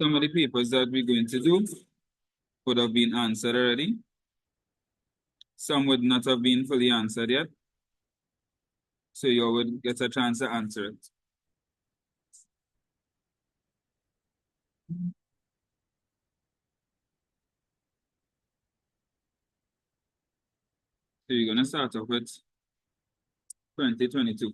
Some of the papers that we're going to do would have been answered already. Some would not have been fully answered yet. So you would get a chance to answer it. So you're going to start off with 2022.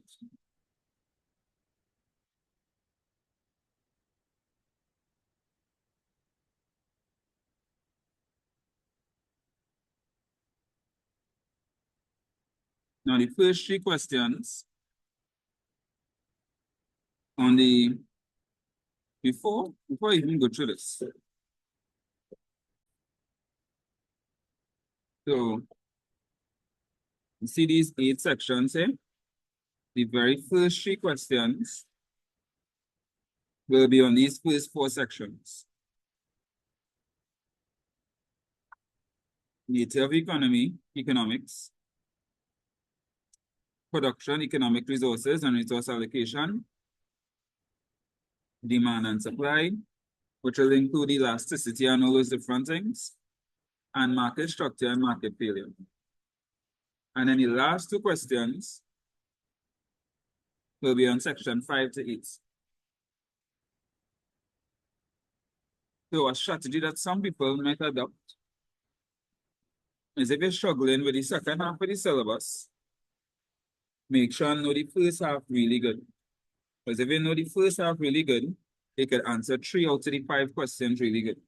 Now the first three questions on the, before I even go through this. So you see these 8 sections here? The very first 3 questions will be on these first 4 sections. Nature of economy, economics, production, economic resources and resource allocation, demand and supply, which will include elasticity and all those different things, and market structure and market failure. And then the last 2 questions will be on section 5 to 8. So a strategy that some people might adopt is if you're struggling with the second half of the syllabus, make sure you know the first half really good. Because if you know the first half really good, you can answer 3 out of the 5 questions really good.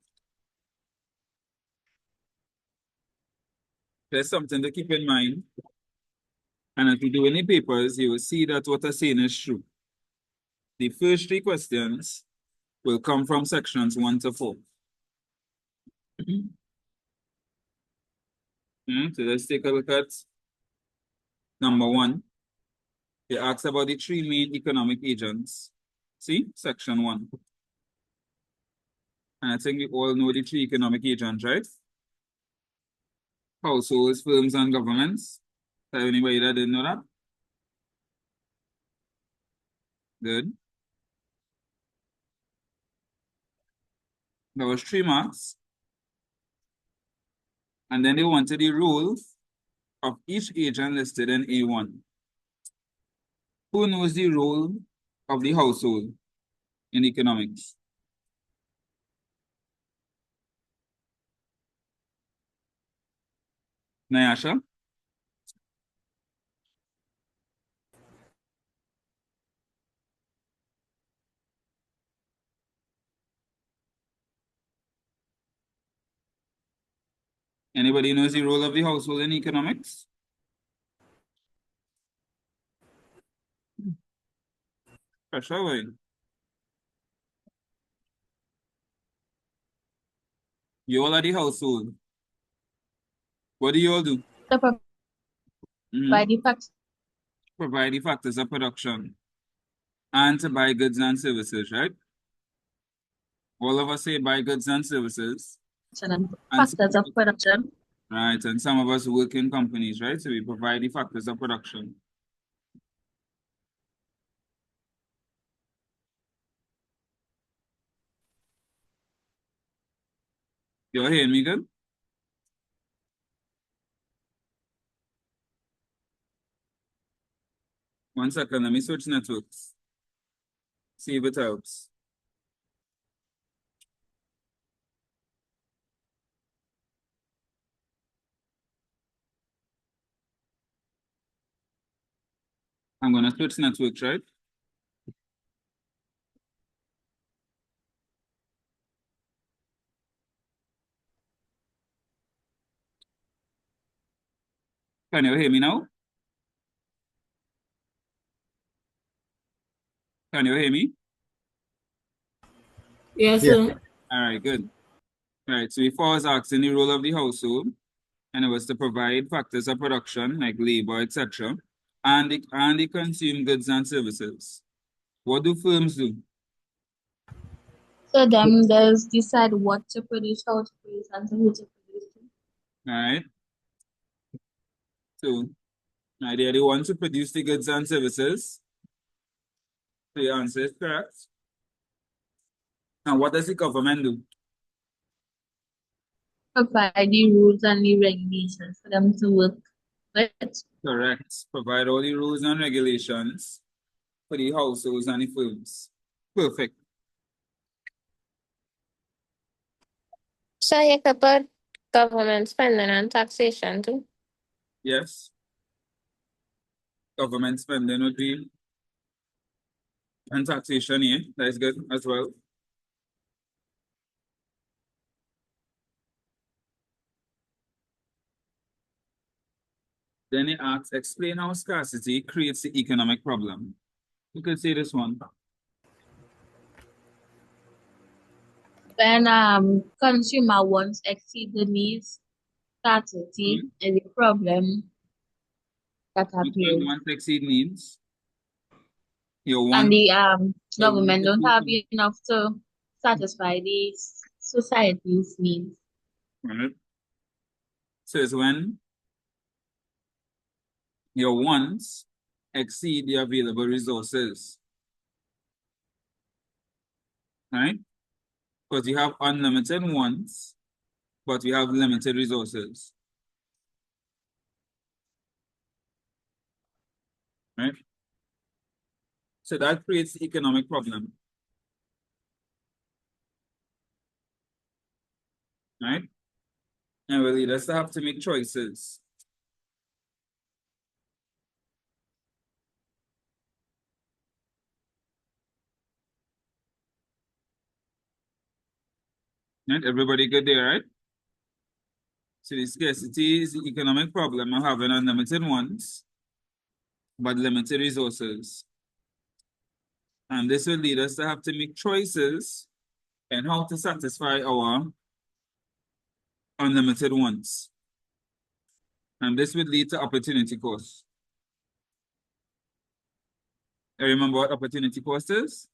There's something to keep in mind. And if you do any papers, you will see that what I'm saying is true. The first 3 questions will come from sections 1 to 4. So let's take a look at number 1. It asks about the 3 main economic agents. See, section 1. And I think we all know the 3 economic agents, right? Households, firms, and governments. Is there anybody that didn't know that? Good. There was 3 marks. And then they wanted the rules of each agent listed in A1. Who knows the role of the household in economics? Nyasha? Anybody knows the role of the household in economics? Sure. You all are the household. What do you all do? By the facts. Provide the factors of production and to buy goods and services, right? All of us say buy goods and services. And factors of production. Right, and some of us work in companies, right? So we provide the factors of production. You hear me good? One second, let me switch networks. See if it helps. I'm gonna switch networks, right? Can you hear me now? Can you hear me? Yes, sir. All right, good. All right, so before I was asking the role of the household, and it was to provide factors of production like labor, etc., and they consume goods and services. What do firms do? So them does decide what to produce, how to produce, and who to produce. All right. So they are the ones who produce the goods and services. So your answer is correct. And what does the government do? Provide the rules and the regulations for them to work with. Correct. Provide all the rules and regulations for the households and the firms. Perfect. So you could put government spending and taxation too. Yes. Government spending would be, and taxation, yeah, that is good as well. Then it asks, explain how scarcity creates the economic problem. You could say this one. When consumer wants exceed the needs, scarcity is a problem that Which one appears. wants to exceed needs? Your And want, the your want government don't have exceed enough to satisfy the society's needs. right? So it's when your wants exceed the available resources, right? Because you have unlimited wants, but you have limited resources, right? So that creates the economic problem, right? And will lead us to have to make choices. Right? Everybody good there, right? So the scarcity is the economic problem of having unlimited wants, but limited resources. And this will lead us to have to make choices and how to satisfy our unlimited wants. And this would lead to opportunity cost. You remember what opportunity cost is?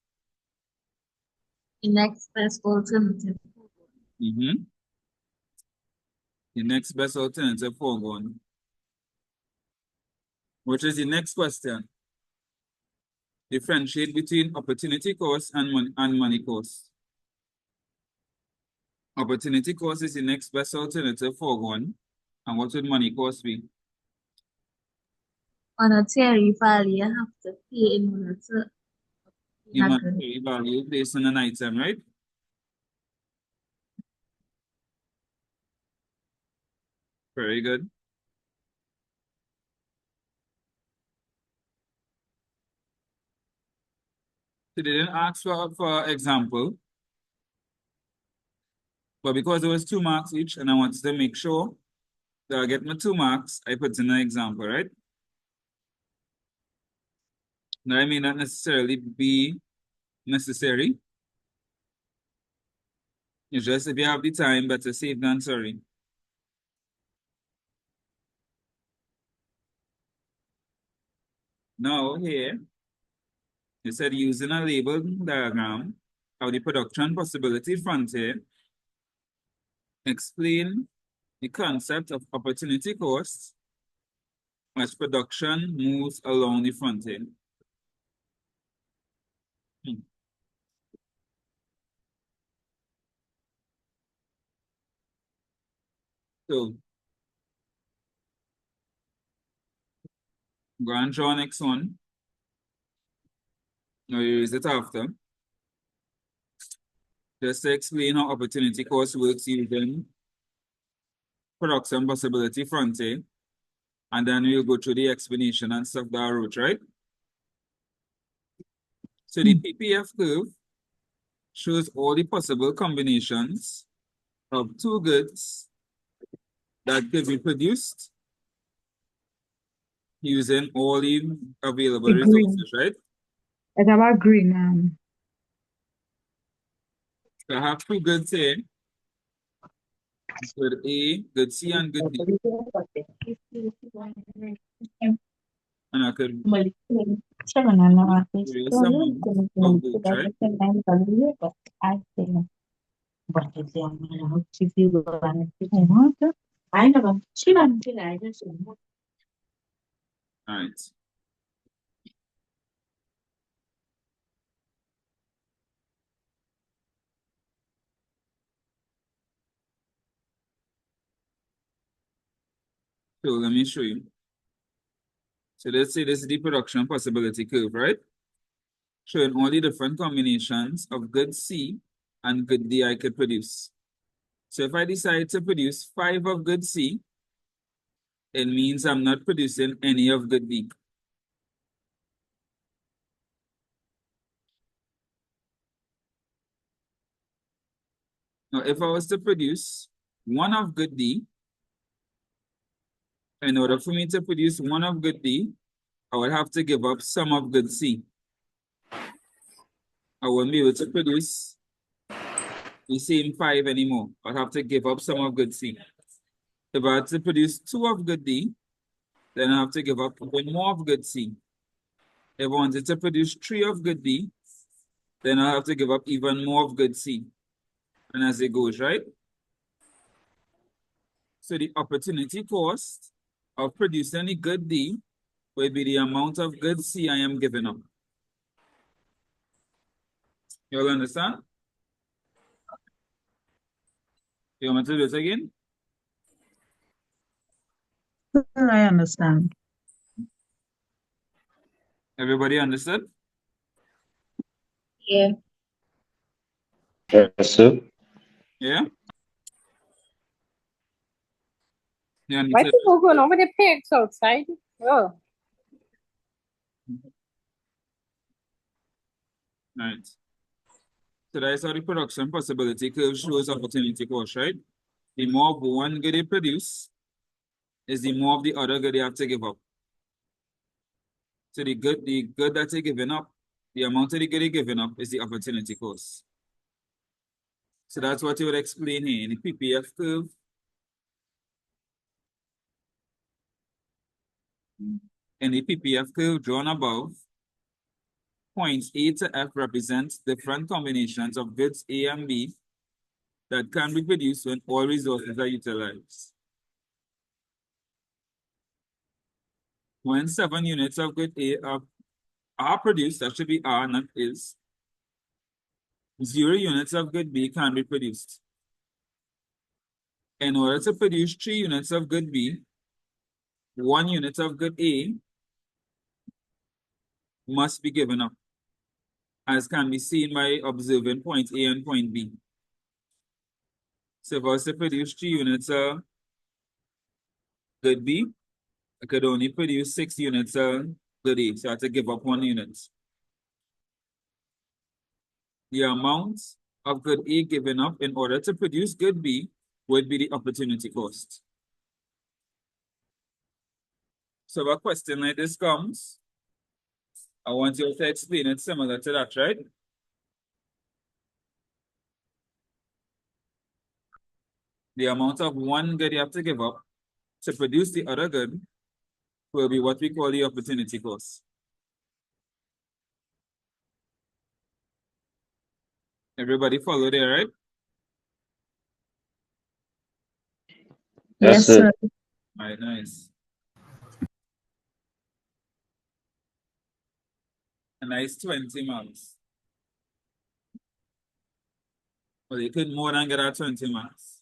The next best alternative. Mm-hmm. The next best alternative foregone. Which is the next question. Differentiate between opportunity cost and money cost. Opportunity cost is the next best alternative foregone. And what would money cost be? Monetary value you have to pay in order to The gain a good. monetary value based on an item, right? Very good. So they didn't ask for example, but because there was 2 marks each and I wanted to make sure that I get my 2 marks, I put in an example, right? Now, it may not necessarily be necessary. It's just if you have the time, better safe than sorry. Now, here, you said using a label diagram of the production possibility frontier, explain the concept of opportunity cost as production moves along the frontier. So, go and draw next one. Now you use it after. Just to explain how opportunity cost works using production possibility frontier. And then we'll go through the explanation and stuff that I wrote, right? So the PPF curve shows all the possible combinations of 2 goods that could be produced using all the available The green. resources, right? It's about green. So I have 2 goods here. Good A, good C, and good D. And I could create some amount of goods, right? All right. So let me show you. So let's say this is the production possibility curve, right? Showing all the different combinations of good C and good D I could produce. So if I decide to produce 5 of good C, it means I'm not producing any of good D. Now, if I was to produce 1 of good D, in order for me to produce 1 of good D, I would have to give up some of good C. I won't be able to produce the same 5 anymore. I'd have to give up some of good C. If I had to produce 2 of good D, then I have to give up even more of good C. If I wanted to produce 3 of good D, then I have to give up even more of good C. And as it goes, right? So the opportunity cost of producing a good D will be the amount of good C I am giving up. You all understand? You want me to do it again? I understand. Everybody understood? Yeah. Yes, sir. Yeah? You Why understood? people going over the pigs outside? Oh, Right. So that's how the production possibility curve shows opportunity cost, right? The more of one good they produce is the more of the other good they have to give up. So the good that they're giving up, the amount of the good they're giving up is the opportunity cost. So that's what you would explain here in the PPF curve. In the PPF curve drawn above, points A to F represent different combinations of goods A and B that can be produced when all resources are utilized. When 7 units of good A are produced, that should be R, not is, 0 units of good B can be produced. In order to produce 3 units of good B, 1 unit of good A must be given up, as can be seen by observing point A and point B. So if I was to produce 3 units of good B, I could only produce 6 units of good A, so I have to give up 1 unit. The amount of good A given up in order to produce good B would be the opportunity cost. So if a question like this comes, I want you to explain it similar to that, right? The amount of one good you have to give up to produce the other good will be what we call the opportunity cost. Everybody follow there, right? Yes, sir. All right, nice. A nice 20 marks. Well, you could more than get a 20 marks.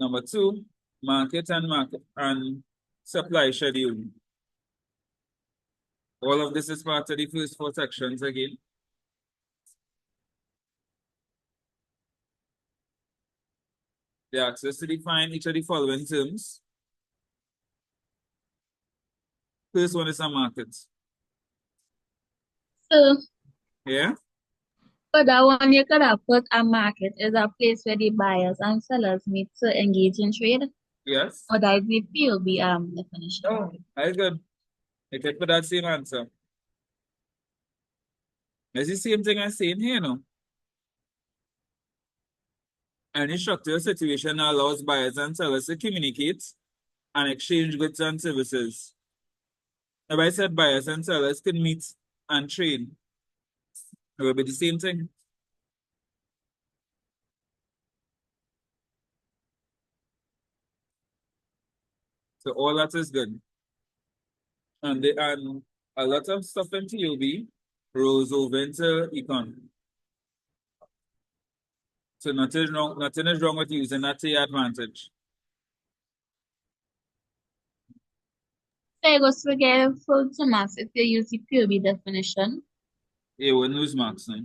Number 2, market and supply schedule. All of this is part of the first 4 sections again. They ask us to define each of the following terms. First one is a market. So Yeah? for that one, you could have put a market is a place where the buyers and sellers meet to engage in trade. Yes? Or that is the POB definition. Oh, that's good. You could put that same answer. It's the same thing I'm saying here, no? Any structural situation allows buyers and sellers to communicate and exchange goods and services. If I said buyers and sellers can meet and trade, it will be the same thing. So all that is good. And a lot of stuff in TOB rolls over into Econ. So nothing is wrong with using that to your advantage. So you go to get full to max if you use the POB definition. You wouldn't lose marks now.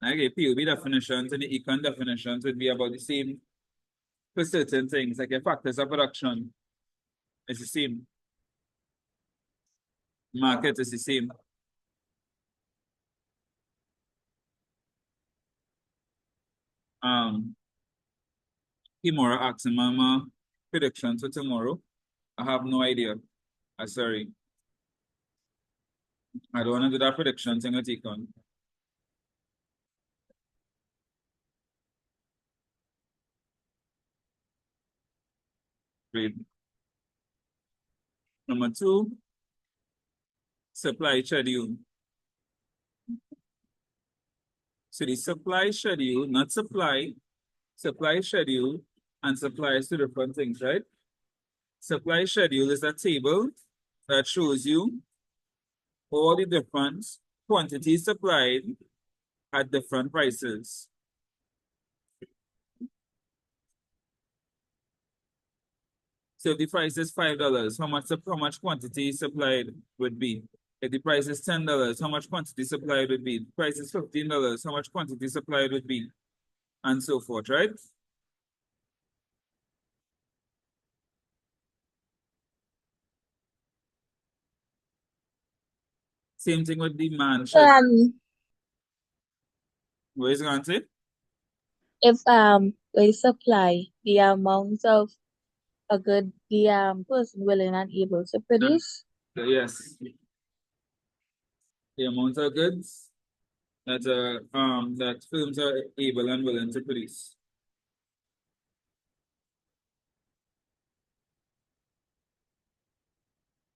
Okay, POB definitions and the Econ definitions would be about the same for certain things, like your factors of production. It's the same. Market is the same. Tomorrow maximum prediction for tomorrow. I have no idea. I'm sorry. I don't want to do that prediction thing at Econ. Great. Number 2, supply schedule. So the supply schedule, not supply, supply schedule and supply is two different things, right? Supply schedule is a table that shows you all the different quantities supplied at different prices. So if the price is $5, how much quantity supplied would be? If the price is $10, how much quantity supplied would be? If the price is $15, how much quantity supplied would be? And so forth, right? Same thing with demand. What is it going to say? If we supply the amount of a good the person willing and able to produce. Yes. The amount of goods that firms are able and willing to produce.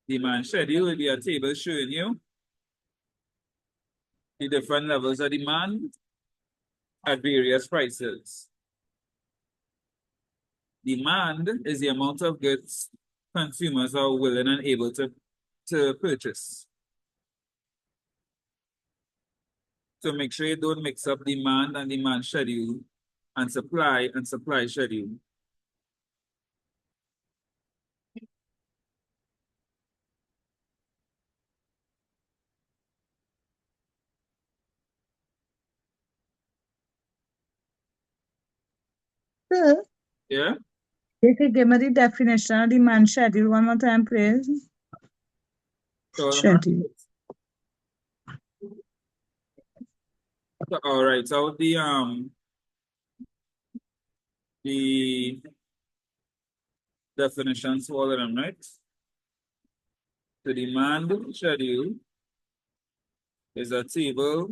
Demand schedule will be a table showing you the different levels of demand at various prices. Demand is the amount of goods consumers are willing and able to purchase. So make sure you don't mix up demand and demand schedule and supply schedule. Sir, Yeah? you could give me the definition of demand schedule one more time, please. So, Schedule. all right. So the definitions for all of them, right? The demand schedule is a table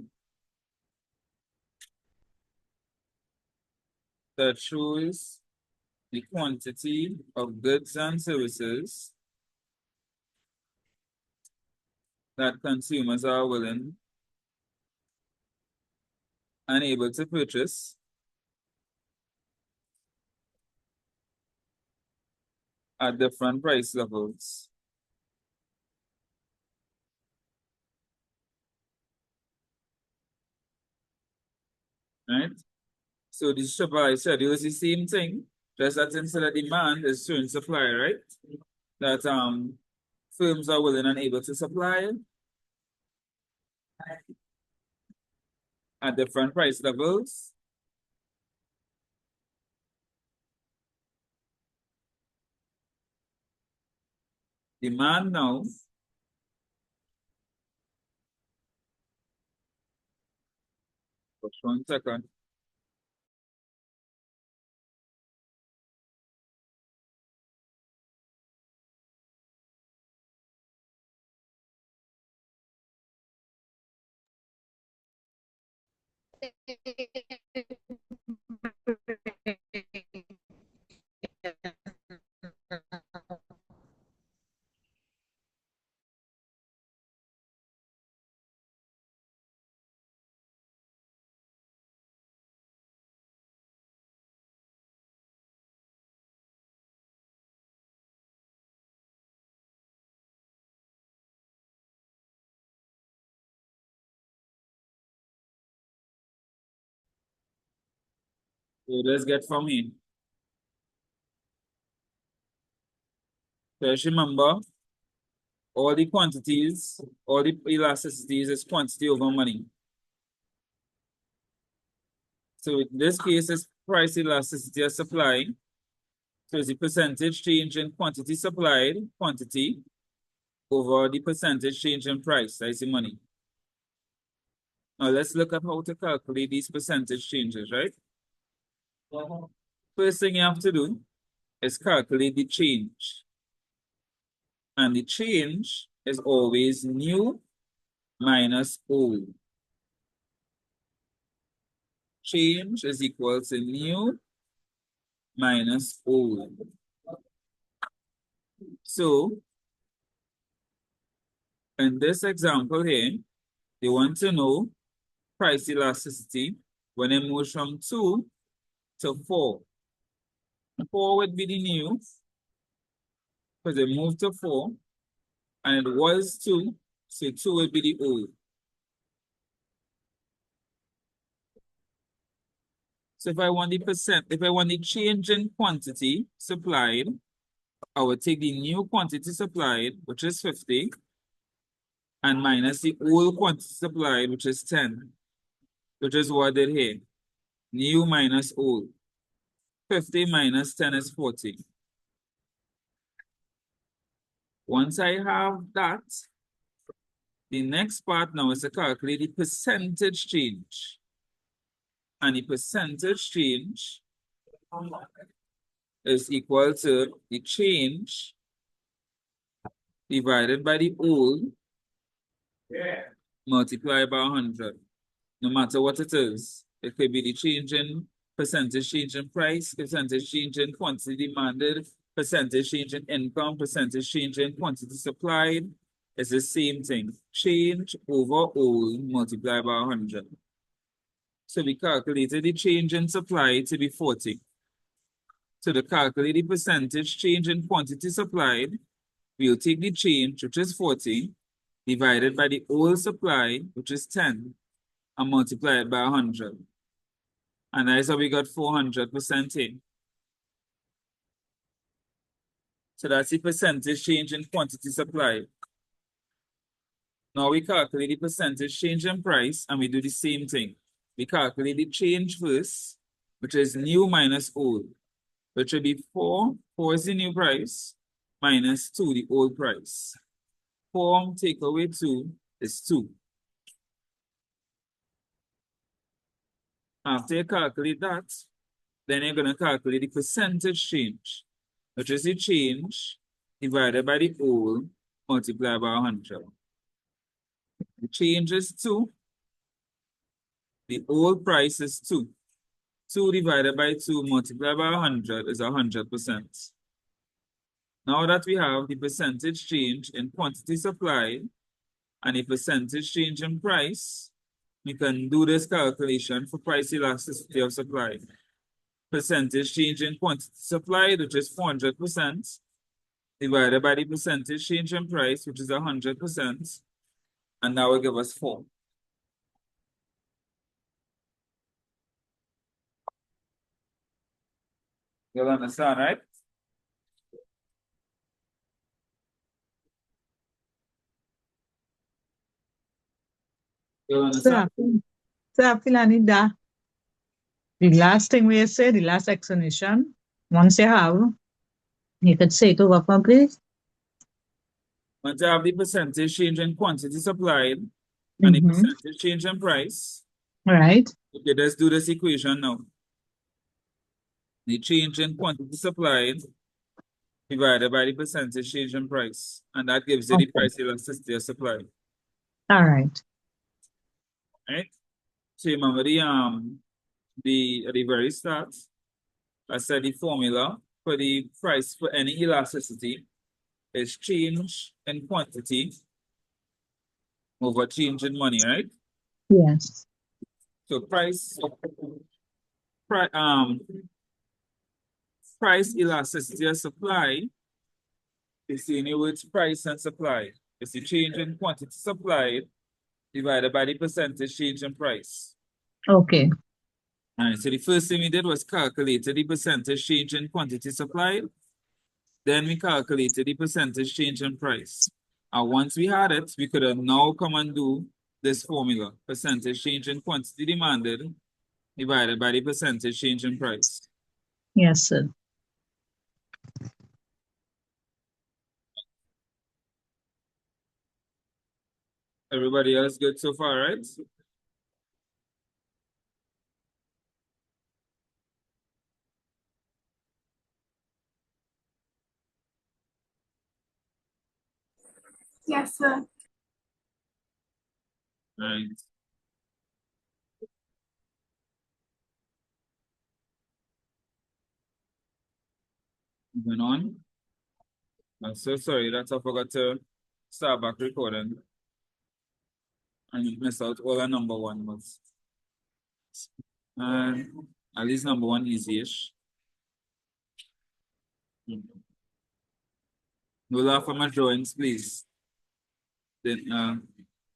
that shows the quantity of goods and services that consumers are willing and able to purchase at different price levels. Right? So the supply schedule is the same thing, just that instead of demand is showing supply, right? That firms are willing and able to supply at different price levels. Demand now just 1 second. So let's get from here. So just remember, all the quantities, all the elasticities is quantity over money. So in this case, is price elasticity of supply. So it's the percentage change in quantity supplied, quantity, over the percentage change in price. That's the money. Now let's look at how to calculate these percentage changes, right? First thing you have to do is calculate the change. And the change is always new minus old. Change is equal to new minus old. So, in this example here, they want to know price elasticity when it moves from 2 to 4. 4 would be the new, because it moved to 4, and it was 2, so 2 would be the old. So if I want the change in quantity supplied, I would take the new quantity supplied, which is 50, and minus the old quantity supplied, which is 10, which is what I did here. New minus old. 50 minus 10 is 40. Once I have that, the next part now is to calculate the percentage change. And the percentage change is equal to the change divided by the old multiplied by 100. No matter what it is. It could be the change in percentage change in price, percentage change in quantity demanded, percentage change in income, percentage change in quantity supplied. It's the same thing. Change over old multiplied by 100. So we calculated the change in supply to be 40. So to calculate the percentage change in quantity supplied, we'll take the change, which is 40, divided by the old supply, which is 10, and multiply it by 100. And that's how we got 400% here. So that's the percentage change in quantity supplied. Now we calculate the percentage change in price, and we do the same thing. We calculate the change first, which is new minus old, which will be 4. 4 is the new price, minus 2, the old price. 4 take away 2 is 2. After you calculate that, then you're going to calculate the percentage change, which is the change divided by the old multiplied by 100. The change is 2. The old price is 2. 2 divided by 2 multiplied by 100 is 100%. Now that we have the percentage change in quantity supplied and the percentage change in price, we can do this calculation for price elasticity of supply. Percentage change in quantity supplied, which is 400%, divided by the percentage change in price, which is 100%, and that will give us 4. You'll understand, right? You'll understand? So, Filani, the last thing we say, the last explanation, once you have, you could say it over for please. Once you have the percentage change in quantity supplied and the percentage change in price, Right. okay, let's do this equation now. The change in quantity supplied divided by the percentage change in price, and that gives you the price elasticity of supply. All right. Right? So remember the very start, I said the formula for the price for any elasticity is change in quantity over change in money, right? Yes. So price elasticity of supply is the same with price and supply. It's the change in quantity supplied divided by the percentage change in price. Okay. All right, so the first thing we did was calculated the percentage change in quantity supplied. Then we calculated the percentage change in price. And once we had it, we could have now come and do this formula. Percentage change in quantity demanded divided by the percentage change in price. Yes, sir. Everybody else good so far, right? Yes, sir. Right. Moving on. I'm so sorry that I forgot to start back recording. And you missed out all our number one was. And at least number one easy-ish. No laugh at my drawings, please. Then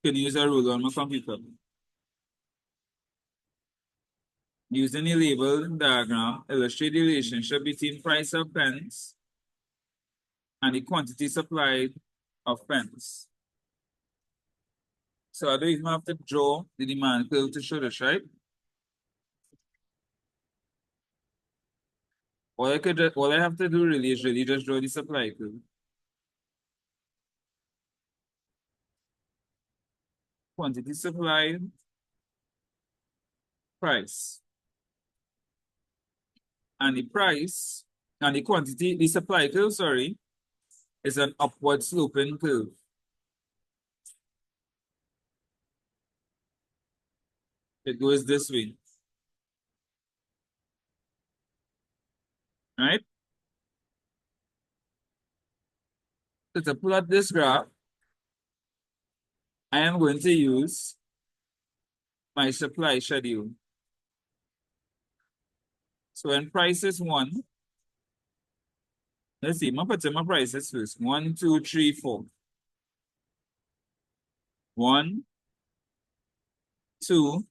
can you use a ruler on my computer. Using the label diagram, illustrate the relationship between price of pens and the quantity supplied of pens. So I don't even have to draw the demand curve to show this, right? All I have to do really is really just draw the supply curve. Quantity supplied, price. And the price, and the quantity, the supply curve, sorry, is an upward sloping curve. It goes this way. Right? So to plot this graph, I am going to use my supply schedule. So when price is 1, let's see, I'm going to put in my prices first. 1, 2, 3, 4. 1, 2,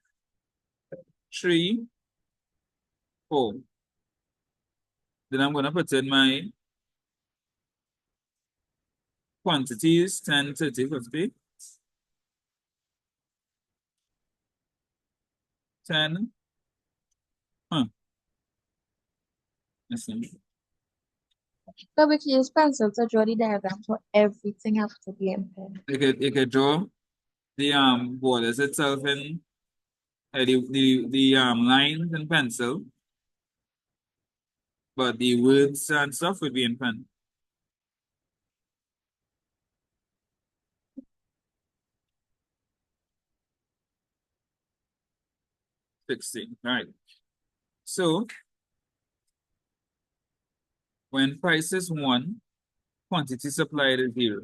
3, 4. Then I'm going to put in my quantities, 10, 30, 50. 10. Let's see. So we can use pencil to draw the diagram, so everything has to be in pen. You could draw the borders itself in the lines in pencil, but the words and stuff would be in pen. All right. So when price is 1, quantity supplied is 0.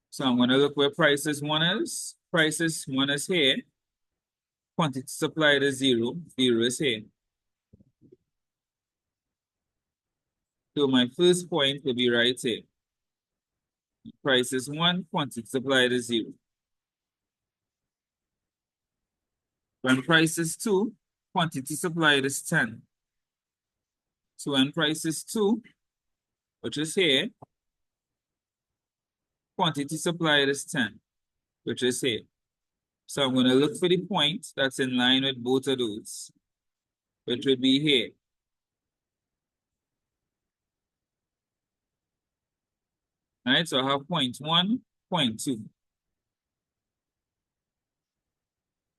So I'm going to look where price is 1 is. Price is 1 is here. Quantity supplied is 0. 0 is here. So my first point will be right here. Price is 1, quantity supplied is 0. When price is 2, quantity supplied is 10. So when price is 2, which is here, quantity supplied is 10, which is here. So I'm going to look for the point that's in line with both of those, which would be here. All right, so I have point 1, point 2.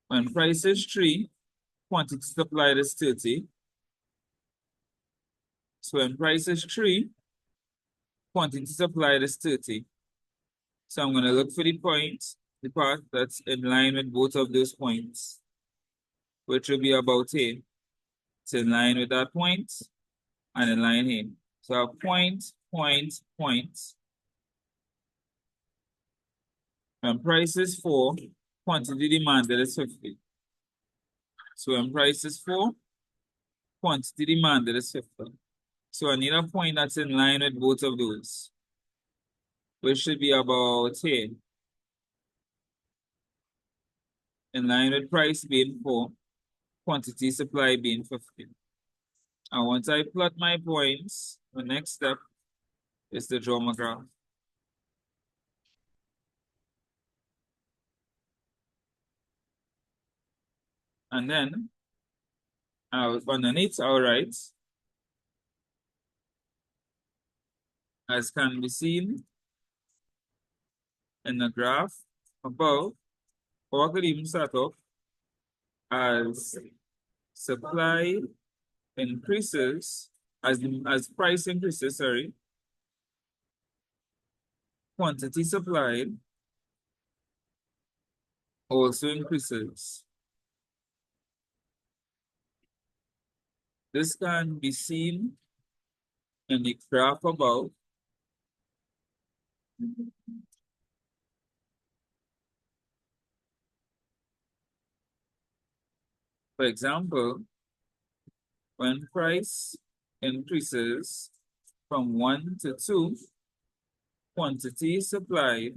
When price is 3, quantity supplied is 30. So when price is 3, quantity supplied is 30. So I'm going to look for the point, the part that's in line with both of those points, which will be about here. It's in line with that point and in line here. So I have point, point, point. When price is 4, quantity demanded is 50. So when price is 4, quantity demanded is 50. So I need a point that's in line with both of those, which should be about here. In line with price being 4 quantity supply being 50. And once I plot my points, the next step is to draw my graph. And then underneath I'll write, as can be seen in the graph above, or I could even start off as supply increases, as price increases, sorry, quantity supplied also increases. This can be seen in the graph above. For example, when price increases from 1 to 2, quantity supplied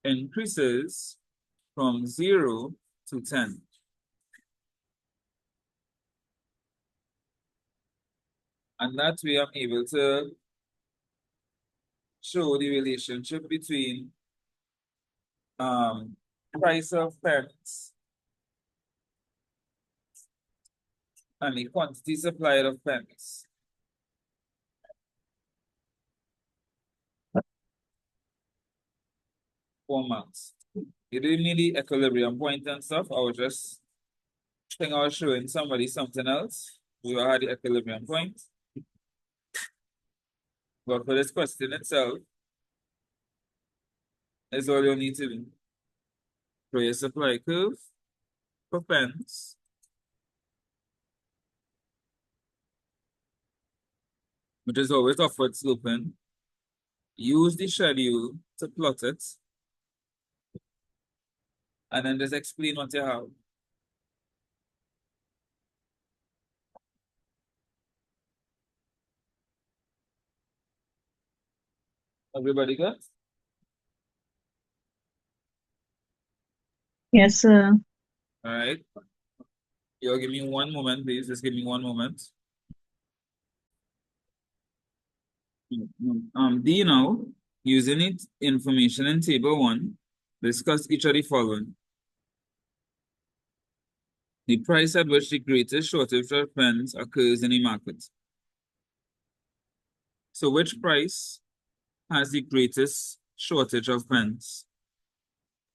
increases from 0 to 10. And that way I'm able to show the relationship between price of pens and the quantity supplied of pens. Formats. You didn't need the equilibrium point and stuff. I was showing somebody something else. We had the equilibrium point. But for this question itself, is all you need to do. Draw your supply curve for pens. Which is always upward sloping. Use the schedule to plot it. And then just explain what you have. Everybody good? Yes, sir. All right. You'll give me one moment, please. Just give me one moment. D now, using it information in table 1, discuss each of the following. The price at which the greatest shortage of pens occurs in the market. So which price has the greatest shortage of pens?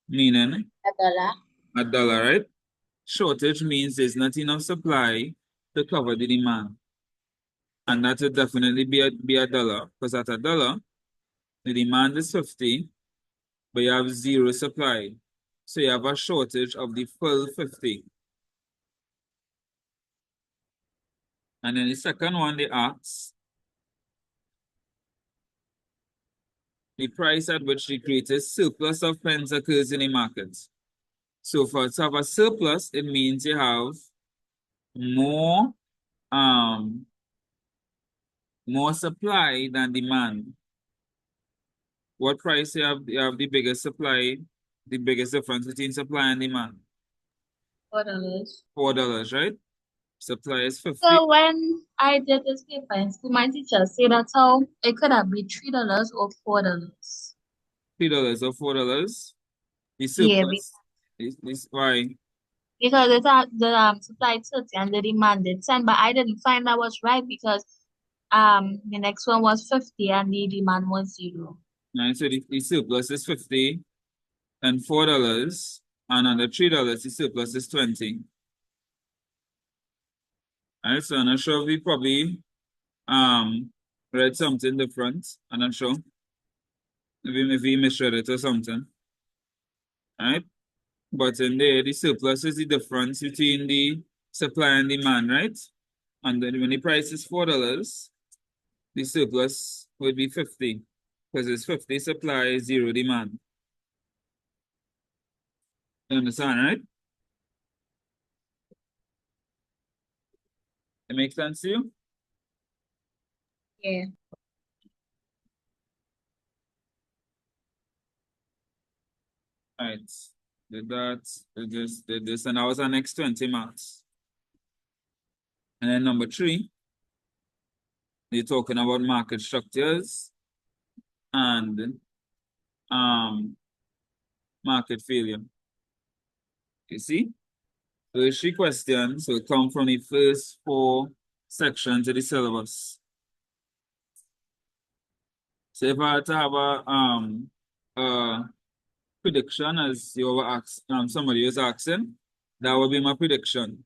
Meaning $1. $1, right? Shortage means there's not enough supply to cover the demand. And that would definitely be $1, because at $1, the demand is 50, but you have 0 supply. So you have a shortage of the full 50. And then the second one, they ask the price at which the greatest surplus of pens occurs in the market. So for to have a surplus, it means you have more more supply than demand. What price you have the biggest supply, the biggest difference between supply and demand? $4. $4, right? Supply is 50. So when I did this paper in school, my teacher said that's how it could have been $3 or $4. $3 or $4. The Yeah, surplus is why? because the supply 30 and the demand is 10, but I didn't find that was right because the next one was 50 and the demand was 0. Right, so the surplus is 50 and $4, and under $3, the surplus is 20. All right, so I'm not sure if we probably read something different. I'm not sure. If we misread it or something. All right? But in there, the surplus is the difference between the supply and demand, right? And then when the price is $4, the surplus would be 50. Because it's 50 supply, 0 demand. You understand, right? It makes sense to you? Yeah. All right. did that, did this, and that was our next 20 marks. And then number 3, they're talking about market structures and market failure. You see? Those 3 questions will come from the first 4 sections of the syllabus. So if I had to have a prediction, as you were somebody was asking, that would be my prediction.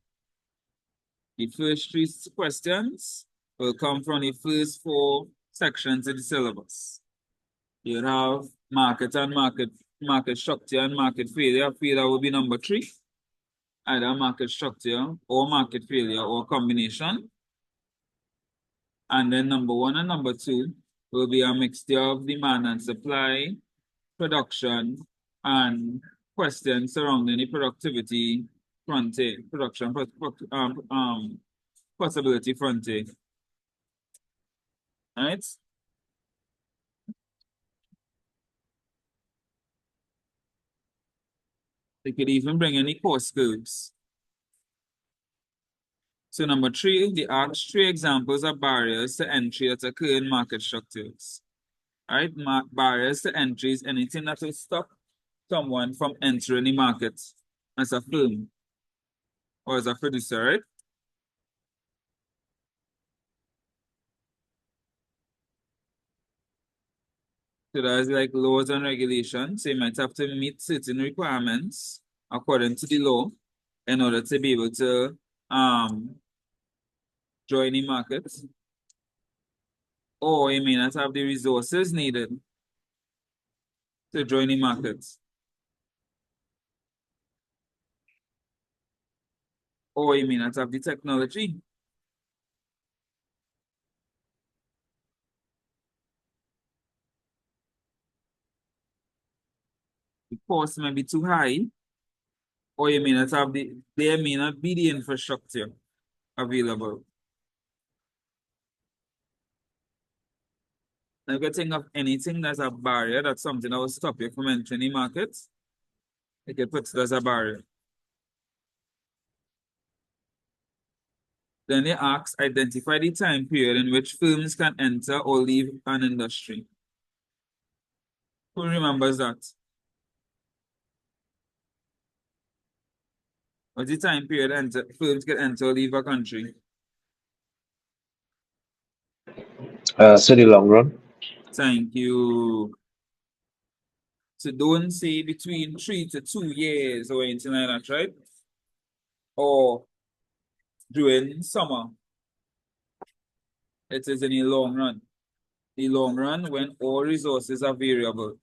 The first 3 questions will come from the first 4 sections of the syllabus. You have market and market structure and market failure. Failure will be number 3. Either market structure or market failure or combination. And then number 1 and number 2 will be a mixture of demand and supply, production, and questions surrounding the productivity frontier, possibility frontier. All right? They could even bring any course curves. So number 3, they ask 3 examples of barriers to entry that occur in market structures. All right? Barriers to entry is anything that will stop someone from entering the market as a firm or as a producer, right? So there's like laws and regulations. So you might have to meet certain requirements according to the law in order to be able to join the market. Or you may not have the resources needed to join the market. Or you may not have the technology. The cost may be too high, or you may not have there may not be the infrastructure available. Now, you can think of anything that's a barrier, that's something that will stop you from entering the market. You can put it as a barrier. Then they ask, identify the time period in which firms can enter or leave an industry. Who remembers that? What's the time period firms can enter or leave a country? So the long run. Thank you. So don't say between 3 to 2 years or anything like that, right? Or during summer. It is in the long run. The long run when all resources are variable.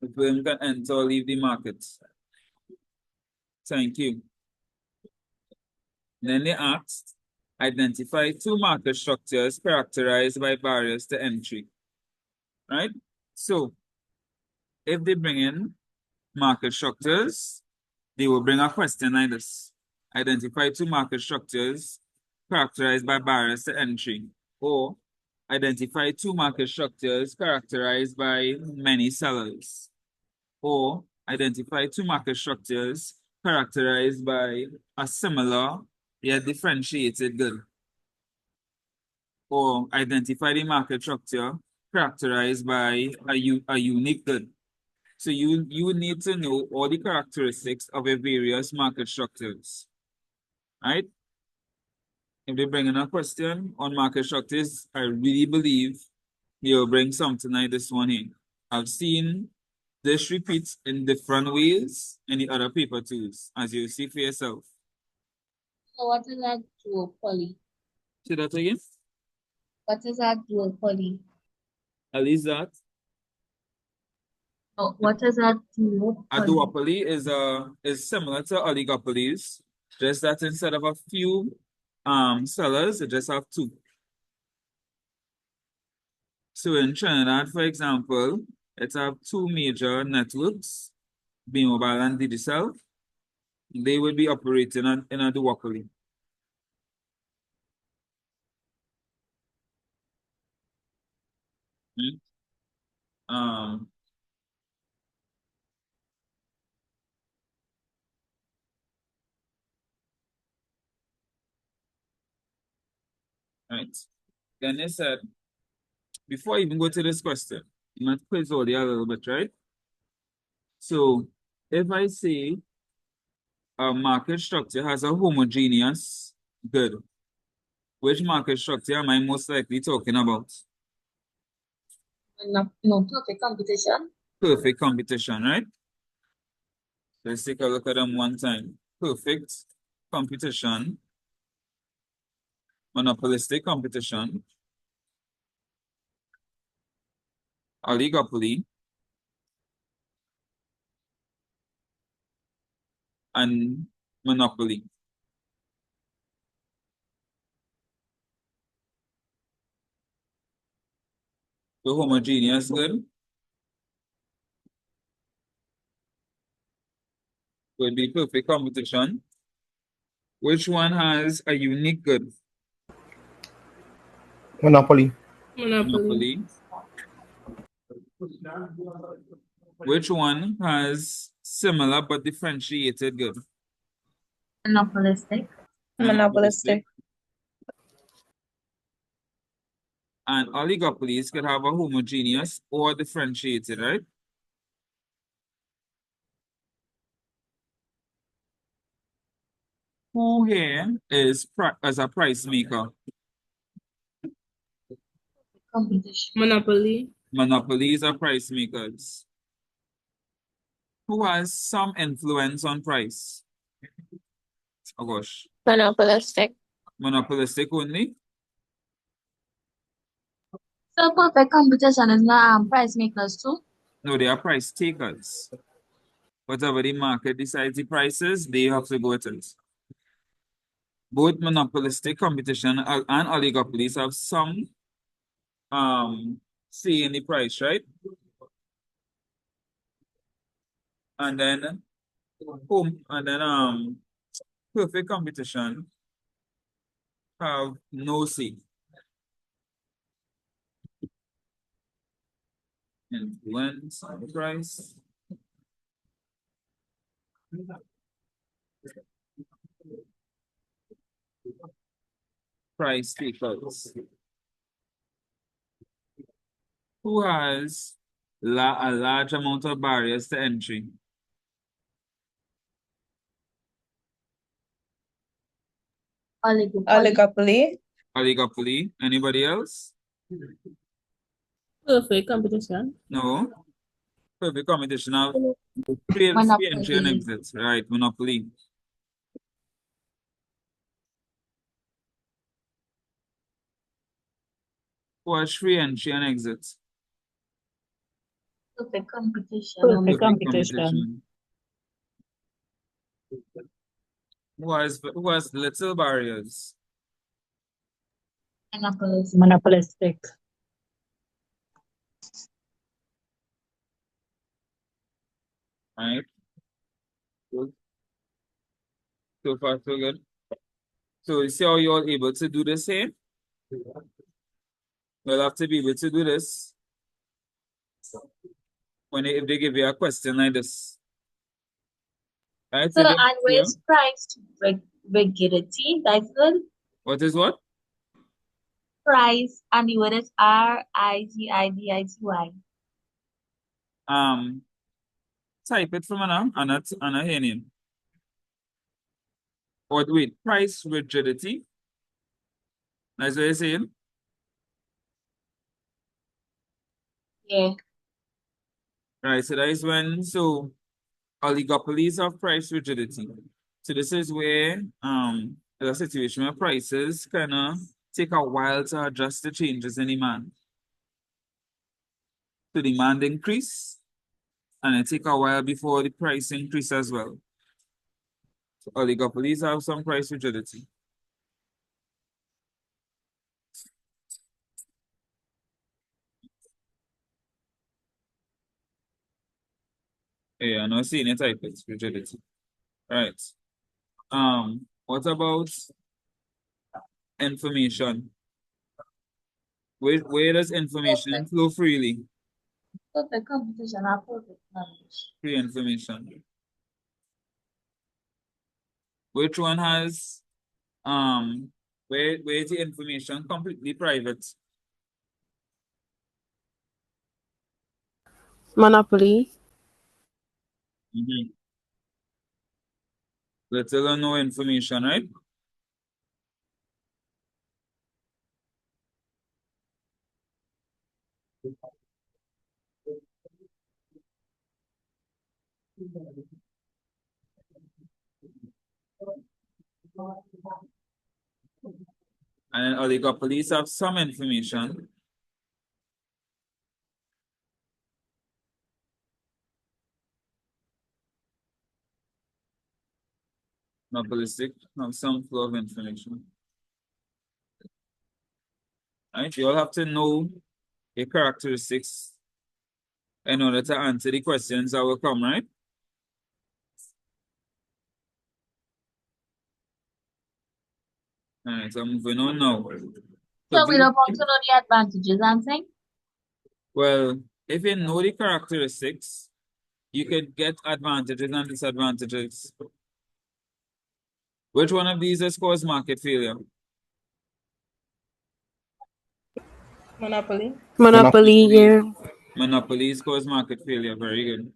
The firm can enter or leave the market. Thank you. Then they asked, identify 2 market structures characterized by barriers to entry. Right? So, if they bring in market structures, they will bring a question like this. Identify 2 market structures characterized by barriers to entry. Or identify 2 market structures characterized by many sellers. Or identify 2 market structures characterized by a similar yet differentiated good. Or identify the market structure characterized by a unique good. So you need to know all the characteristics of a various market structures, right? If they bring in a question on market structures, I really believe you'll bring something like this one in. I've seen this repeats in different ways in the other paper tools, as you see for yourself. So what is that duopoly? See that again? What is that duopoly? At least that. Oh, what is that A duopoly? duopoly is similar to oligopolies, just that instead of a few sellers, it just have 2. So in Trinidad, for example, it have 2 major networks, B-Mobile and Digicel. They will be operating in a duopoly. Right. Then they said, before I even go to this question, you must quiz all the a little bit, right? So if I say a market structure has a homogeneous good, which market structure am I most likely talking about? No, perfect competition. Perfect competition, right? Let's take a look at them one time. Perfect competition, monopolistic competition, oligopoly, and monopoly. The homogeneous good would be perfect competition. Which one has a unique good? Monopoly. Monopoly. Which one has similar but differentiated good? Monopolistic. Monopolistic. And oligopolies could have a homogeneous or differentiated, right? Who here is as a price maker? Competition. Monopoly. Monopolies are price makers. Who has some influence on price? Oh gosh. Monopolistic. Monopolistic only? So perfect competition is not price makers too. No, they are price takers. Whatever the market decides the prices, they have to go with it. Both monopolistic competition and oligopolies have some say in the price, right? And then perfect competition have no say. Influence on the price. Price takers. Who has a large amount of barriers to entry? Oligopoly. Oligopoly. Anybody else? Perfect competition. No. Perfect competition have free entry and Monopoly. exit. Right, monopoly. Who has free entry and exit? Perfect competition. Perfect Perfect competition. Who has little barriers? Monopolistic. Monopolistic. Right. Good. So far, so good. So you see how you're able to do this here? You'll have to be able to do this if they give you a question like this. Right? So So and raise price rigidity. That's good. what is what? Price and the word is RIGIDITY. Um, type it from Anna Henian. Or wait, price rigidity. That's what you're saying? Yeah. Right, so that is when oligopolies of price rigidity. So this is where there's a situation where prices kinda take a while to adjust to changes in demand. So demand increase and it take a while before the price increase as well. So oligopolies have some price rigidity. Yeah, I'm not seeing it type it's rigidity. Right. What about information? Where does information flow freely? Perfect competition are perfect knowledge. Free information. Which one has Where is the information completely private? Monopoly. Little or no information, right? And oligopolies have some information. Monopolistic have some flow of information. Right? You all have to know the characteristics in order to answer the questions that will come, right? All right, so moving on now. So we don't want to know the advantages, I'm saying? Well, if you know the characteristics, you could get advantages and disadvantages. Which one of these has caused market failure? Monopoly. Monopoly, yeah. Monopolies cause market failure. Very good.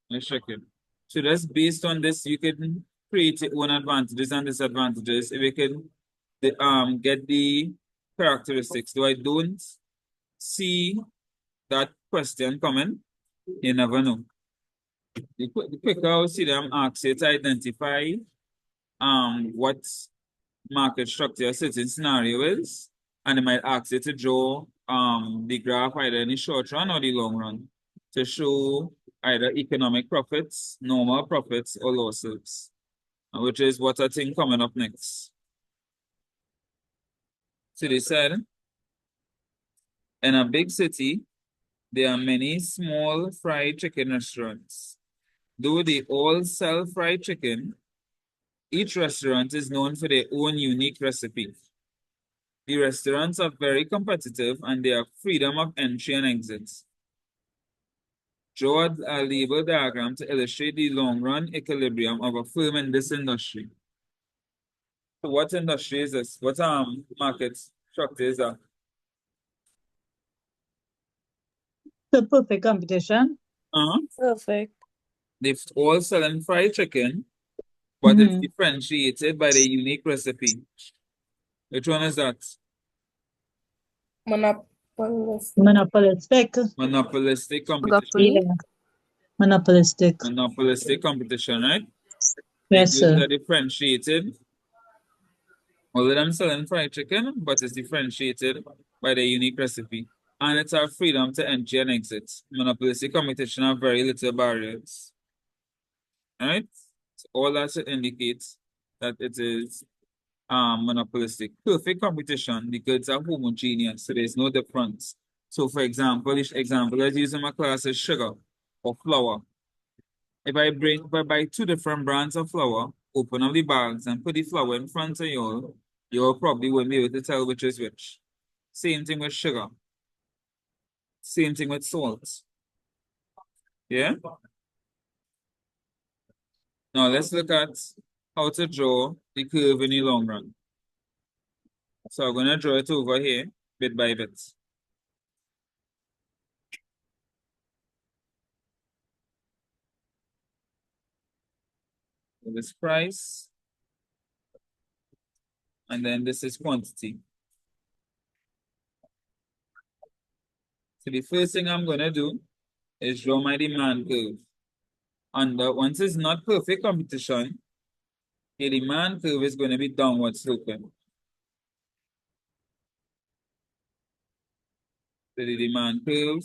Let's check it. So that's based on this, you can create your own advantages and disadvantages if you can get the characteristics. Though I don't see that question coming, you never know. The quicker I see them ask you to identify what market structure a certain scenario is, and they might ask you to draw the graph either in the short run or the long run to show either economic profits, normal profits, or losses, which is what I think coming up next. So they said, in a big city, there are many small fried chicken restaurants. Though they all sell fried chicken, each restaurant is known for their own unique recipe. The restaurants are very competitive and they have freedom of entry and exit. Draw a label diagram to illustrate the long-run equilibrium of a firm in this industry. So what industry is this? What market structure is that? The perfect competition. Perfect. They've all selling fried chicken, but it's differentiated by the unique recipe. Which one is that? Monopolistic. Monopolistic. Monopolistic competition. Monopoly. Yeah. Monopolistic. Monopolistic competition, right? Yes, The goods sir. are differentiated. All of them selling fried chicken, but it's differentiated by the unique recipe. And it's our freedom to enter and exit. Monopolistic competition have very little barriers. Alright? So all that should indicate that it is monopolistic. Perfect competition, the goods are homogeneous, so there's no difference. So for example, this example I use in my class is sugar or flour. If I buy two different brands of flour, open up the bags and put the flour in front of you probably won't be able to tell which is which. Same thing with sugar. Same thing with salt. Yeah? Now let's look at how to draw the curve in the long run. So I'm going to draw it over here, bit by bit. So this price, and then this is quantity. So the first thing I'm going to do is draw my demand curve. And once it's not perfect competition, the demand curve is going to be downward sloping. So the demand curve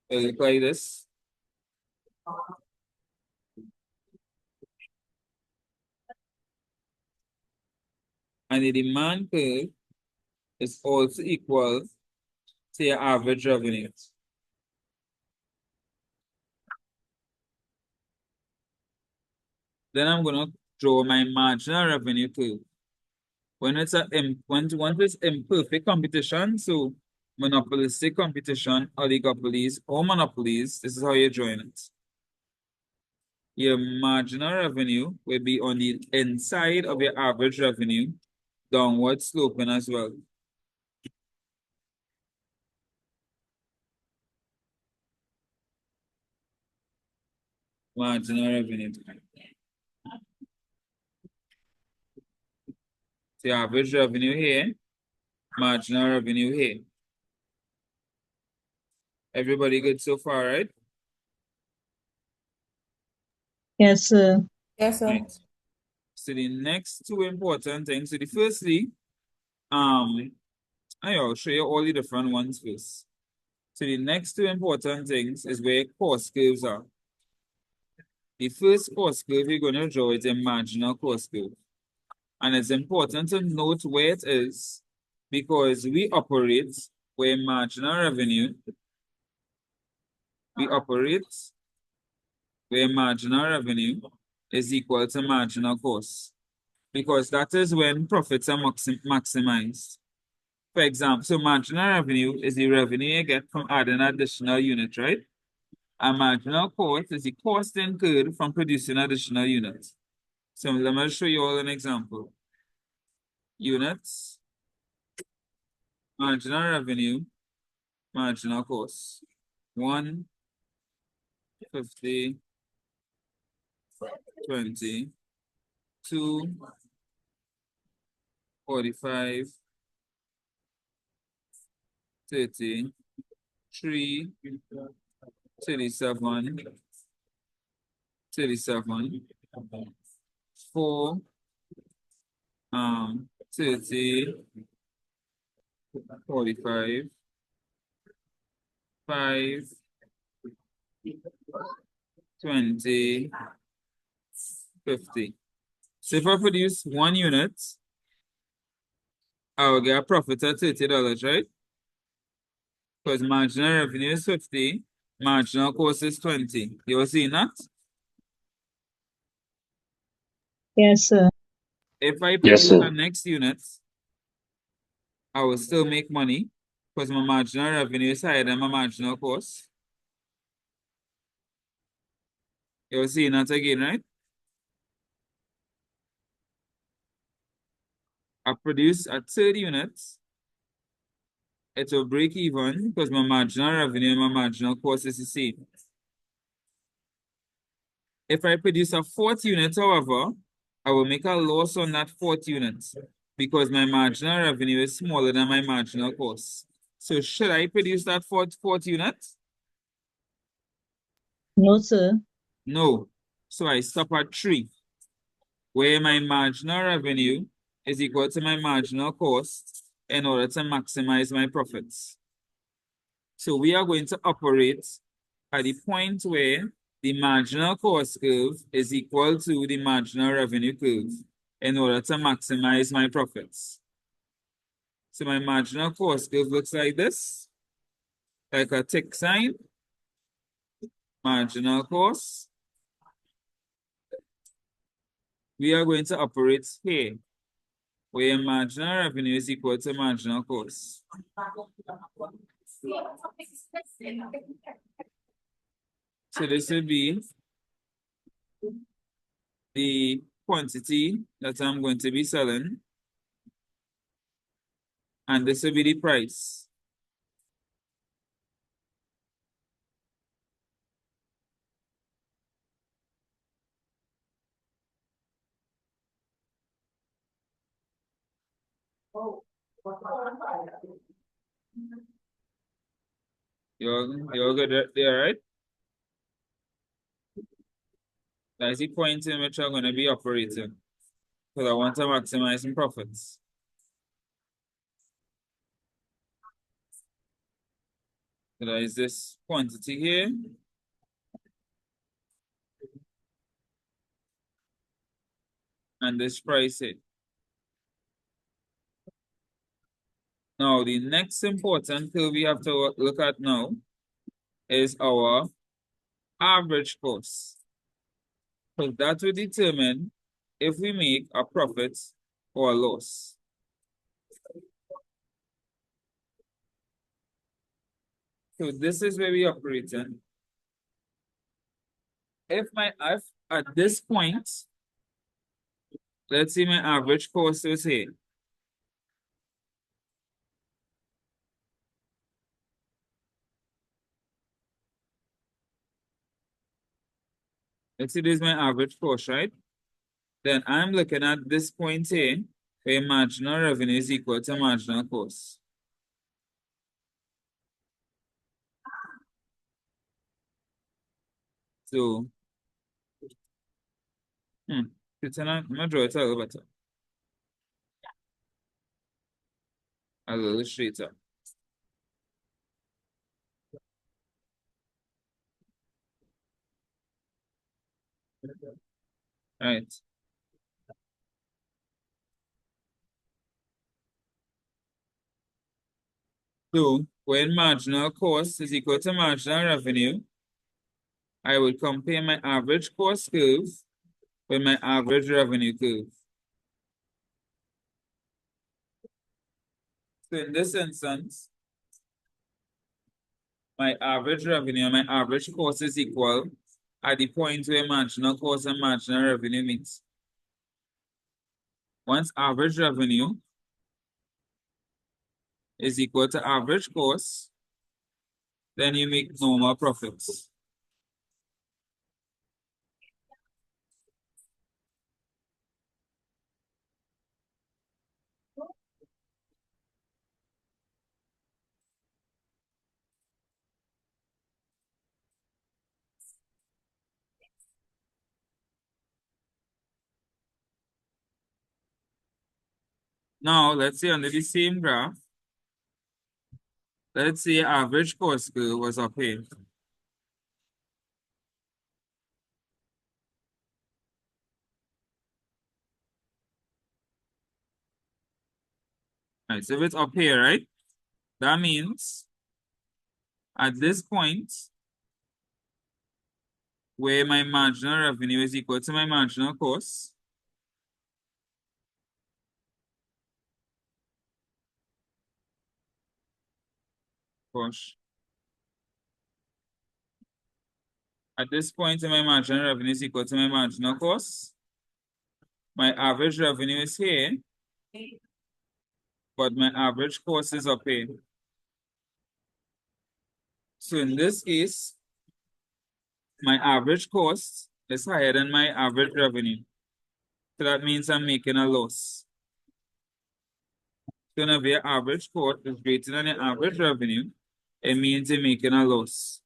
will look like this. And the demand curve is also equal to your average revenue. Then I'm going to draw my marginal revenue curve. When it's once it's imperfect competition, so monopolistic competition, oligopolies, or monopolies, this is how you join it. your marginal revenue will be on the inside of your average revenue, downward sloping as well. Marginal revenue. The average revenue here, marginal revenue here. Everybody good so far, right? Yes, sir. Yes, sir. Right. So the next two important things. So the firstly, I'll show you all the different ones first. So the next two important things is where cost curves are. The first cost curve you're going to draw is a marginal cost curve. And it's important to note where it is because we operate where marginal revenue, we operate where marginal revenue is equal to marginal cost. Because that is when profits are maximized. For example, so marginal revenue is the revenue you get from adding additional units, right? And marginal cost is the cost incurred from producing additional units. So let me show you all an example. Units, marginal revenue, marginal cost. 1, 50, 20, 2, 45, 30, 3, 37, 37, 4, 30, 45, 5, 20, 50. So if I produce 1 unit, I will get a profit of $30, right? Because marginal revenue is 50, marginal cost is 20. You see that? Yes, sir. If I Yes, produce sir. the next unit, I will still make money because my marginal revenue is higher than my marginal cost. You're seeing that again, right? I produce at 30 units, it will break even because my marginal revenue and my marginal cost is the same. If I produce a 40 unit, however, I will make a loss on that 40 units because my marginal revenue is smaller than my marginal cost. So should I produce that 40 units? No, sir. No. So I stop at 3, where my marginal revenue is equal to my marginal cost in order to maximize my profits. So we are going to operate at the point where the marginal cost curve is equal to the marginal revenue curve in order to maximize my profits. So my marginal cost curve looks like this, like a tick sign, marginal cost. We are going to operate here, where marginal revenue is equal to marginal cost. So this will be the quantity that I'm going to be selling, and this will be the price. You're good there, right? That's the point in which I'm going to be operating because I want to maximize some profits. So that is this quantity here. And this price here. Now, the next important curve we have to look at now is our average cost. So that will determine if we make a profit or a loss. So this is where we operate in. if at this point, let's see my average cost is here. Let's see, this is my average cost, right? Then I'm looking at this point here, where marginal revenue is equal to marginal cost. So, I'm gonna draw it a little better. A little straighter. Right. So, when marginal cost is equal to marginal revenue, I would compare my average cost curve with my average revenue curve. So in this instance, my average revenue and my average cost is equal at the point where marginal cost and marginal revenue meets. Once average revenue is equal to average cost, then you make normal profits. Now, let's say under the same graph, let's say average cost curve was up here. Right, so if it's up here, right? That means at this point, where my marginal revenue is equal to my marginal cost, gosh. At this point, my marginal revenue is equal to my marginal cost. My average revenue is here, but my average cost is up here. So in this case, my average cost is higher than my average revenue. So that means I'm making a loss. So if your average cost is greater than your average revenue, it means you're making a loss.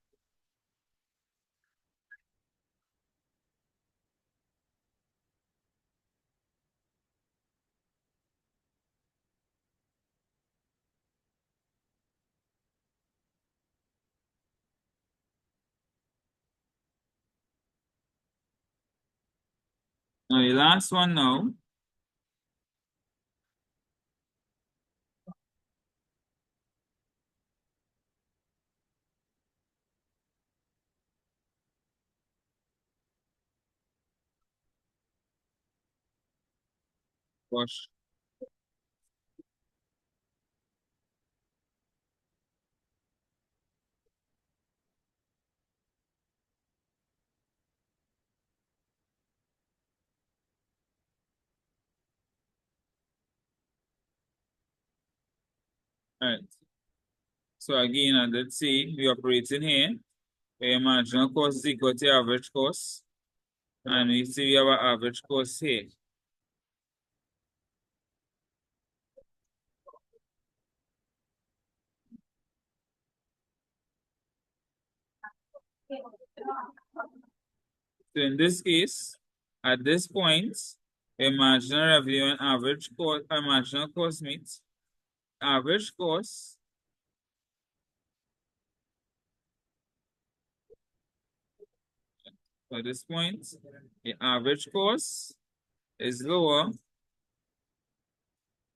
Now the last one now. Gosh. Right. So again, let's see, we operate in here, where marginal cost is equal to average cost. And we see we have our average cost here. So in this case, at this point, a marginal revenue and average cost, a marginal cost meets average cost at this point, the average cost is lower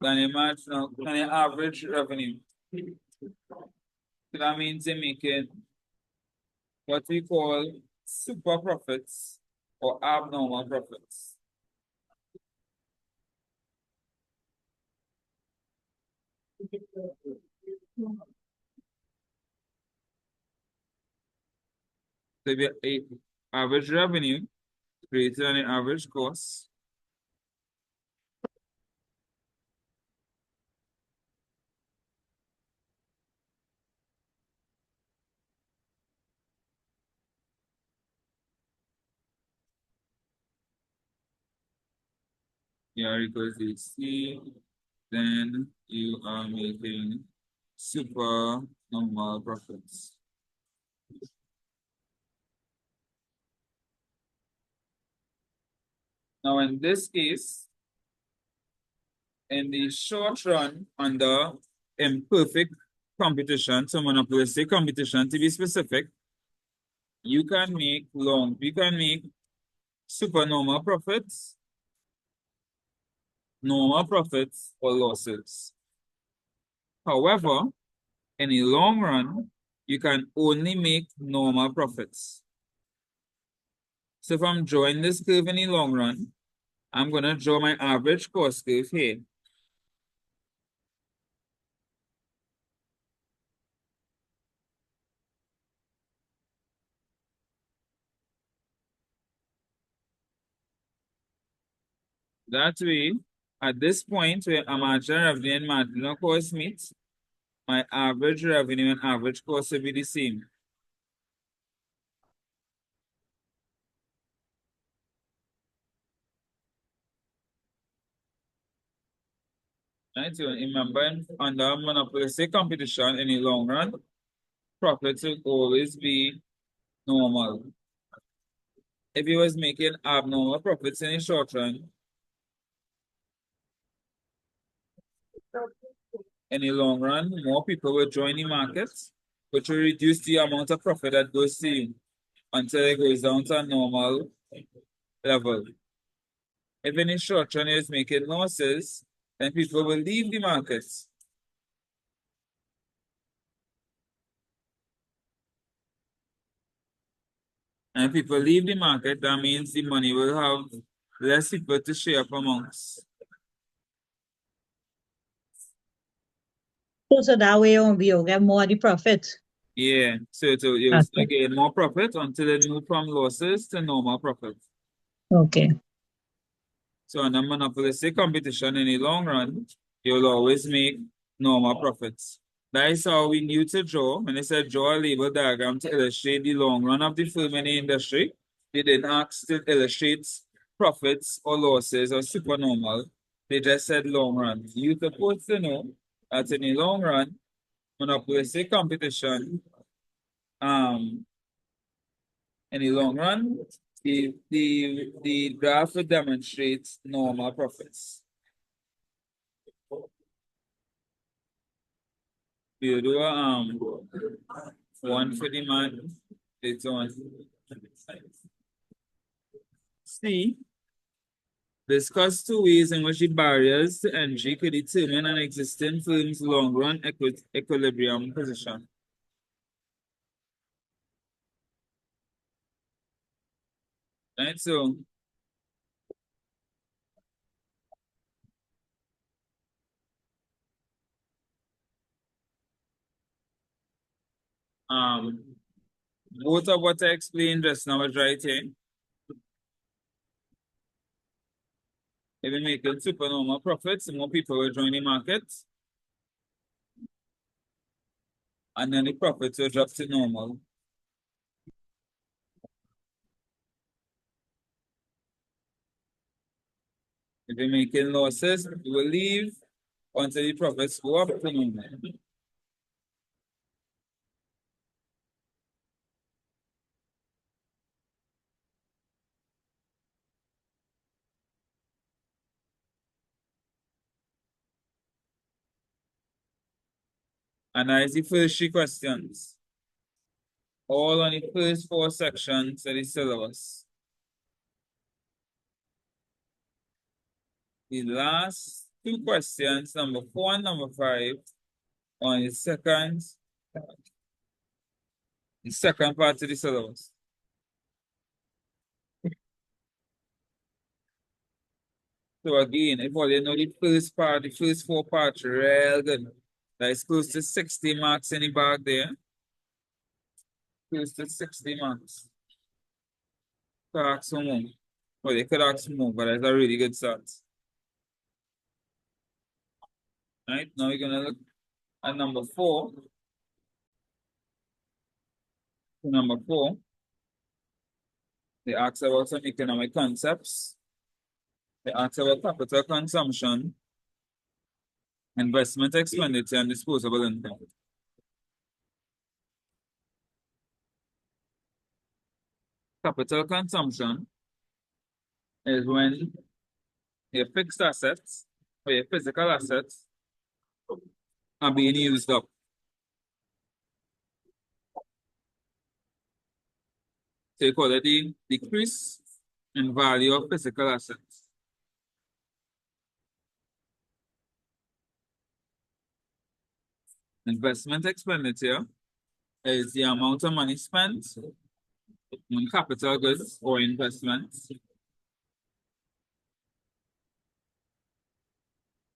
than a marginal than the average revenue. So that means they're making what we call super profits or abnormal profits. So average revenue greater than the average cost. Here equals AC, then you are making super normal profits. Now, in this case, in the short run, under imperfect competition, so monopolistic competition to be specific, you can make supernormal profits, normal profits, or losses. However, in the long run, you can only make normal profits. So if I'm drawing this curve in the long run, I'm going to draw my average cost curve here. That way, at this point where marginal revenue and marginal cost meet, my average revenue and average cost will be the same. Right, so remember, under monopolistic competition in the long run, profits will always be normal. If you was making abnormal profits in the short run, in the long run, more people will join the market, which will reduce the amount of profit that goes to you until it goes down to a normal level. If in the short run is making losses, then people will leave the market. And if people leave the market, that means the money will have less people to share up amongst. So that way you'll get more of the profit. Yeah, so you'll still get more profit until it move from losses to normal profit. Okay. So in a monopolistic competition in the long run, you'll always make normal profits. That is how we knew to draw. When they said draw a label diagram to illustrate the long run of the firm in the industry, they didn't ask to illustrate profits or losses or supernormal. They just said long run. You're supposed to know that in the long run, monopolistic competition, in the long run, the graph will demonstrate normal profits. You do one for the man, it's on. C. Discuss two ways in which the barriers to entry could determine an existing firm's long-run equilibrium position. Right, so both of what I explained just now is right here. If we make it supernormal profits, more people will join the market. And then the profits will drop to normal. If we're making losses, we will leave until the profits go up to normal. And that is the first three questions. All on the first four sections of the syllabus. The last two questions, number 4 and number 5, on the second part of the syllabus. So again, if you know the first part, the first 4 parts, real good. That is close to 60 marks in the bag there. Close to 60 marks. could ask for more. Well, they could ask for more, but that's a really good start. Right, now we're gonna look at number 4. Number 4, they ask about some economic concepts. They ask about capital consumption, investment expenditure, and disposable income. Capital consumption is when your fixed assets or your physical assets are being used up. So you call it the decrease in value of physical assets. Investment expenditure is the amount of money spent on capital goods or investments.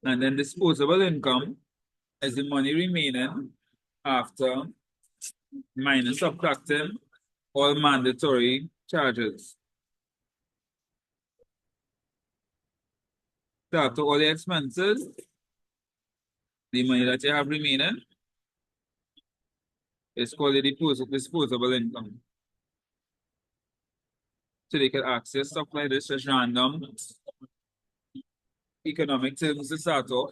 And then disposable income is the money remaining after minus subtracting all mandatory charges. So after all the expenses, the money that you have remaining is called the disposable income. So they can access stuff like this, just random economic terms to start off.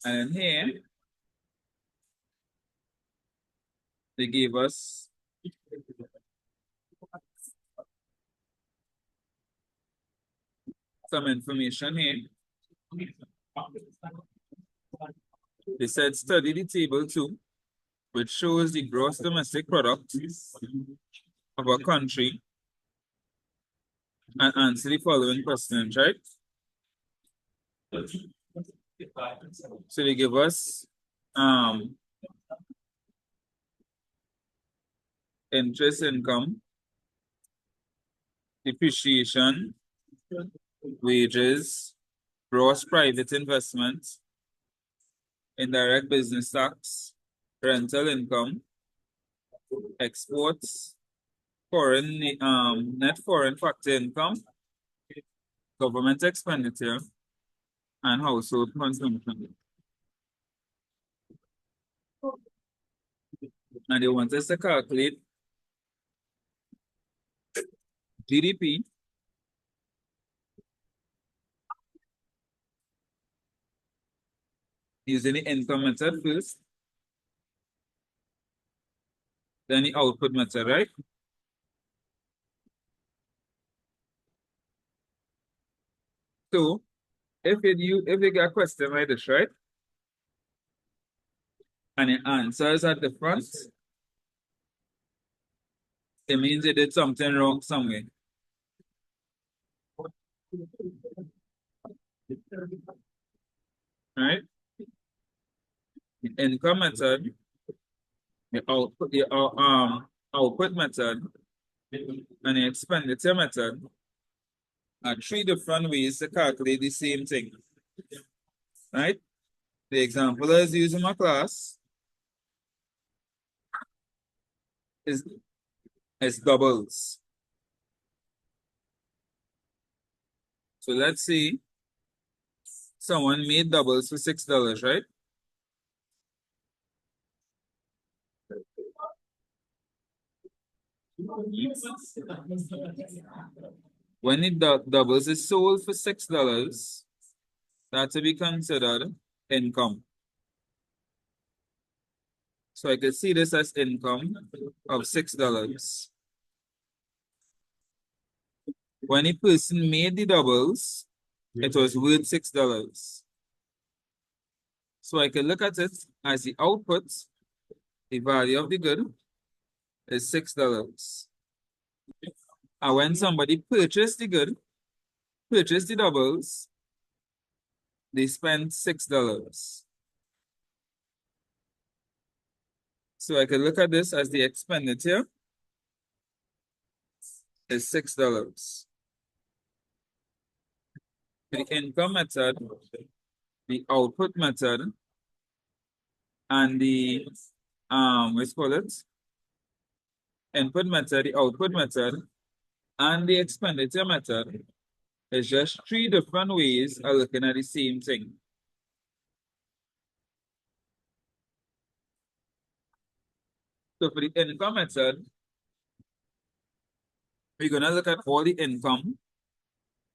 And then here, they gave us some information here. They said study the table 2, which shows the gross domestic product of a country and answer the following questions, right? So they give us interest income, depreciation, wages, gross private investment, indirect business tax, rental income, exports, foreign net foreign factor income, government expenditure, and household consumption. And they want us to calculate GDP, using the income method first, then the output method, right? So if you get a question like this, right? And the answers are different, it means you did something wrong somewhere. Right? The income method, the output method, and the expenditure method are 3 different ways to calculate the same thing. Right? The example I was using in my class is doubles. So let's see, someone made doubles for $6, right? When it doubles is sold for $6, that's to be considered income. So I can see this as income of $6. When a person made the doubles, it was worth $6. So I can look at it as the output, the value of the good is $6. And when somebody purchased the good, purchased the doubles, they spent $6. So I can look at this as the expenditure is $6. The income method, the output method, and the let's call it input method, the output method, and the expenditure method is just three different ways of looking at the same thing. So for the income method, we're gonna look at all the income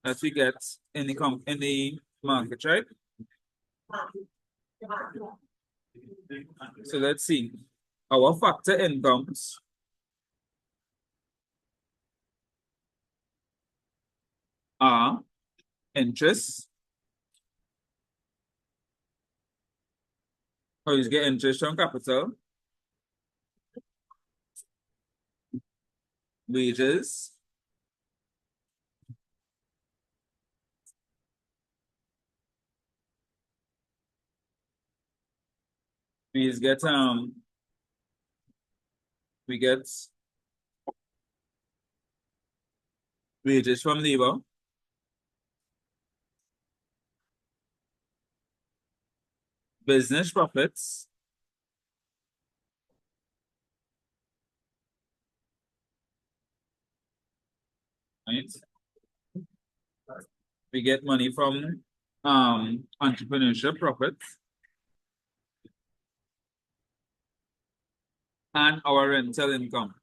that we get in the market, right? So let's see. Our factor incomes are interest. How you get interest from capital, wages, we get wages from labor, business profits, right? We get money from entrepreneurship profits, and our rental income.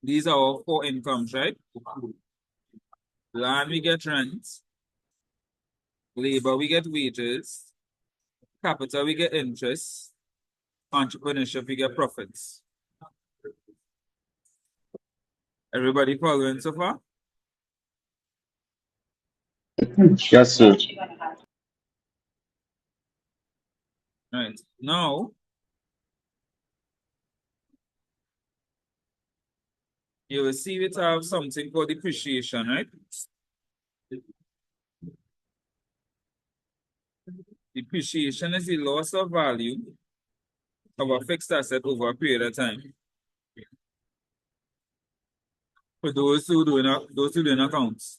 These are our four incomes, right? Land, we get rent. Labor, we get wages. Capital, we get interest. Entrepreneurship, we get profits. Everybody following so far? Yes, sir. Right. Now, you will see it have something called depreciation, right? Depreciation is the loss of value of a fixed asset over a period of time. For those who doing accounts.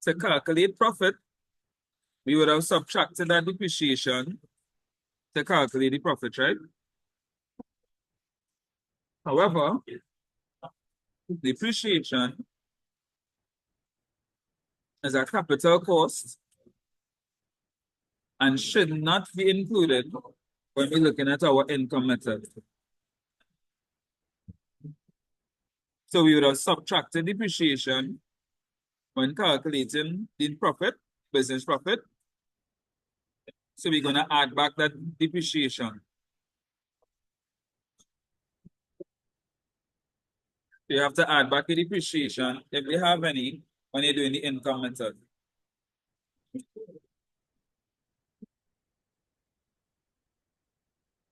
To calculate profit, we would have subtracted that depreciation to calculate the profit, right? However, depreciation is a capital cost and should not be included when we're looking at our income method. So we would have subtracted depreciation when calculating the profit, business profit. So we're going to add back that depreciation. You have to add back the depreciation if you have any when you're doing the income method.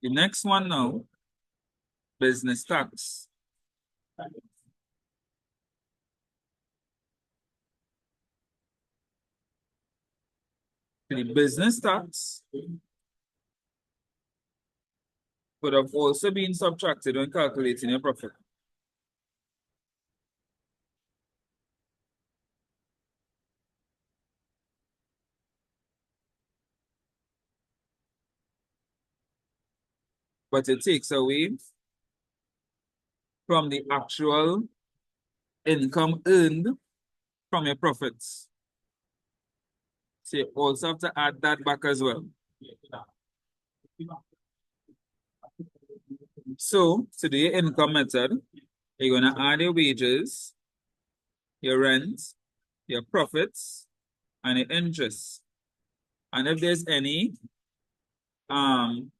The next one now, business tax. The business tax would have also been subtracted when calculating your profit. But it takes away from the actual income earned from your profits. So you also have to add that back as well. So to do your income method, you're going to add your wages, your rent, your profits, and your interest. And if there's any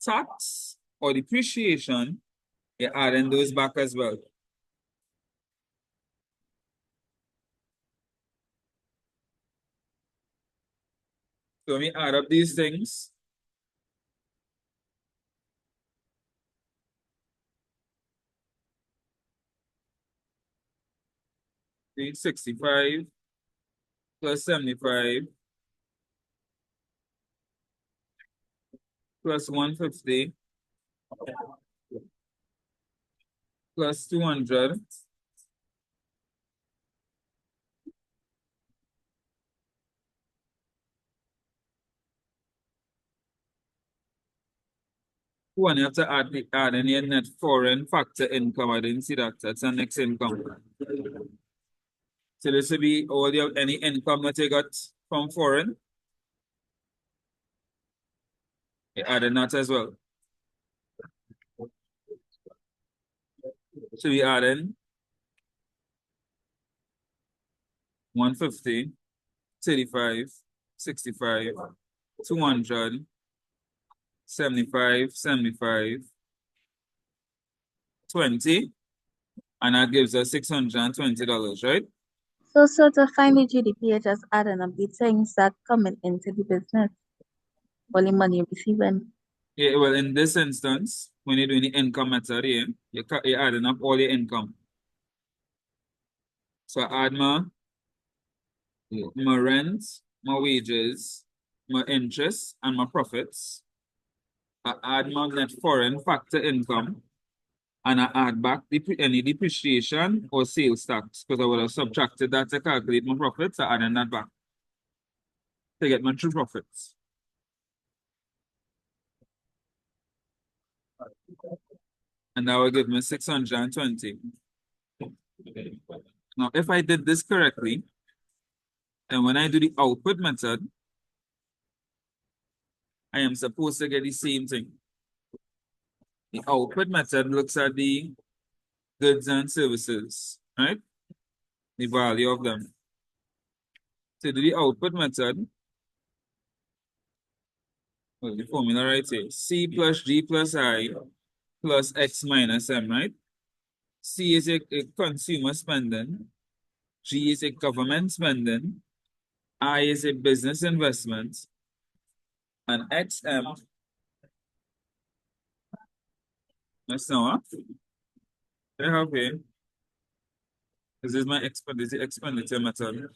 tax or depreciation, you're adding those back as well. So when we add up these things, it's 65 plus 75 plus 150 plus 200 one, you have to add any net foreign factor income. I didn't see that. That's the next income. So this will be all your any income that you got from foreign. You add in that as well. So we add in 150, 35, 65, 200, 75, 75, 20, and that gives us $620, right? So to find the GDP, you're just adding up the things that coming into the business, or the money you're receiving. Yeah, well, in this instance, when you're doing the income method here, you're adding up all your income. So I add my rent, my wages, my interest, and my profits. I add my net foreign factor income, and I add back any depreciation or sales tax, because I would have subtracted that to calculate my profits. I add in that back to get my true profits. And that will give me 620. Now, if I did this correctly, and when I do the output method, I am supposed to get the same thing. The output method looks at the goods and services, right? The value of them. To do the output method, well, the formula right here, C plus G plus I plus X minus M, right? C is a consumer spending, G is a government spending, I is a business investment, and XM, that's now, I have here, this is my expenditure method.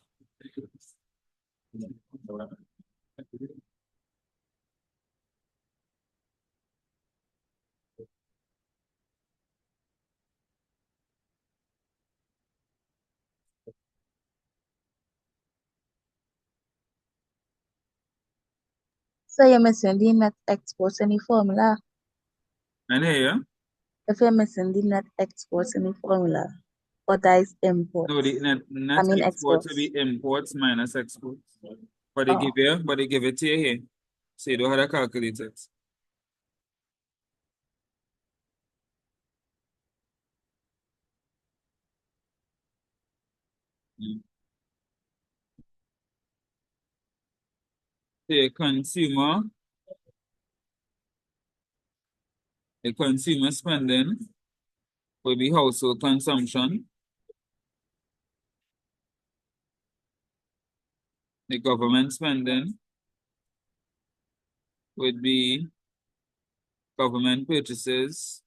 So you're missing the net exports in the formula. And here, If you're missing the net exports in the formula, or that is imports. no, the net exports will be imports minus exports. But they give it to you here. So you don't have to calculate it. Mm. The consumer spending will be household consumption. The government spending would be government purchases.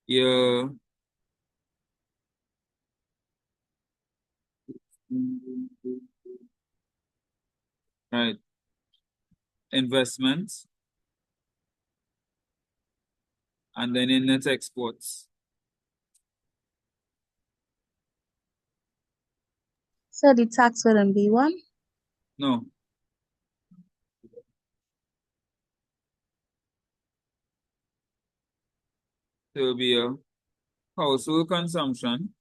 Your right investments, and then in net exports. So the tax wouldn't be one. No. There will be a household consumption,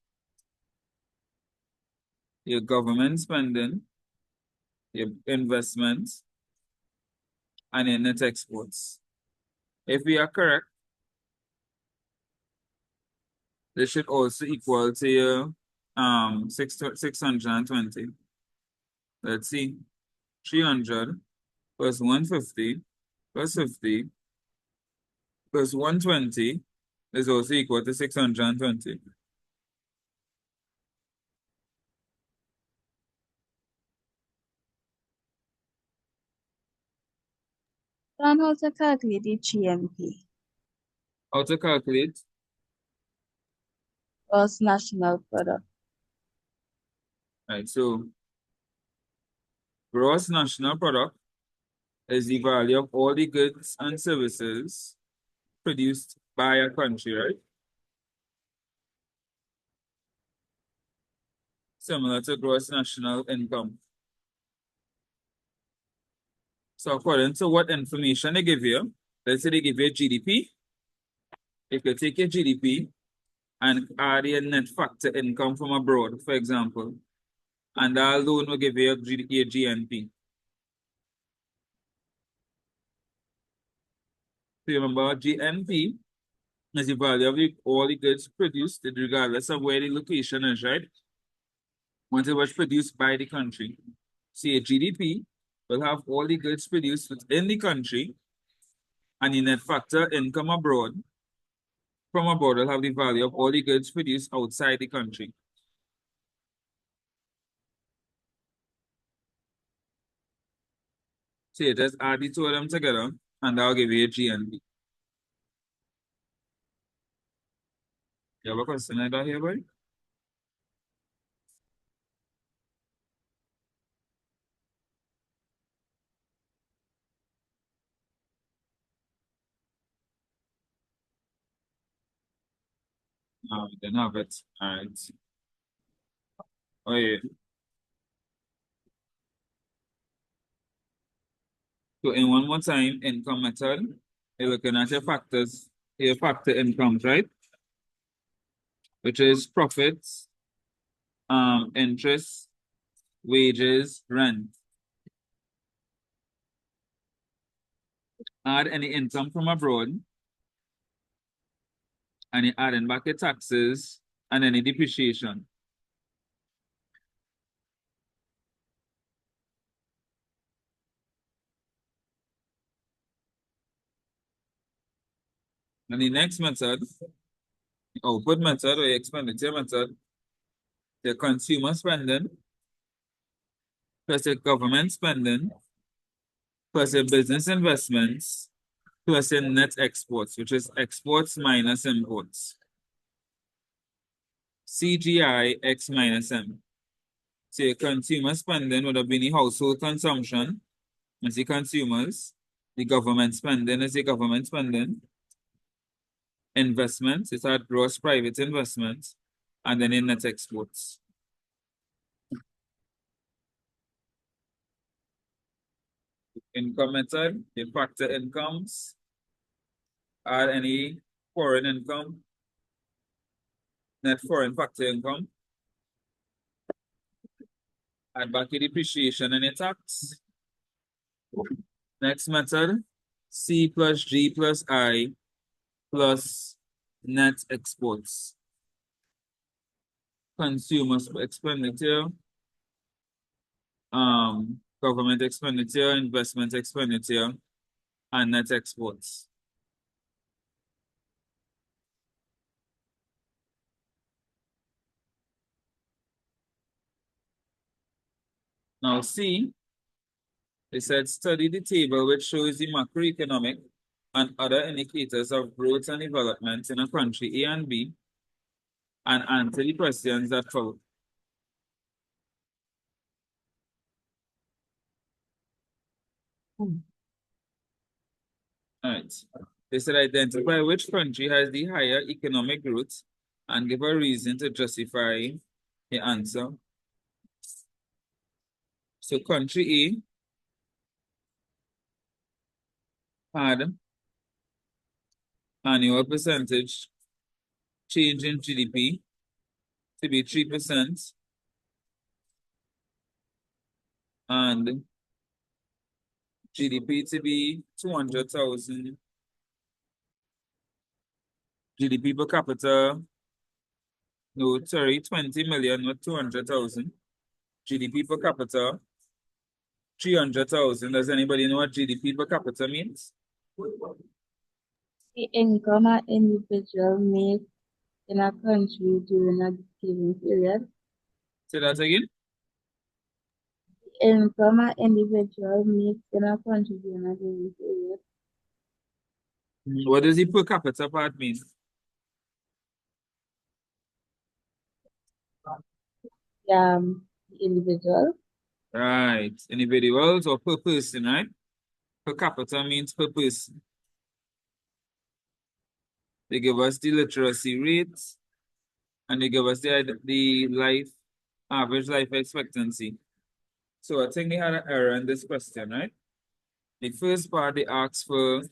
your government spending, your investments, and your net exports. If we are correct, this should also equal to your 620. Let's see. 300 plus 150 plus 50 plus 120 is also equal to 620. And how to calculate the GNP, How to calculate? gross national product. Right, so gross national product is the value of all the goods and services produced by a country, right? Similar to gross national income. So according to what information they give you, let's say they give you GDP. If you take your GDP and add your net factor income from abroad, for example, and that alone will give you your GNP. So you remember GNP is the value of all the goods produced, regardless of where the location is, right? Once it was produced by the country. So your GDP will have all the goods produced within the country, and your net factor income abroad from abroad will have the value of all the goods produced outside the country. So you just add the two of them together, and that'll give you a GNP. You have a question like that here, boy? No, we don't have it. All right. Oh, yeah. So in one more time, income method, you're looking at your factors, your factor incomes, right? Which is profits, interest, wages, rent. Add any income from abroad, and you add in back your taxes and any depreciation. And the next method, output method or your expenditure method, the consumer spending plus the government spending plus the business investments plus the net exports, which is exports minus imports. CGI X minus M. So your consumer spending would have been the household consumption, as the consumers. The government spending is the government spending. Investments is our gross private investments, and then in net exports. Income method, you factor incomes, add any foreign income, net foreign factor income, add back your depreciation and your tax. Next method, C plus G plus I plus net exports. Consumer expenditure, government expenditure, investment expenditure, and net exports. Now C, it said study the table which shows the macroeconomic and other indicators of growth and development in a country A and B, and answer the questions that follow. All right. They said identify which country has the higher economic growth and give a reason to justify the answer. So country A had annual percentage change in GDP to be 3% and GDP to be 200,000. GDP per capita, no, sorry, 20 million, not 200,000. GDP per capita, 300,000. Does anybody know what GDP per capita means? The income an individual makes in a country during a given period. Say that again. Income an individual makes in a country during a given period. What does the per capita part mean? The individual. Right. Individuals or per person, right? Per capita means per person. They give us the literacy rate and they give us the average life expectancy. So I think they had an error in this question, right? The first part, they ask for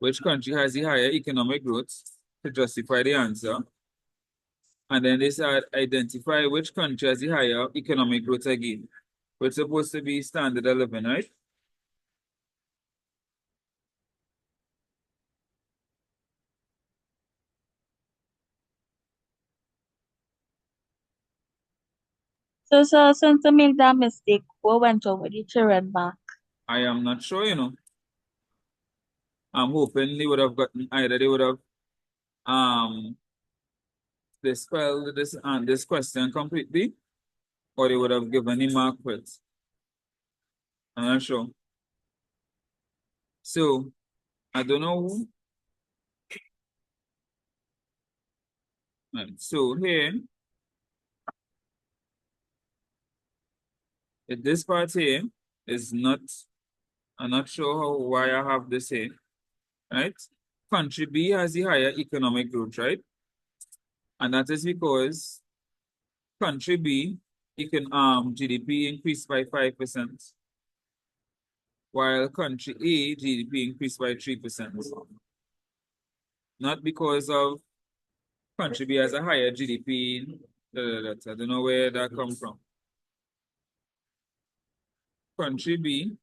which country has the higher economic growth to justify the answer. And then they said identify which country has the higher economic growth again, which is supposed to be standard 11, right? So since I made that mistake, what went over the children back? I am not sure, you know. I'm hoping they would have gotten either they would have dispelled this question completely, or they would have given him mark for it. I'm not sure. So I don't know who. Right. So here, this part here is not. I'm not sure why I have this here. Right? Country B has the higher economic growth, right? And that is because country B, GDP increased by 5%, while country A GDP increased by 3%. Not because of country B has a higher GDP. I don't know where that come from. Country B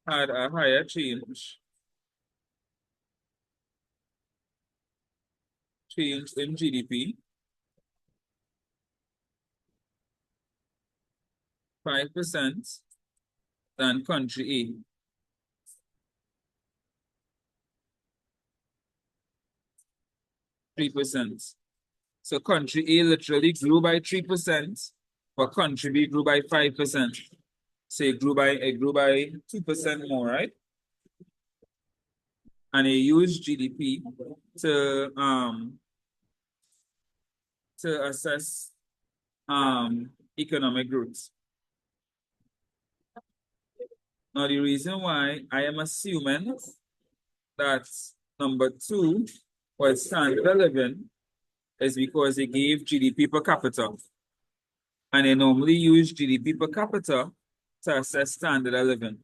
had a higher change in GDP, 5% than country A. %3. So country A literally grew by 3%, but country B grew by 5%. So it grew by 2% more, right? And they used GDP to assess economic growth. Now the reason why I am assuming that number 2 was standard 11 is because they gave GDP per capita. And they normally use GDP per capita to assess standard 11.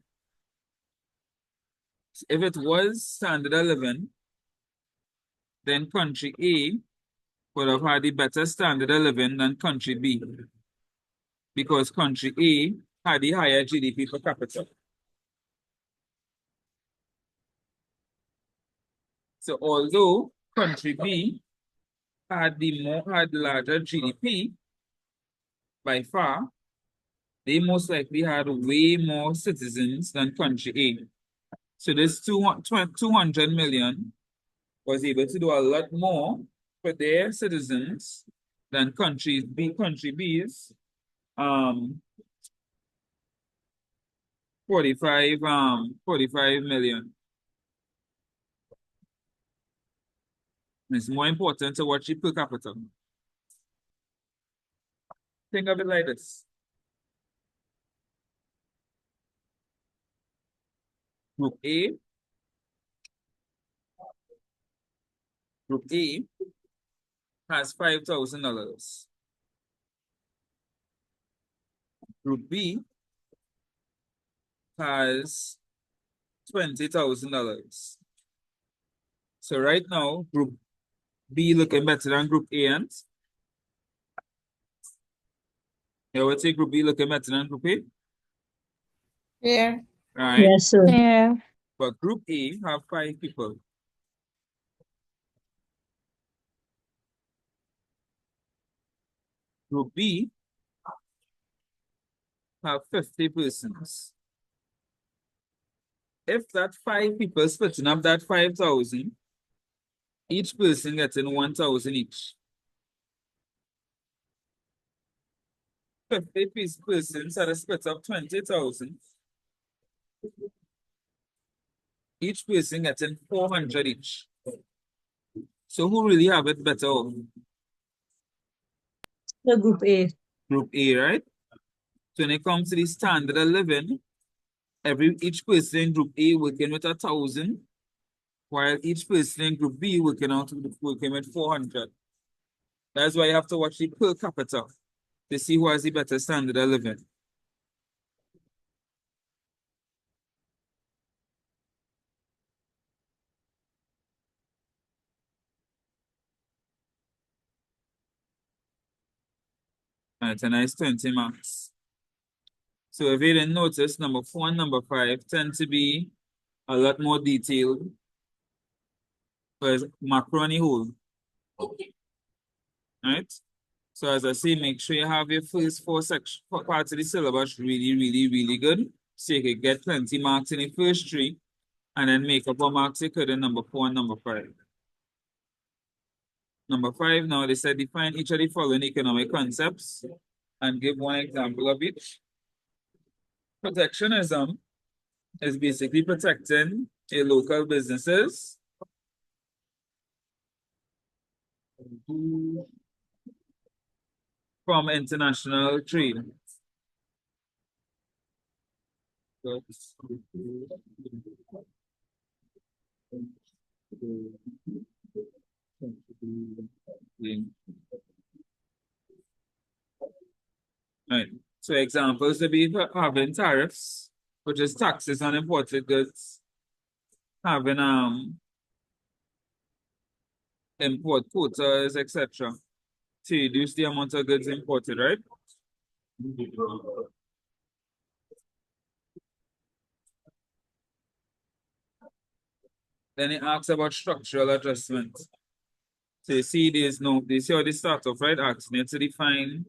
If it was standard 11, then country A would have had a better standard 11 than country B, because country A had a higher GDP per capita. So although country B had larger GDP by far, they most likely had way more citizens than country A. So this 200 million was able to do a lot more for their citizens than country B's 45 million. It's more important to watch it per capita. Think of it like this. Group A has $5,000. Group B has $20,000. So right now, Group B looking better than Group A, and you would say Group B looking better than Group A? Yeah. Right? Yes, sir. Yeah. But Group A have 5 people. Group B have 50 persons. If that 5 people splitting up that 5,000, each person getting 1,000 each. 50 persons had a split of 20,000. Each person getting 400 each. So who really have it better off? The group A. Group A, right? So when it comes to the standard of living, each person in Group A working with 1,000, while each person in Group B working with 400. That's why you have to watch the per capita to see who has the better standard of living. Right, and it's 20 marks. So if you didn't notice, number 4 and number 5 tend to be a lot more detailed. Whereas macro and the whole. Right? So as I say, make sure you have your first four parts of the syllabus really good. So you can get 20 marks in the first 3 and then make up what marks you could in number 4 and number 5. Number 5, now they said define each of the following economic concepts and give one example of each. Protectionism is basically protecting your local businesses from international trade. Right. So examples would be having tariffs, which is taxes on imported goods, having import quotas, etc. to reduce the amount of goods imported, right? Then it asks about structural adjustment. So you see you see how they start off, right? Asking you to define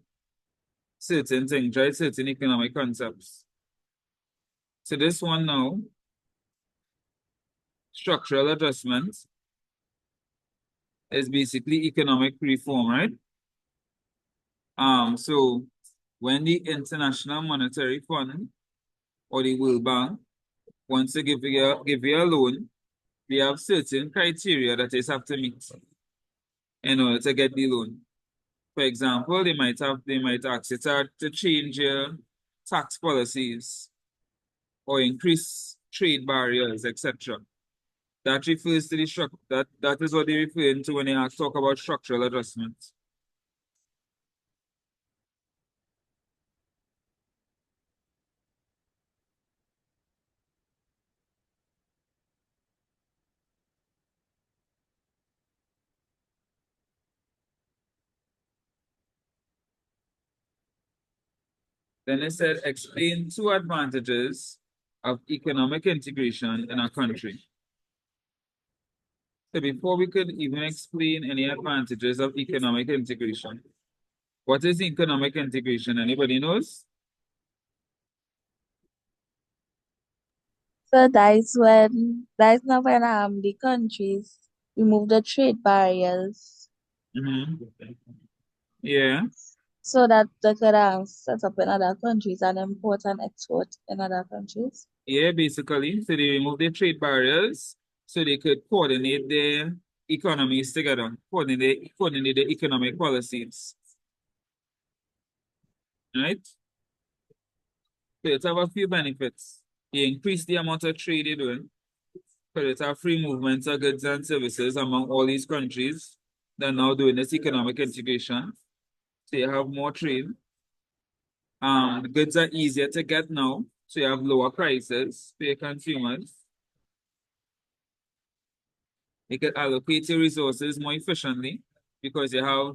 certain things, right? Certain economic concepts. So this one now, structural adjustment is basically economic reform, right? So when the International Monetary Fund or the World Bank wants to give you a loan, they have certain criteria that they have to meet in order to get the loan. For example, they might ask you to change your tax policies or increase trade barriers, etc. That refers to that is what they refer to when they talk about structural adjustments. Then it said, explain 2 advantages of economic integration in a country. So before we could even explain any advantages of economic integration, what is economic integration? Anybody knows? So that is not when the countries remove the trade barriers Yeah. so that they could set up in other countries and import and export in other countries. Yeah, basically. So they remove the trade barriers so they could coordinate their economies together, coordinate the economic policies. Right? So it have a few benefits. You increase the amount of trade you're doing. So it have free movement of goods and services among all these countries that are now doing this economic integration. So you have more trade. The goods are easier to get now, so you have lower prices for your consumers. You can allocate your resources more efficiently because you have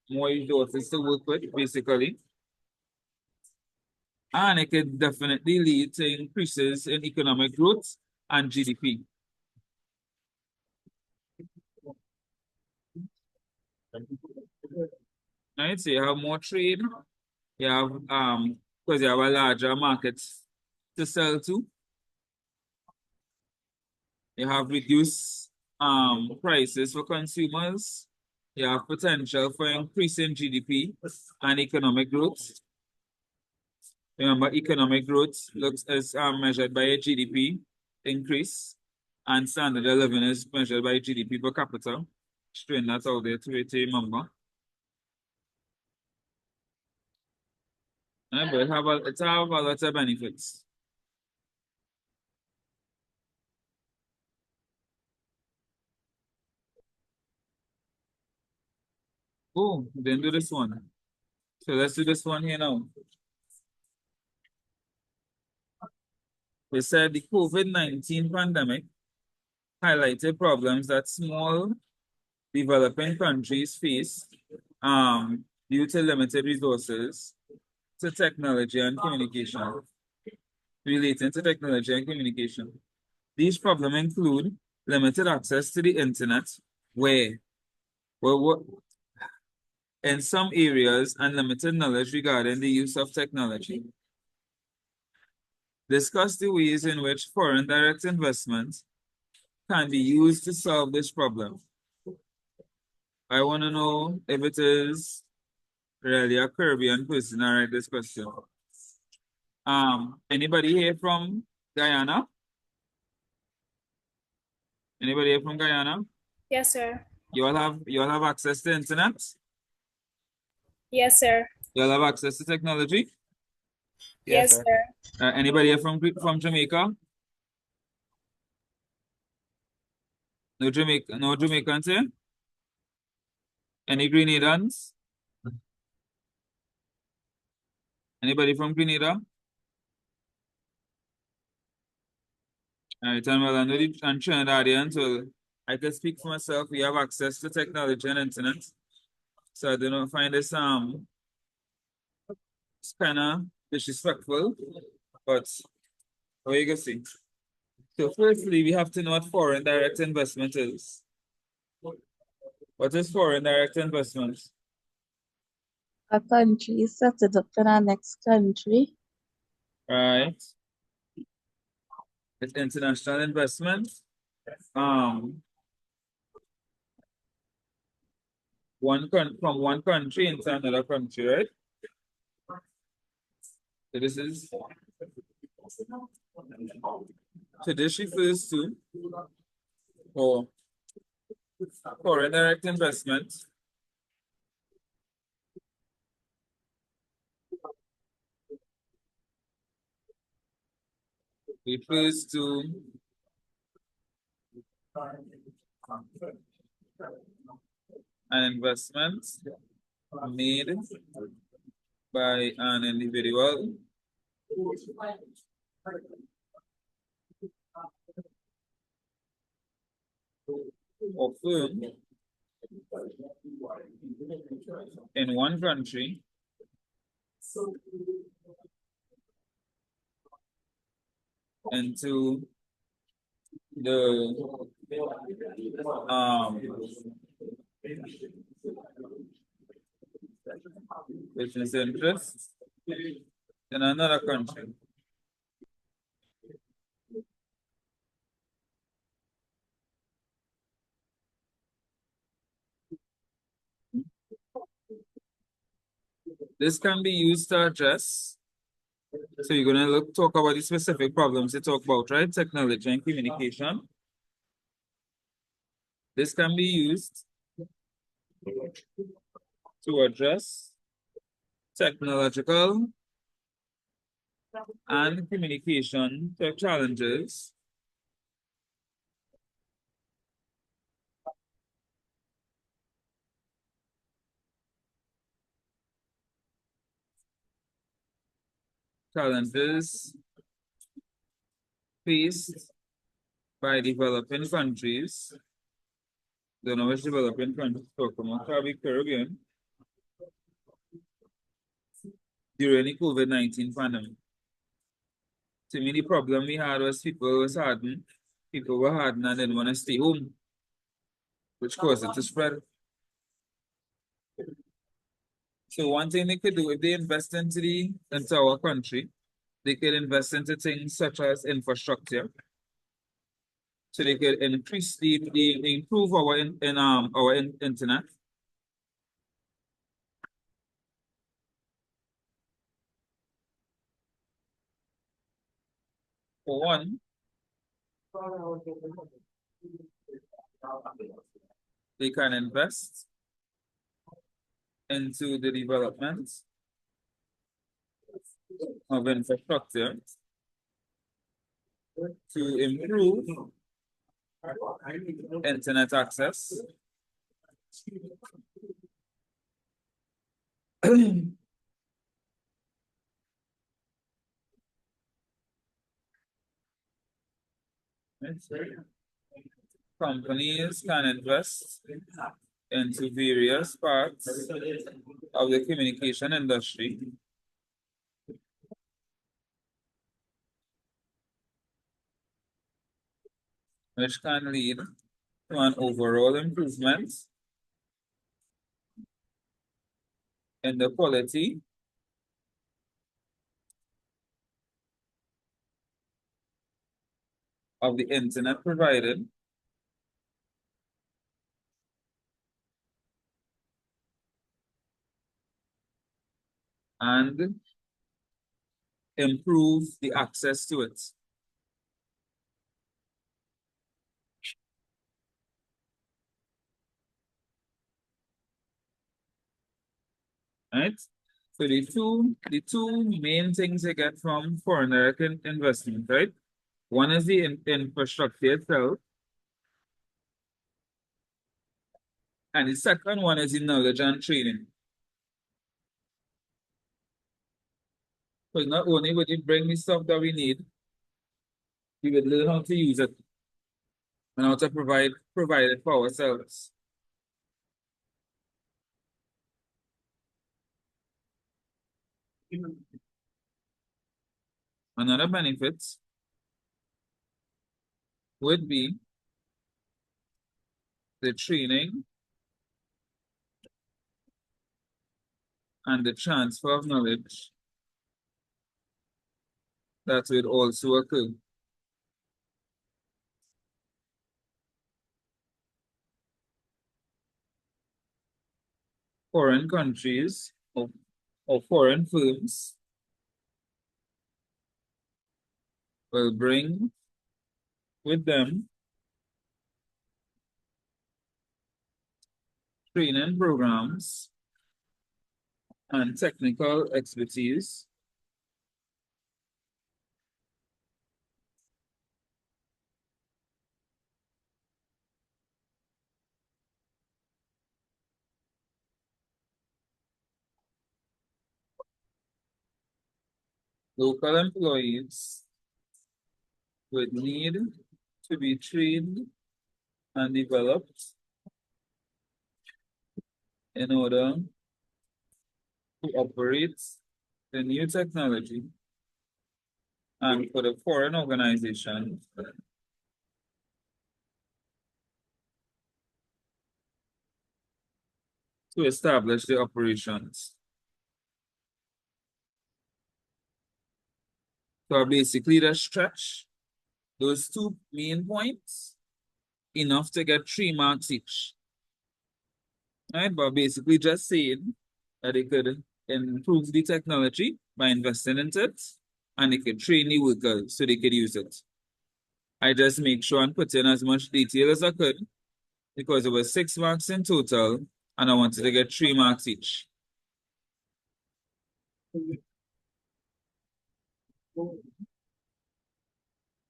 more resources to work with, basically. And it could definitely lead to increases in economic growth and GDP. Right? So you have more trade, you have because you have a larger market to sell to. You have reduced prices for consumers. You have potential for increasing GDP and economic growth. Remember, economic growth looks as measured by a GDP increase, and standard of living is measured by GDP per capita. Strain that out there to remember. But it have a lot of benefits. Oh, then do this one. So let's do this one here now. They said the COVID-19 pandemic highlighted problems that small developing countries face due to limited resources to technology and communication, relating to technology and communication. These problems include limited access to the internet, where, what, in some areas, and limited knowledge regarding the use of technology. Discuss the ways in which foreign direct investment can be used to solve this problem. I want to know if it is really a Caribbean person who write this question. Anybody here from Guyana? Anybody here from Guyana? Yes, sir. You all have access to internet? Yes, sir. You all have access to technology? Yes, sir. Anybody here from Jamaica? No Jamaicans here? Any Grenadans? Anybody from Grenada? All right, and well, I know the Trinidadians, well, I can speak for myself. We have access to technology and internet. So I do not find this it's kind of disrespectful, but what you can see. So firstly, we have to know what foreign direct investment is. What is foreign direct investment? A country set it up in our next country. Right. It's international investment. From one country into another country, right? So this is refers to or foreign direct investment refers to an investment made by an individual or firm in one country into the business interests in another country. This can be used to address. So you're gonna talk about the specific problems you talk about, right? Technology and communication. This can be used to address technological and communication challenges faced by developing countries. Don't know which developing countries talk about, probably Caribbean, during the COVID-19 pandemic. To me, the problem we had was people were hardened and didn't want to stay home, which caused it to spread. So one thing they could do, if they invest into our country, they could invest into things such as infrastructure. So they could improve our internet. For one, they can invest into the development of infrastructure to improve internet access. Companies can invest into various parts of the communication industry which can lead to an overall improvement in the quality of the internet provided and improve the access to it. Right? So the two main things you get from foreign direct investment, right? One is the infrastructure itself, and the second one is the knowledge and training. So not only would it bring the stuff that we need, we would learn how to use it and how to provide it for ourselves. Another benefit would be the training and the transfer of knowledge that would also occur. Foreign countries or foreign firms will bring with them training programs and technical expertise local employees would need to be trained and developed in order to operate the new technology, and for the foreign organization to establish the operations. So basically the stretch those two main points enough to get 3 marks each. Right? But basically just saying that they could improve the technology by investing into it, and they could train the workers so they could use it. I just make sure and put in as much detail as I could because it was 6 marks in total and I wanted to get 3 marks each.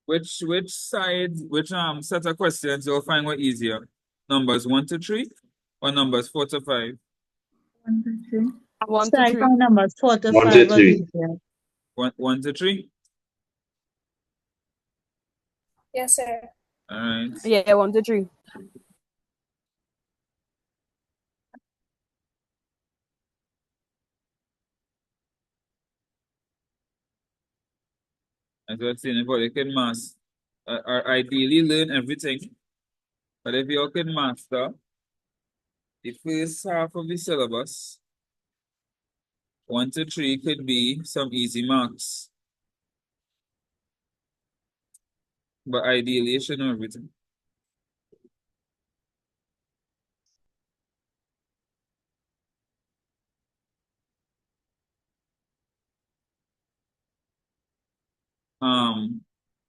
Which set of questions you'll find were easier? Numbers 1 to 3 or numbers 4 to 5? 1 to 3. 1 So to I 3. found numbers 4 to 1 5 to was 3. easier. 1 to 3? Yes, sir. All right. Yeah, 1 to 3. As I was saying, if you can master, or ideally learn everything, but if you can master the first half of the syllabus, 1 to 3 could be some easy marks. But ideally, you should know everything.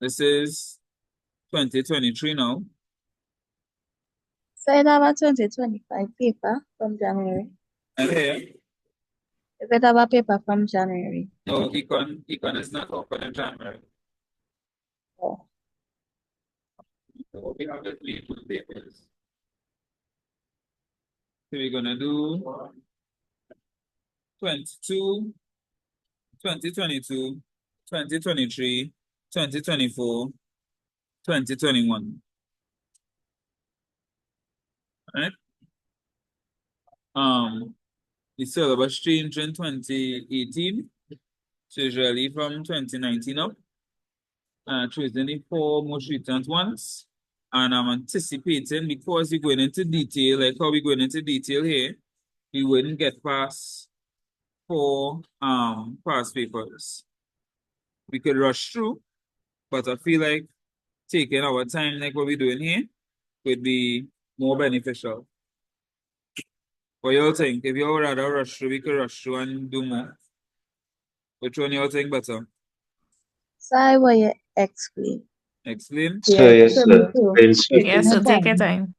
This is 2023 now. So I have a 2025 paper from January. And here, Is it have a paper from January? no, Econ is not open in January. Oh. So we have the 3 full papers. So we're gonna do 22, 2022, 2023, 2024, 2021. All right? the syllabus changed in 2018, so usually from 2019 up. Choosing the four most recent ones. And I'm anticipating, because we're going into detail, like how we're going into detail here, we wouldn't get past four past papers. We could rush through, but I feel like taking our time, like what we're doing here, could be more beneficial. What y'all think? If y'all rather rush through, we could rush through and do more. Which one y'all think better? Sorry, what you explain? Explain? Sir, yes, so me sir. too. Explain, sir. Take Yes, your so take your time. time.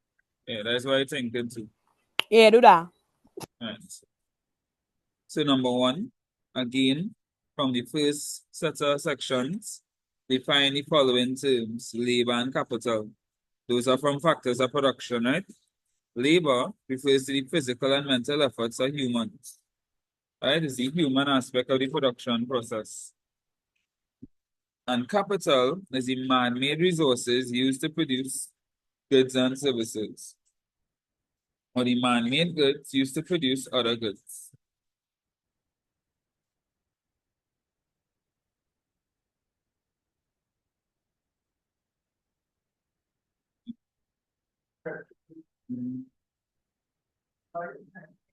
Yeah, that's what I think too. Yeah, do that. Right. So number one, again, from the first set of sections, define the following terms: labor and capital. Those are from factors of production, right? Labor refers to the physical and mental efforts of humans, right? It's the human aspect of the production process. And capital is the man-made resources used to produce goods and services, or the man-made goods used to produce other goods.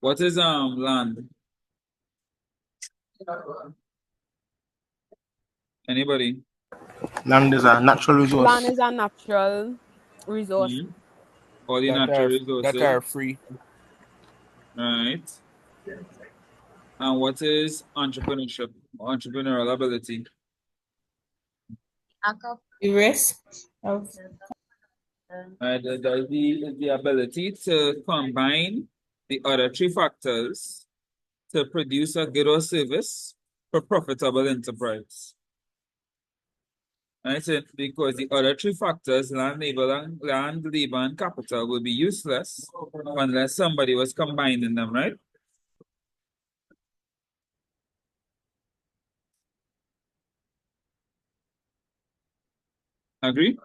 What is land? Anybody? Land is a natural Land resource is a natural resource. All the natural resources. that are free. Right. And what is entrepreneurship? Entrepreneurial ability. The risk of Right. The ability to combine the other three factors to produce a good or service for profitable enterprise. Right. So because the other three factors, land, labor, and capital, will be useless unless somebody was combining them, right? Agree?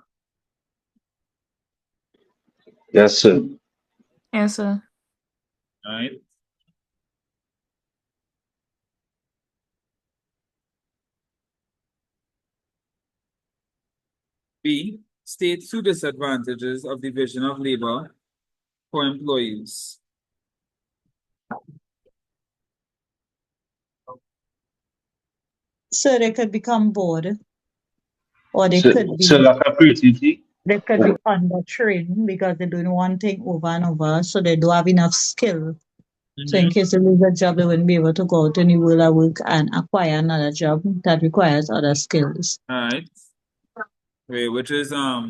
Yes, sir. Yes, sir. Right. B, state two disadvantages of division of labor for employees. So they could become bored, or they Sir, could sir, be lack of creativity. undertrained because they're doing one thing over and over, so they don't have enough skill. So in Mm-hmm. case they lose a job, they wouldn't be able to go out in the world of work and acquire another job that requires other skills. All right. Which is a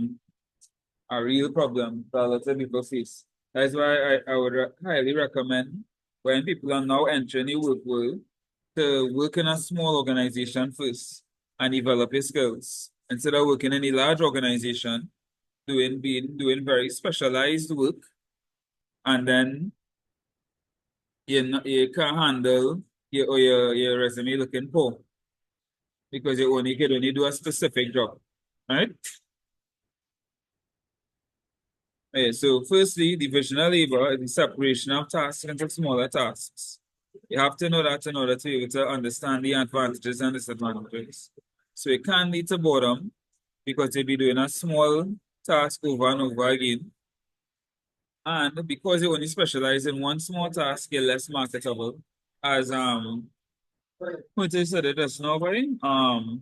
real problem that a lot of people face. That's why I would highly recommend when people are now entering the work world to work in a small organization first and develop your skills. Instead of working in a large organization, doing very specialized work, and then you can't handle your resume looking poor because you only can only do a specific job, right? Okay, so firstly, division of labor is the separation of tasks into smaller tasks. You have to know that in order to be able to understand the advantages and disadvantages. So it can lead to boredom because you'll be doing a small task over and over again. And because you only specialize in one small task, you're less marketable. As what I said it just now, boy. My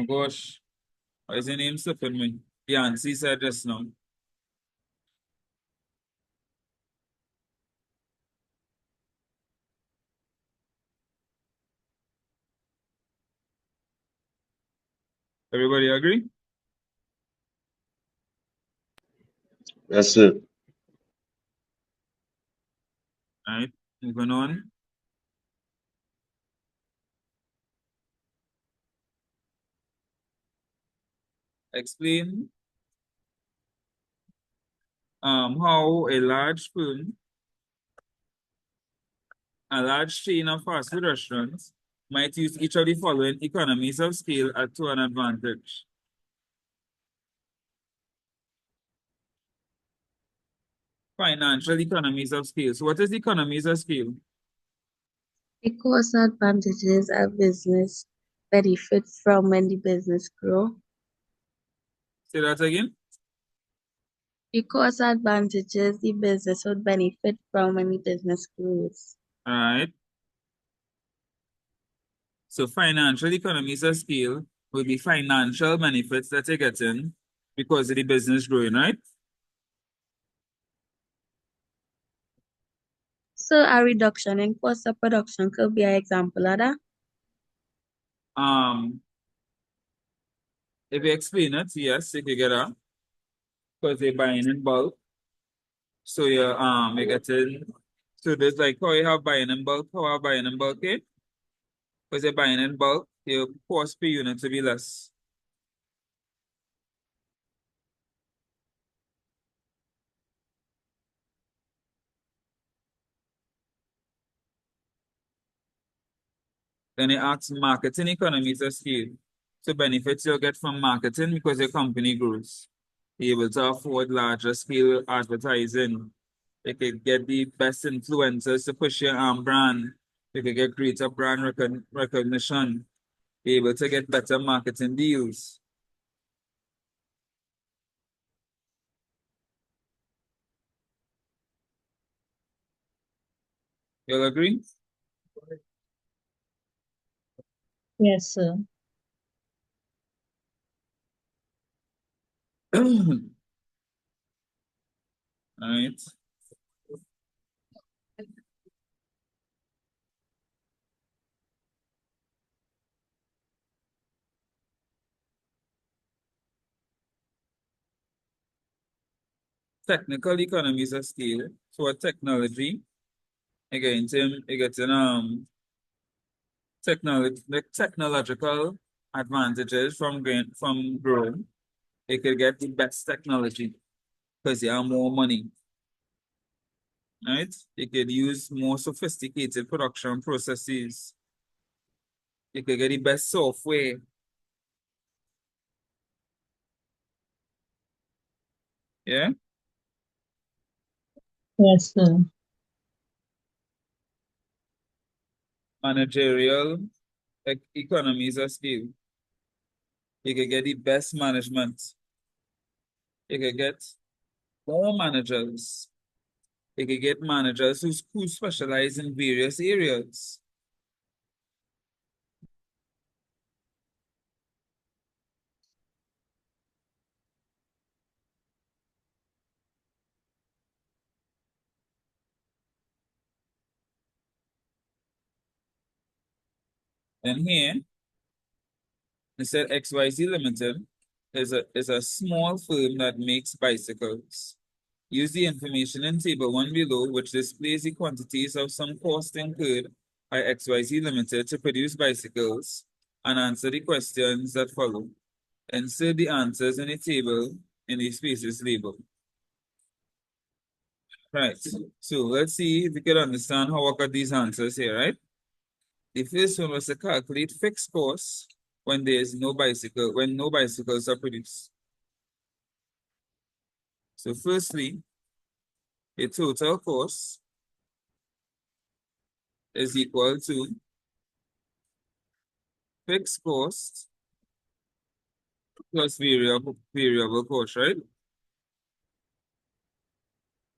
gosh, why is your name slipping me? Yancy said just now. Everybody agree? Yes, sir. All right, moving on. Explain how a large chain of fast food restaurants might use each of the following economies of scale to an advantage. Financial economies of scale. So what is economies of scale? The cost advantages a business benefit from when the business grow. Say that again. The cost advantages the business would benefit from when the business grows. All right. So financial economies of scale will be financial benefits that you're getting because of the business growing, right? So a reduction in cost of production could be an example of that. If you explain it, yes, you can get that. Because they're buying in bulk. So you're getting, so there's like how you have buying in bulk, how are buying in bulk, eh? Because you're buying in bulk, your cost per unit to be less. Then it asks marketing economies of scale. So benefits you'll get from marketing because your company grows. You're able to afford larger scale advertising. You could get the best influencers to push your brand. You could get greater brand recognition. Be able to get better marketing deals. You'll agree? Yes, sir. Right. Technical economies of scale. So what technology? Again, Tim, you get the technological advantages from growing. You could get the best technology because you have more money. Right? You could use more sophisticated production processes. You could get the best software. Yeah? Yes, sir. Managerial economies of scale. You could get the best management. You could get more managers. You could get managers who specialize in various areas. And here, it said XYZ Limited is a small firm that makes bicycles. Use the information in table 1 below, which displays the quantities of some cost incurred by XYZ Limited to produce bicycles, and answer the questions that follow. Insert the answers in the table in the spaces labeled. Right. So let's see if we can understand how I got these answers here, right? The first one was to calculate fixed costs when no bicycles are produced. So firstly, the total cost is equal to fixed cost plus variable cost, right?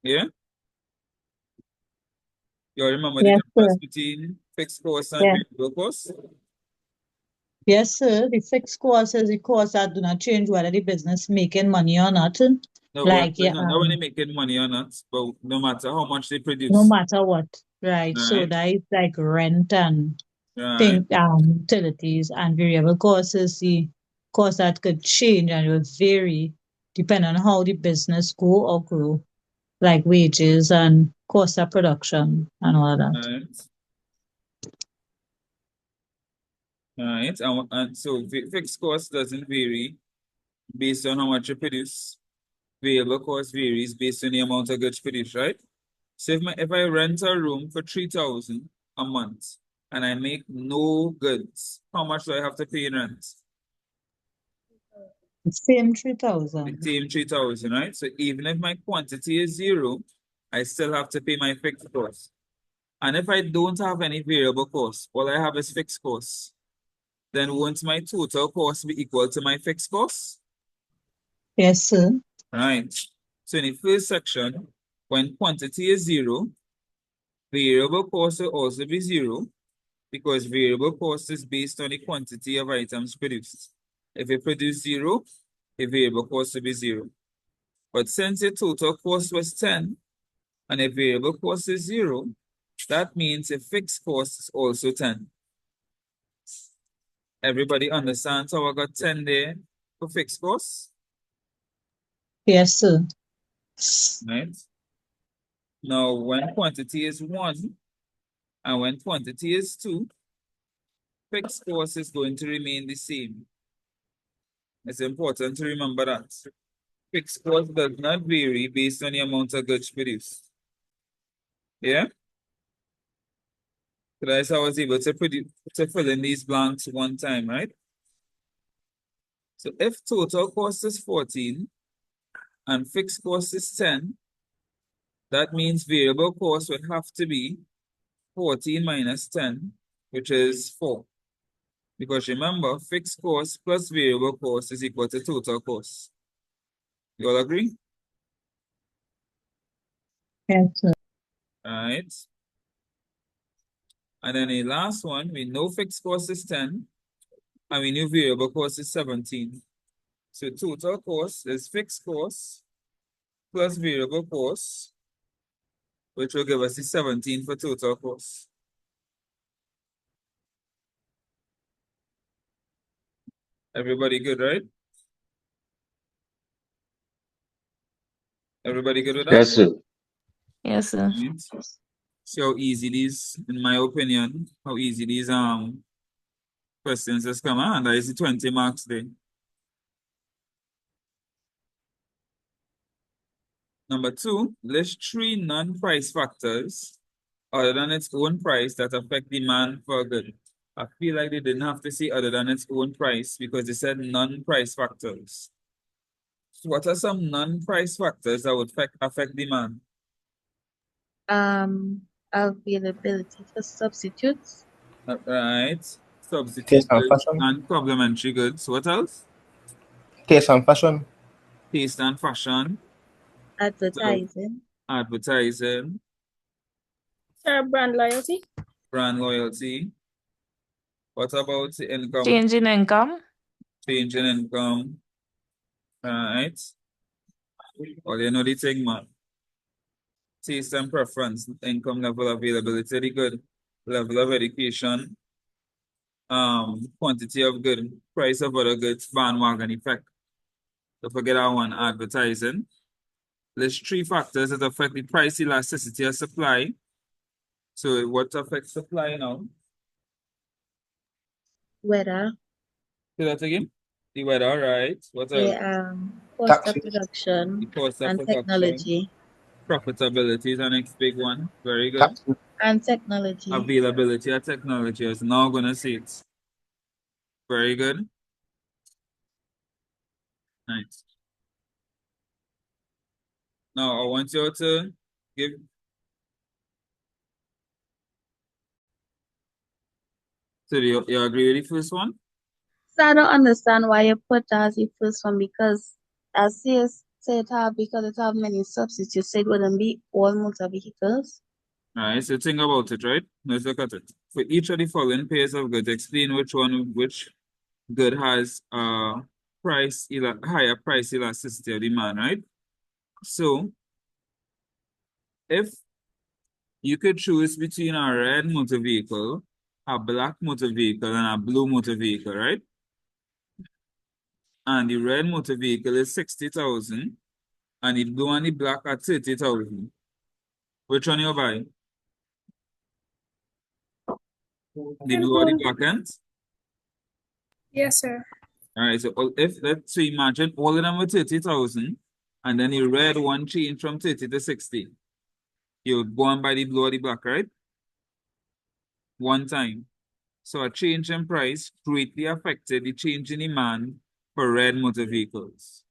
Yeah? You all remember the Yes, difference sir. between fixed cost and Yeah. variable cost? Yes, sir. The fixed cost is the cost that do not change whether the business making money or not. No, but Like, yeah, not when they making money or not, but no matter how much they no produce. matter what. Right. So Right? that is like rent and Right. utilities, and variable costs is the cost that could change and will vary depending on how the business go or grow, like wages and cost of production and all that. Right. Right. And so fixed cost doesn't vary based on how much you produce. Variable cost varies based on the amount of goods produced, right? So if I rent a room for 3,000 a month and I make no goods, how much do I have to pay in rent? Same The 3,000. same 3,000, right? So even if my quantity is 0, I still have to pay my fixed cost. And if I don't have any variable costs, all I have is fixed costs, then won't my total cost be equal to my fixed costs? Yes, sir. Right. So in the first section, when quantity is 0, variable cost will also be 0, because variable cost is based on the quantity of items produced. If you produce 0, the variable cost will be 0. But since the total cost was 10, and the variable cost is 0, that means the fixed cost is also 10. Everybody understands how I got 10 there for fixed costs? Yes, sir. Right? Now, when quantity is 1 and when quantity is 2, fixed cost is going to remain the same. It's important to remember that. Fixed cost does not vary based on the amount of goods produced. Yeah? So that's how I was able to fill in these blanks one time, right? So if total cost is 14 and fixed cost is 10, that means variable cost would have to be 14 minus 10, which is 4. Because remember, fixed cost plus variable cost is equal to total cost. You all agree? Yes, sir. All right. And then the last one, we know fixed cost is 10, and we know variable cost is 17. So total cost is fixed cost plus variable cost, which will give us the 17 for total cost. Everybody good, right? Everybody good with that? Yes, sir. Yes, sir. Right. See how easy these, in my opinion, how easy these questions has come, and that is the 20 marks there. Number 2, list 3 non-price factors other than its own price that affect demand for a good. I feel like they didn't have to say other than its own price because they said non-price factors. So what are some non-price factors that would affect demand? Availability for substitutes, Right. Substitute Taste and goods fashion. and complementary goods. What else? Taste and fashion. Taste and fashion. So advertising, advertising, Brand loyalty. brand loyalty. What about the income? Change in income. Change in income. Right. Well, you know the thing, man. Taste and preference, income level, availability, the good level of education, quantity of good, price of other goods, bandwagon effect. Don't forget that one, advertising. There's 3 factors that affect the price elasticity of supply. So what affects supply now? weather, Say that again. The weather, right? What the else? cost of Taxes. The production, cost of and production. technology. Profitability is the next big one. Very good. Taxes. And technology. Availability of technology is now gonna see it. Very good. Nice. Now I want you to give. So you agree with the first one? So I don't understand why you put that as the first one because as CS said because it have many substitutes, so it wouldn't be all motor vehicles. Alright, so think about it, right? Let's look at it. For each of the following pairs of goods, explain which good has higher price elasticity of demand, right? So if you could choose between a red motor vehicle, a black motor vehicle, and a blue motor vehicle, right? And the red motor vehicle is 60,000, and the blue and the black are 30,000. Which one you buy? The blue or the black end? Yes, sir. All right, so let's say imagine all of them were 30,000, and then you read one change from 30 to 60. You would go on by the blue or the black, right? One time. So a change in price greatly affected the change in demand for red motor vehicles.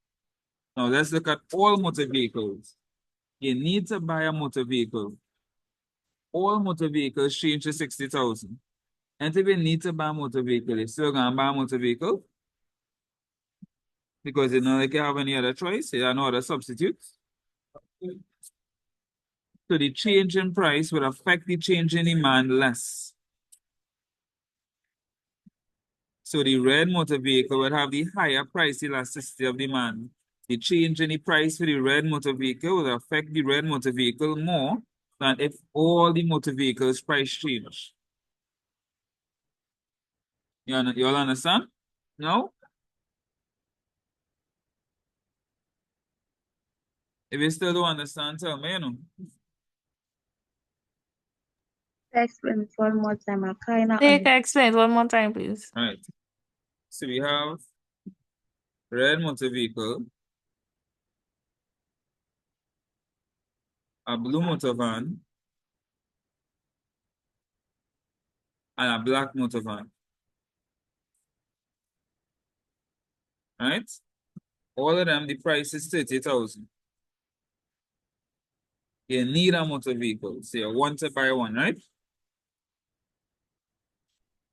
Now let's look at all motor vehicles. You need to buy a motor vehicle. All motor vehicles change to 60,000. And if you need to buy a motor vehicle, you're still gonna buy a motor vehicle because you know like you have any other choice, you have no other substitutes. So the change in price will affect the change in demand less. So the red motor vehicle will have the higher price elasticity of demand. The change in the price for the red motor vehicle will affect the red motor vehicle more than if all the motor vehicles price change. You all understand? No? If you still don't understand, tell me, you know. Explain it one more time. I kind of Take explain it one more time, please. All right. So we have red motor vehicle, a blue motor van, and a black motor van. Right? All of them, the price is 30,000. You need a motor vehicle. So you want to buy one, right?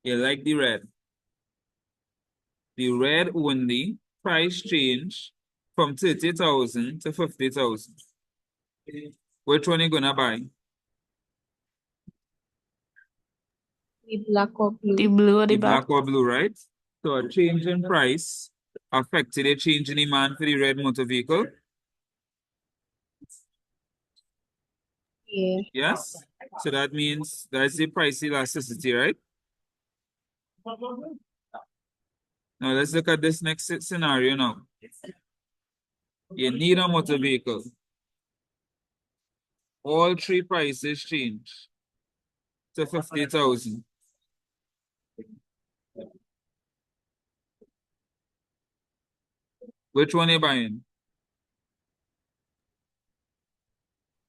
You like the red. The red only price change from 30,000 to 50,000. Which one you gonna buy? the black or blue. The blue or The the black? black or blue, right? So a change in price affected a change in demand for the red motor vehicle. Yeah. Yes? So that means that's the price elasticity, right? Now let's look at this next scenario now. You need a motor vehicle. All three prices change to 50,000. Which one are you buying?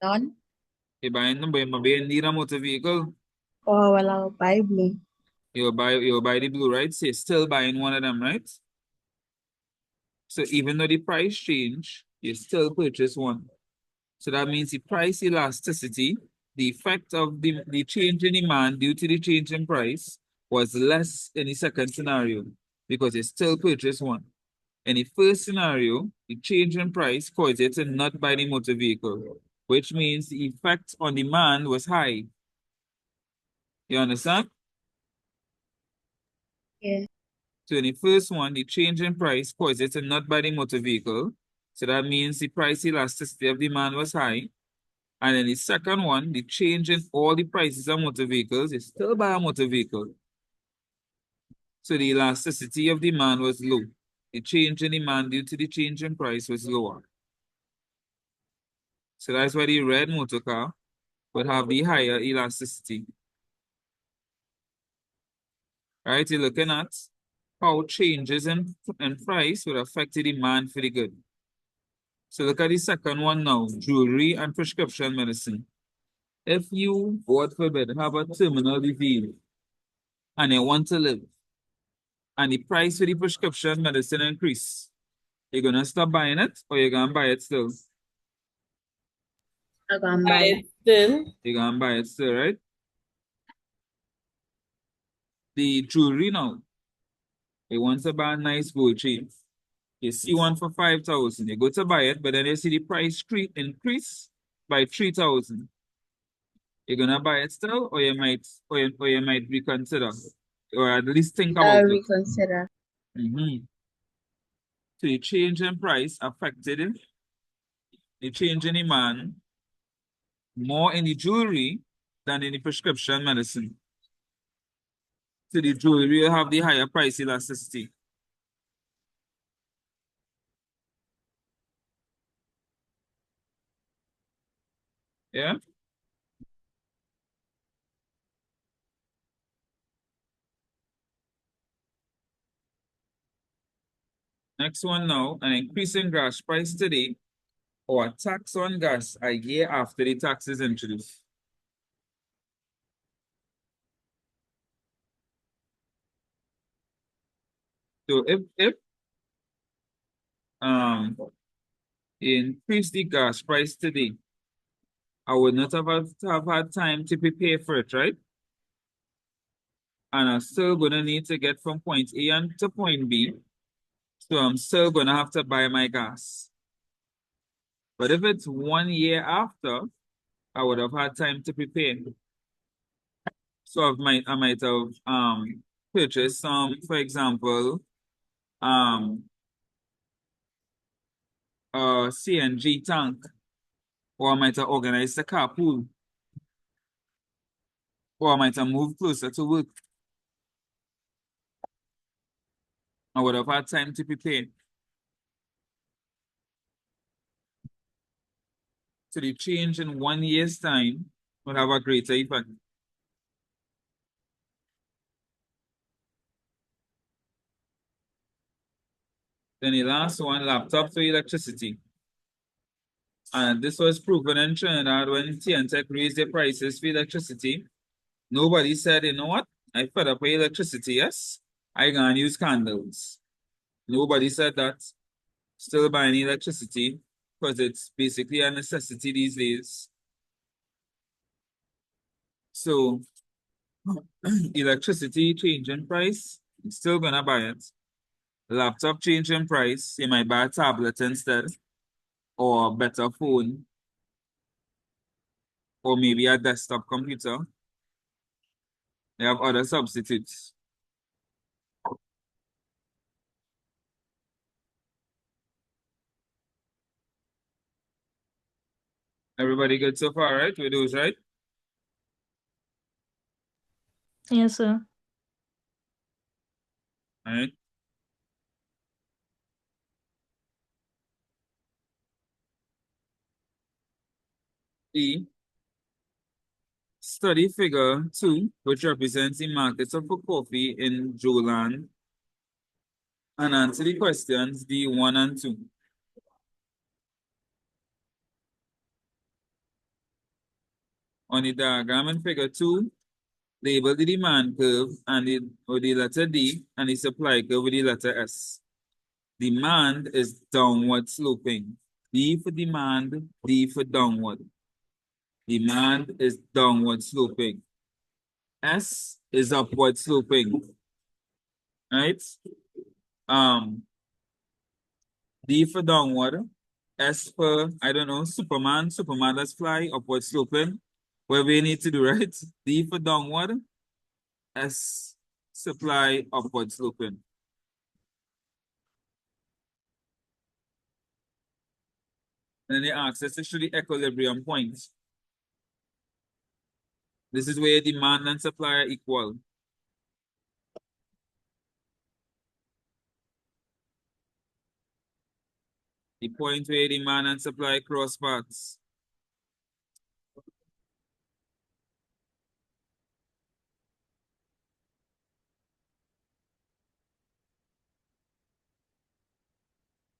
Done. You're buying them, but you need a motor vehicle. Oh, well, I'll buy blue. You'll buy the blue, right? So you're still buying one of them, right? So even though the price change, you still purchase one. So that means the price elasticity, the effect of the change in demand due to the change in price was less in the second scenario because you still purchase one. In the first scenario, the change in price caused you to not buy the motor vehicle, which means the effect on demand was high. You understand? Yeah. So in the first one, the change in price caused you to not buy the motor vehicle. So that means the price elasticity of demand was high. And then the second one, the change in all the prices of motor vehicles, you still buy a motor vehicle. So the elasticity of demand was low. The change in demand due to the change in price was lower. So that's why the red motor car would have the higher elasticity. Right? You're looking at how changes in price would affect the demand for the good. So look at the second one now, jewelry and prescription medicine. If you, God forbid, have a terminal disease and you want to live, and the price for the prescription medicine increase, you're gonna stop buying it or you're gonna buy it still? I'm gonna buy it. Still. You're gonna buy it still, right? The jewelry now, you want to buy a nice gold chain. You see one for 5,000, you go to buy it, but then you see the price increase by 3,000. You're gonna buy it still, or you might reconsider, or at least think about I'll it. reconsider. So the change in price affected the change in demand more in the jewelry than in the prescription medicine. So the jewelry will have the higher price elasticity. Yeah? Next one now, an increase in gas price today or a tax on gas a year after the tax is introduced. So if you increase the gas price today I would not have had time to prepare for it, right? And I'm still gonna need to get from point A and to point B. So I'm still gonna have to buy my gas. But if it's 1 year after, I would have had time to prepare. So I might have purchased some, for example, a CNG tank, or I might have organized a carpool, or I might have moved closer to work. I would have had time to prepare. So the change in 1 year's time would have a greater effect. Then the last one, laptop for electricity. And this was proven in Trinidad when TNTech raised their prices for electricity. Nobody said, you know what? I fed up with electricity, yes? I gonna use candles. Nobody said that. Still buying electricity because it's basically a necessity these days. So electricity change in price, you're still gonna buy it. Laptop change in price, you might buy a tablet instead, or a better phone, or maybe a desktop computer. They have other substitutes. Everybody good so far, right? With those, right? Yes, sir. All right. E. Study figure 2, which represents the markets of coffee in Joland, and answer the questions D1 and 2. On the diagram in figure 2, label the demand curve with the letter D and the supply curve with the letter S. Demand is downward sloping. D for demand, D for downward. Demand is downward sloping. S is upward sloping. Right? D for downward. S for, I don't know, Superman. Superman, let's fly, upward sloping. What we need to do, right? D for downward. S, supply, upward sloping. And then they ask us to show the equilibrium point. This is where demand and supply are equal. The point where demand and supply cross paths.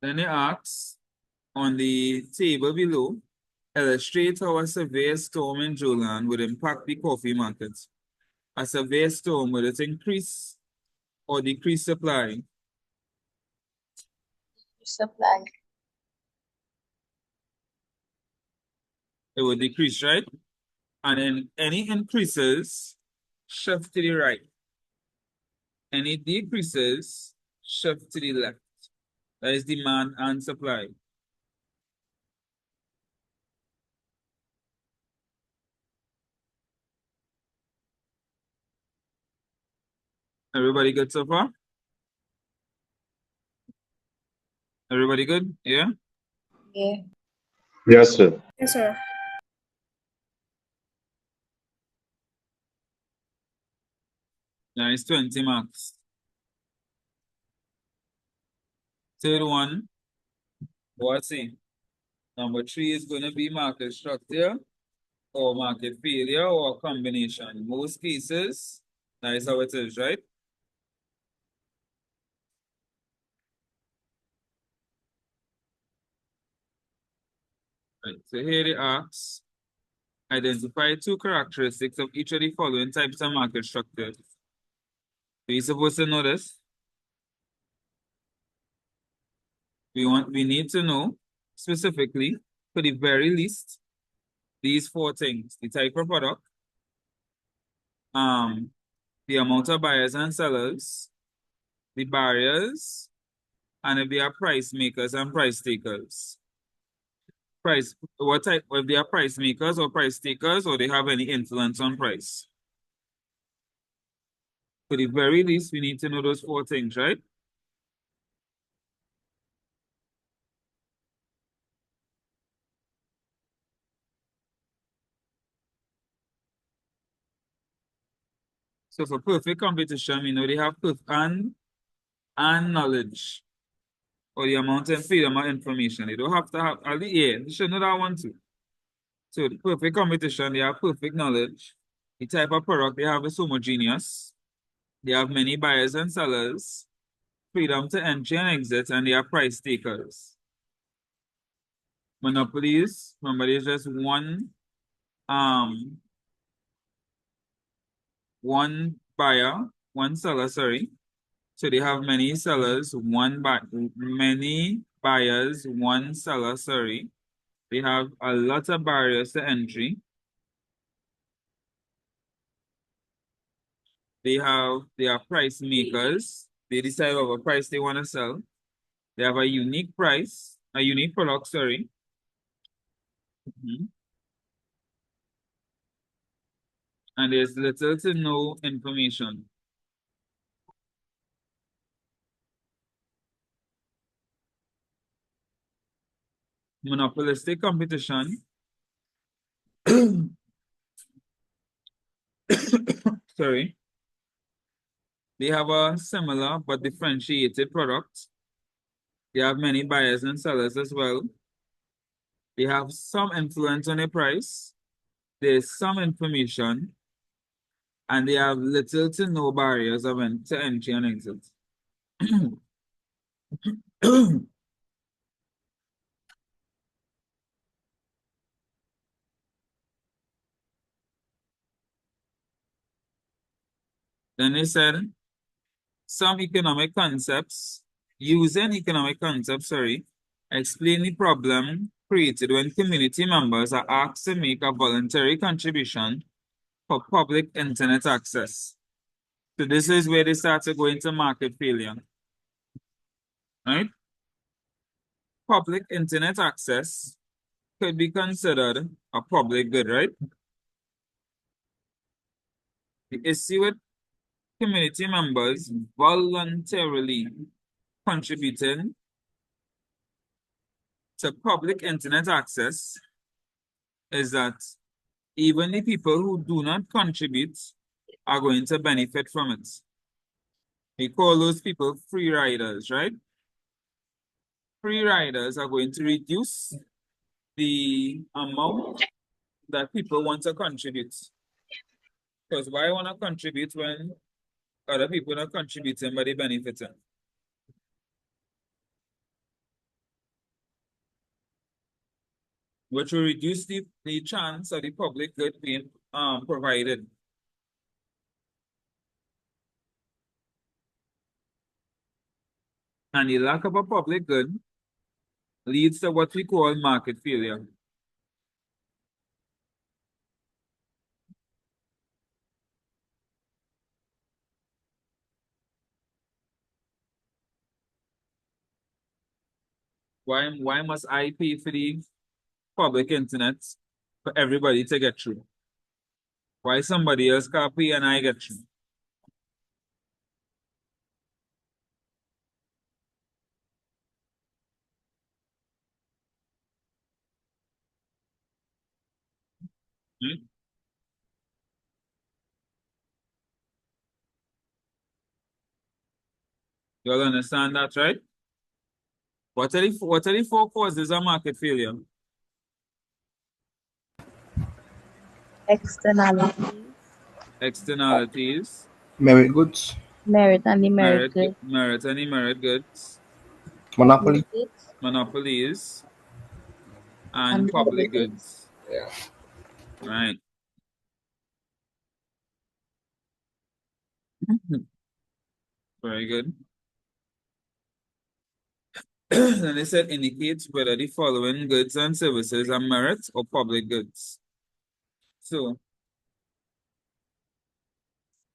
Then they ask on the table below, illustrate how a severe storm in Joland would impact the coffee market. A severe storm, would it increase or decrease supply? Supply. It would decrease, right? And then any increases, shift to the right. Any decreases, shift to the left. That is demand and supply. Everybody good so far? Everybody good? Yeah? Yeah. Yes, sir. Yes, sir. Nice, 20 marks. Third one, what's it? Number 3 is going to be market structure or market failure or combination. In most cases, that is how it is, right? Right. So here they ask, identify 2 characteristics of each of the following types of market structures. So you're supposed to know this. We need to know specifically, for the very least, these four things: the type of product, the amount of buyers and sellers, the barriers, and if they are price makers and price takers. What type, if they are price makers or price takers, or they have any influence on price. For the very least, we need to know those four things, right? So for perfect competition, we know they have and knowledge, or the amount and freedom of information. They don't have to have, they should know that one too. So the perfect competition, they have perfect knowledge. The type of product they have is homogeneous. They have many buyers and sellers, freedom to enter and exit, and they are price takers. Monopolies, remember, there's just one buyer, one seller, sorry. So they have many sellers, many buyers, one seller, sorry. They have a lot of barriers to entry. They are price makers. They decide what price they want to sell. They have a unique price, a unique product, sorry. And there's little to no information. Monopolistic competition. Sorry. They have a similar but differentiated product. They have many buyers and sellers as well. They have some influence on the price. There's some information. And they have little to no barriers to entry and exit. Then they said, using economic concepts, explain the problem created when community members are asked to make a voluntary contribution for public internet access. So this is where they start to go into market failure. Right? Public internet access could be considered a public good, right? The issue with community members voluntarily contributing to public internet access is that even the people who do not contribute are going to benefit from it. We call those people free riders, right? Free riders are going to reduce the amount that people want to contribute. Because why want to contribute when other people are not contributing but they benefiting? Which will reduce the chance of the public good being provided. And the lack of a public good leads to what we call market failure. Why must I pay for the public internet for everybody to get through? Why somebody else can't pay and I get through? Hmm? You all understand that, right? What are the four causes of market failure? Externalities, Externalities, Merit goods, merit and demerit goods, merit and demerit goods, monopoly. monopolies, and and public public goods. goods. Right. Very good. Then they said indicates whether the following goods and services are merit or public goods. So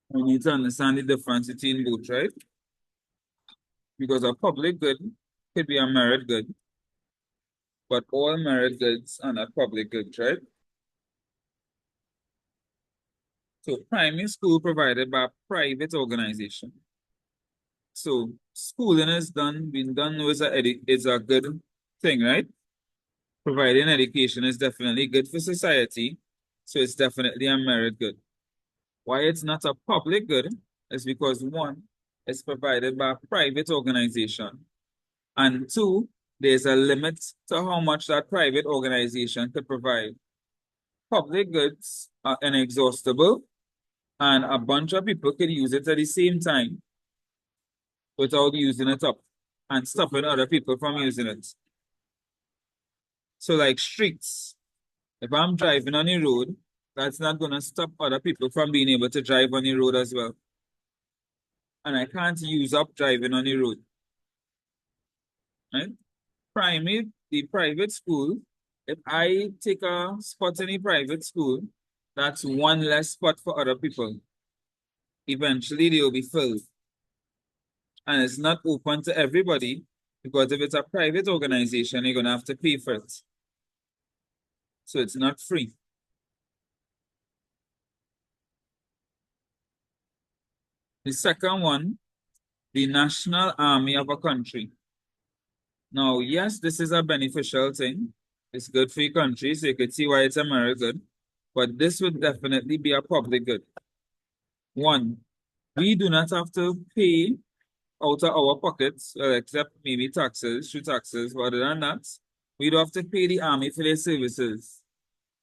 we need to understand the difference between both, right? Because a public good could be a merit good, but all merit goods are not public goods, right? So primary school provided by a private organization. So schooling is being done is a good thing, right? Providing education is definitely good for society. So it's definitely a merit good. Why it's not a public good is because one, it's provided by a private organization. And two, there's a limit to how much that private organization could provide. Public goods are inexhaustible, and a bunch of people could use it at the same time without using it up and stopping other people from using it. So like streets, if I'm driving on the road, that's not going to stop other people from being able to drive on the road as well. And I can't use up driving on the road, right? The private school, if I take a spot in a private school, that's one less spot for other people. Eventually, they will be filled. And it's not open to everybody because if it's a private organization, you're going to have to pay for it. So it's not free. The second one, the national army of a country. Now, yes, this is a beneficial thing. It's good for your country, so you could see why it's a merit good. But this would definitely be a public good. One, we do not have to pay out of our pockets, except maybe taxes, through taxes. But other than that, we don't have to pay the army for their services.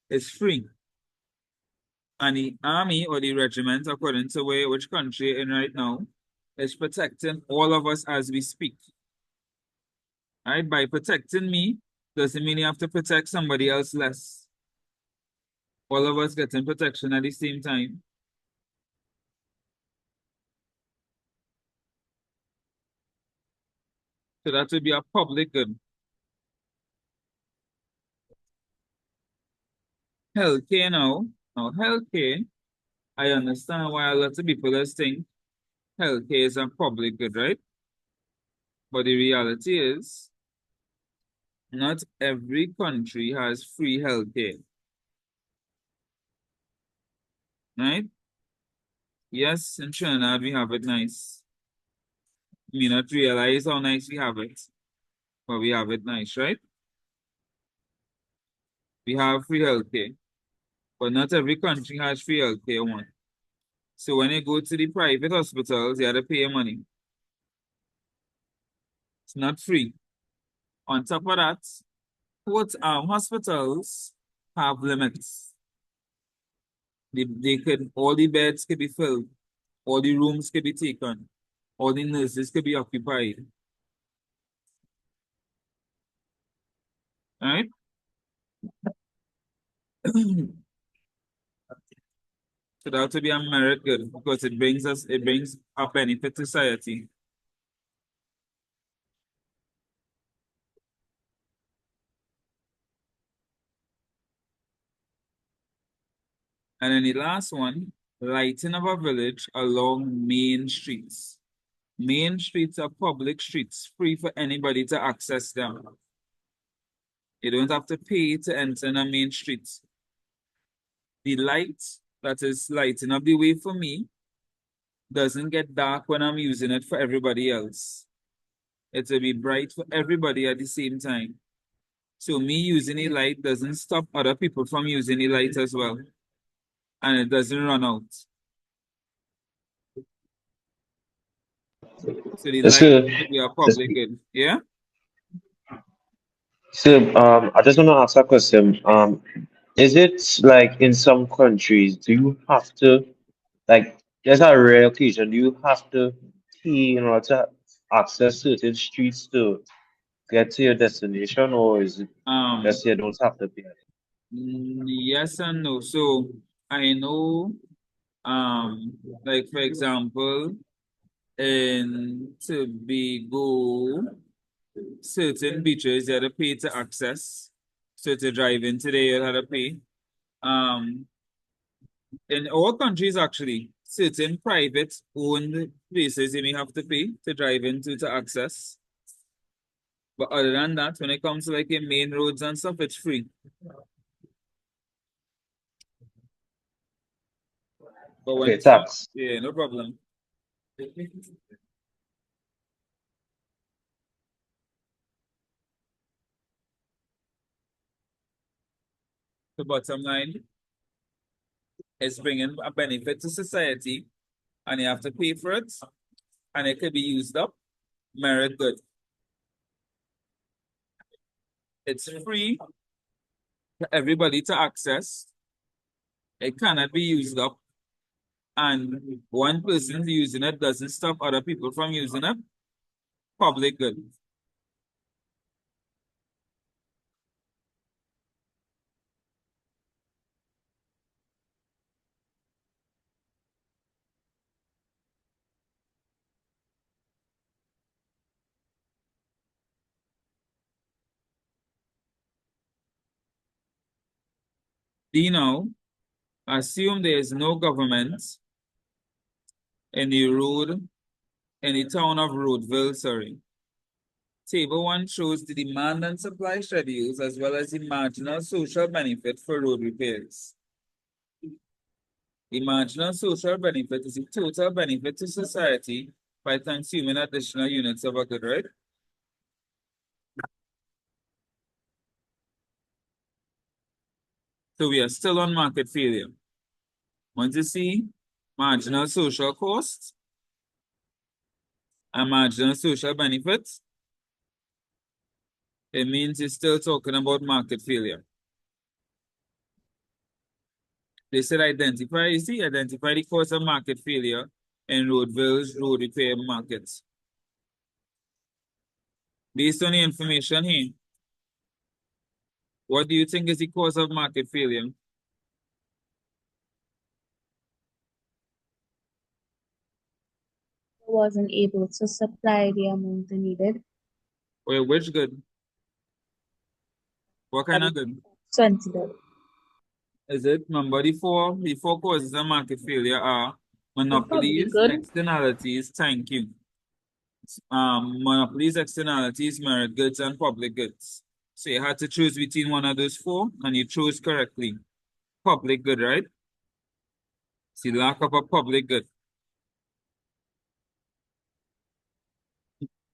It's free. And the army or the regiment, according to which country you're in right now, is protecting all of us as we speak. Right? By protecting me, doesn't mean you have to protect somebody else less. All of us getting protection at the same time. So that would be a public good. Healthcare now. Now, healthcare, I understand why a lot of people just think healthcare is a public good, right? But the reality is, not every country has free healthcare. Right? Yes, in Trinidad we have it nice. You may not realize how nice we have it, but we have it nice, right? We have free healthcare, but not every country has free healthcare one. So when you go to the private hospitals, you have to pay money. It's not free. On top of that, hospitals have limits. All the beds could be filled, all the rooms could be taken, all the nurses could be occupied. Right? So that would be a merit good because it brings a benefit to society. And then the last one, lighting of a village along main streets. Main streets are public streets, free for anybody to access them. You don't have to pay to enter a main street. The light that is lighting up the way for me doesn't get dark when I'm using it for everybody else. It will be bright for everybody at the same time. So me using a light doesn't stop other people from using the light as well. And it doesn't run out. So the Yes, light sir. should be a Yes, public good. Yeah? sir. I just want to ask a question. Is it like in some countries, do you have to like there's a rare occasion, do you have to pay in order to access certain streets to get to your destination, or is it Um, just you don't have to pay? yes and no. So I know, like for example, in Tobago, certain beaches you had to pay to access. So to drive in today, you had to pay. Um, In our countries, actually, certain private owned places you may have to pay to drive into to access. But other than that, when it comes to like your main roads and stuff, it's free. But when Okay, tax. yeah, no problem. The bottom line is bringing a benefit to society, and you have to pay for it, and it could be used up. Merit good. It's free for everybody to access. It cannot be used up, and one person using it doesn't stop other people from using it. Public good. D now, assume there is no government in the town of Roadville, sorry. Table 1 shows the demand and supply schedules as well as the marginal social benefit for road repairs. The marginal social benefit is the total benefit to society by consuming additional units of a good, right? So we are still on market failure. Once you see marginal social cost and marginal social benefits, it means you're still talking about market failure. They said identify the cause of market failure in Roadville's road repair markets. Based on the information here, what do you think is the cause of market failure? Wasn't able to supply the amount they needed. Well, which good? What kind of good? $20. Is it? Remember the four causes of market failure are Probably monopolies, good. externalities, thank you. Monopolies, externalities, merit goods, and public goods. So you had to choose between one of those four, and you chose correctly. Public good, right? See, lack of a public good.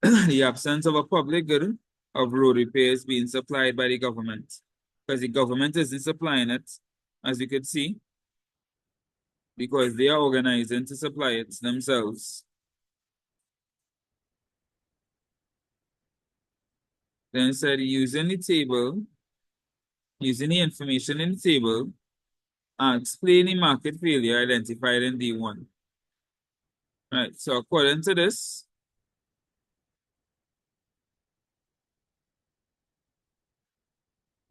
The absence of a public good of road repairs being supplied by the government. Because the government isn't supplying it, as you could see, because they are organizing to supply it themselves. Then it said using the information in the table, and explain the market failure identified in D1. Right, so according to this,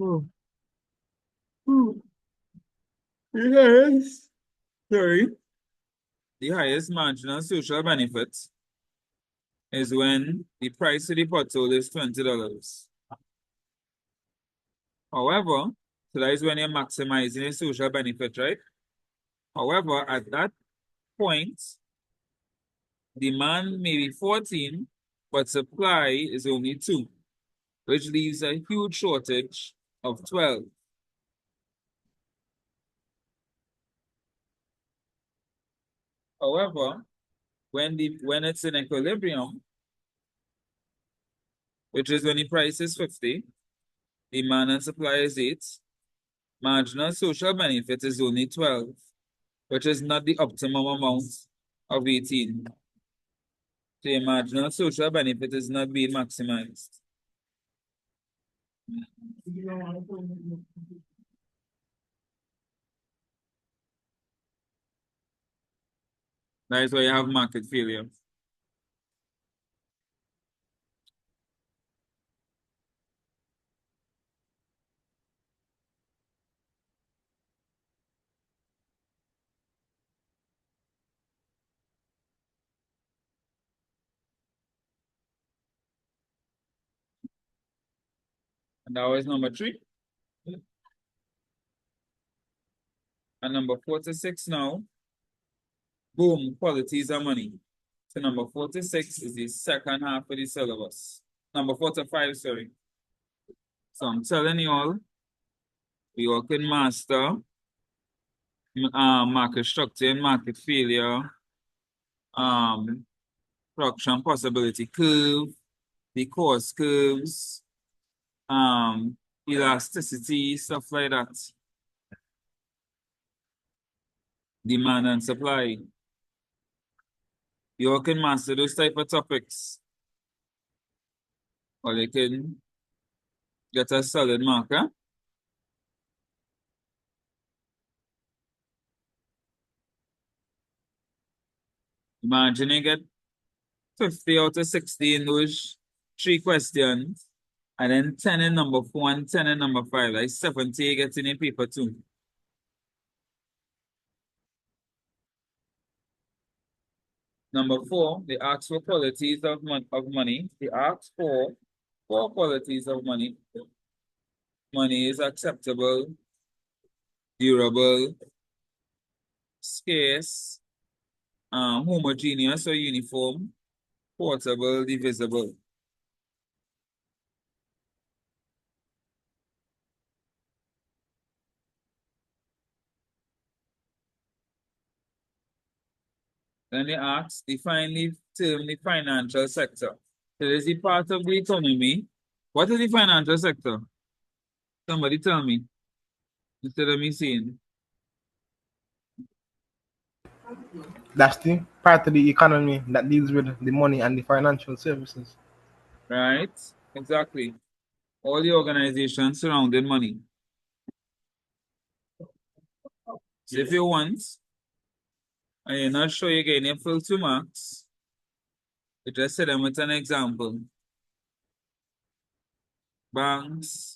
oh, oh, yes, sorry, the highest marginal social benefit is when the price of the bottle is $20. However, so that is when you're maximizing your social benefit, right? However, at that point, demand may be 14, but supply is only 2, which leaves a huge shortage of 12. However, when it's in equilibrium, which is when the price is 50, demand and supply is 8, marginal social benefit is only 12, which is not the optimum amount of 18. So your marginal social benefit is not being maximized. That is why you have market failure. And that was number 3. And number 46 now, boom, qualities of money. So number 46 is the second half of the syllabus. Number 45, sorry. So I'm telling you all, we all can master market structure and market failure, production possibility curve, the cost curves, elasticity, stuff like that. Demand and supply. You all can master those type of topics. Or you can get a solid marker. Imagine you get 50 out of 60 in those 3 questions, and then 10 in number 4 and 10 in number 5. Like 70 you get in a paper 2. Number 4, they ask for qualities of money. They ask for 4 qualities of money. Money is acceptable, durable, scarce, homogeneous or uniform, portable, divisible. Then they ask, define the term the financial sector. So this is the part of the economy. What is the financial sector? Somebody tell me. Instead of me saying. That's the part of the economy that deals with the money and the financial services. Right? Exactly. All the organizations surrounding money. So if you want, and you're not sure you're getting your full 2 marks, you just set them with an example. Banks,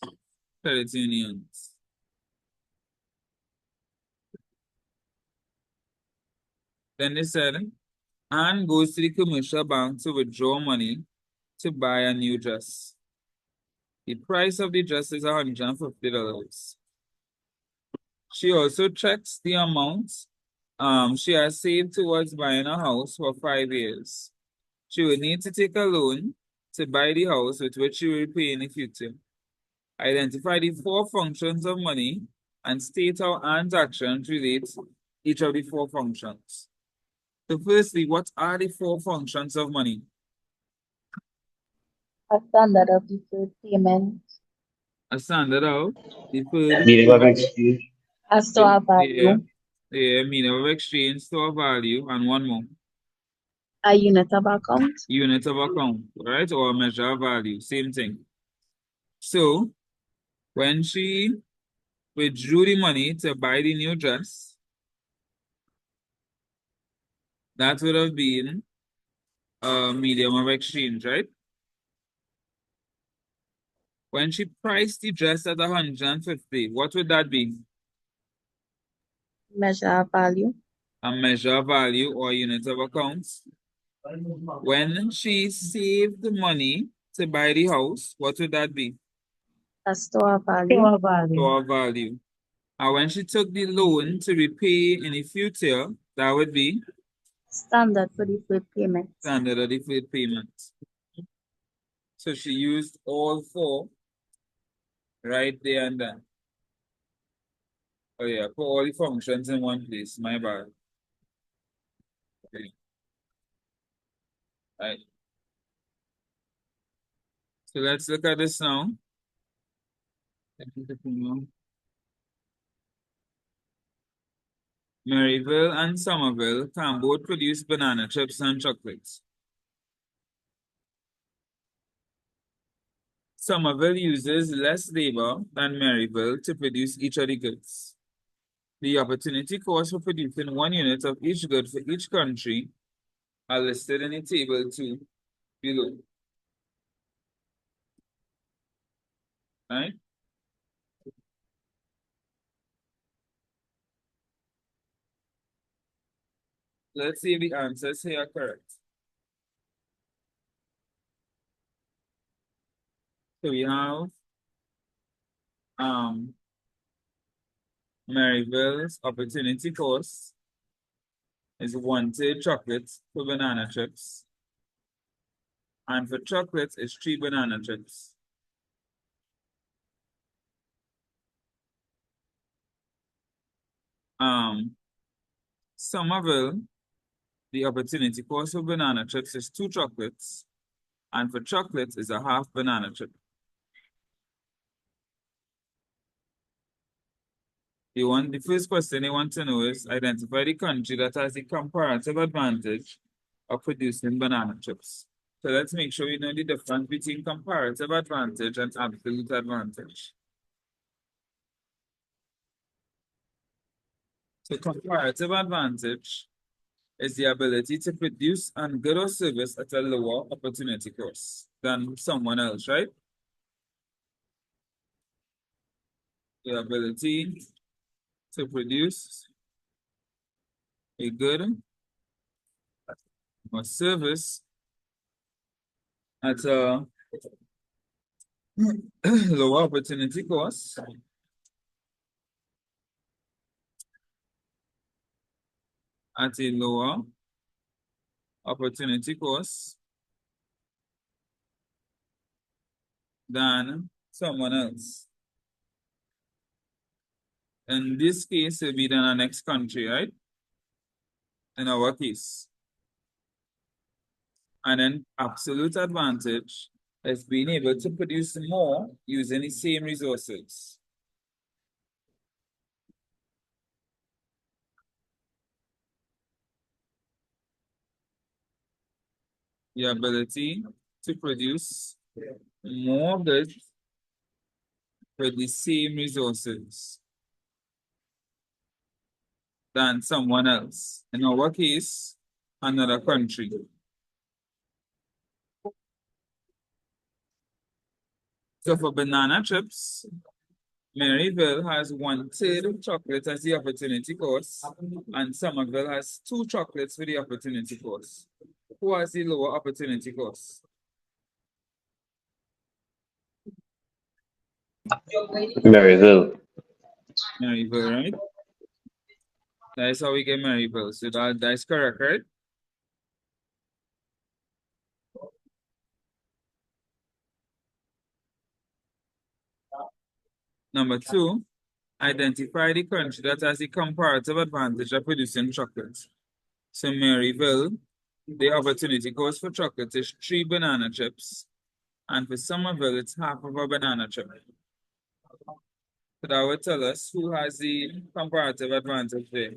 credit unions. Then they said, Anne goes to the commercial bank to withdraw money to buy a new dress. The price of the dress is $150. She also checks the amount she has saved towards buying a house for 5 years. She will need to take a loan to buy the house with which she will pay in the future. Identify the 4 functions of money and state how Anne's actions relate each of the 4 functions. So firstly, what are the 4 functions of money? A standard of deferred payment, A standard of deferred Medium of exchange. a store yeah, value, medium of exchange, store value, and one more. a unit of account, Unit of account, right? Or measure of value, same thing. So when she withdrew the money to buy the new dress, that would have been a medium of exchange, right? When she priced the dress at 150, what would that be? measure of value, A measure of value or unit of accounts. When she saved the money to buy the house, what would that be? a store value, Store value. Store value. And when she took the loan to repay in the future, that would be standard for deferred payment. standard of deferred payment. So she used all 4 right there and then. Oh yeah, put all the functions in one place, my bad. Okay. Right. So let's look at this now. Maryville and Somerville can both produce banana chips and chocolates. Somerville uses less labor than Maryville to produce each of the goods. The opportunity cost for producing 1 unit of each good for each country are listed in the table 2 below. Right? Let's see if the answers here are correct. So we have Maryville's opportunity cost is 1/3 chocolate for banana chips. And for chocolate, it's 3 banana chips. Somerville, the opportunity cost for banana chips is 2 chocolates. And for chocolate is a half banana chip. The first question they want to know is identify the country that has the comparative advantage of producing banana chips. So let's make sure we know the difference between comparative advantage and absolute advantage. So comparative advantage is the ability to produce a good or service at a lower opportunity cost than someone else, right? The ability to produce a good or service at a lower opportunity cost at a lower opportunity cost than someone else. In this case, it will be than our next country, right? In our case. And then absolute advantage is being able to produce more using the same resources. The ability to produce more goods with the same resources than someone else. In our case, another country. So for banana chips, Maryville has 1/3 chocolate as the opportunity cost, and Somerville has 2 chocolates for the opportunity cost. Who has the lower opportunity cost? Maryville. Maryville, right? That's how we get Maryville. So that's correct, right? Number 2, identify the country that has the comparative advantage of producing chocolate. So Maryville, the opportunity cost for chocolate is 3 banana chips, and for Somerville, it's half of a banana chip. So that would tell us who has the comparative advantage there.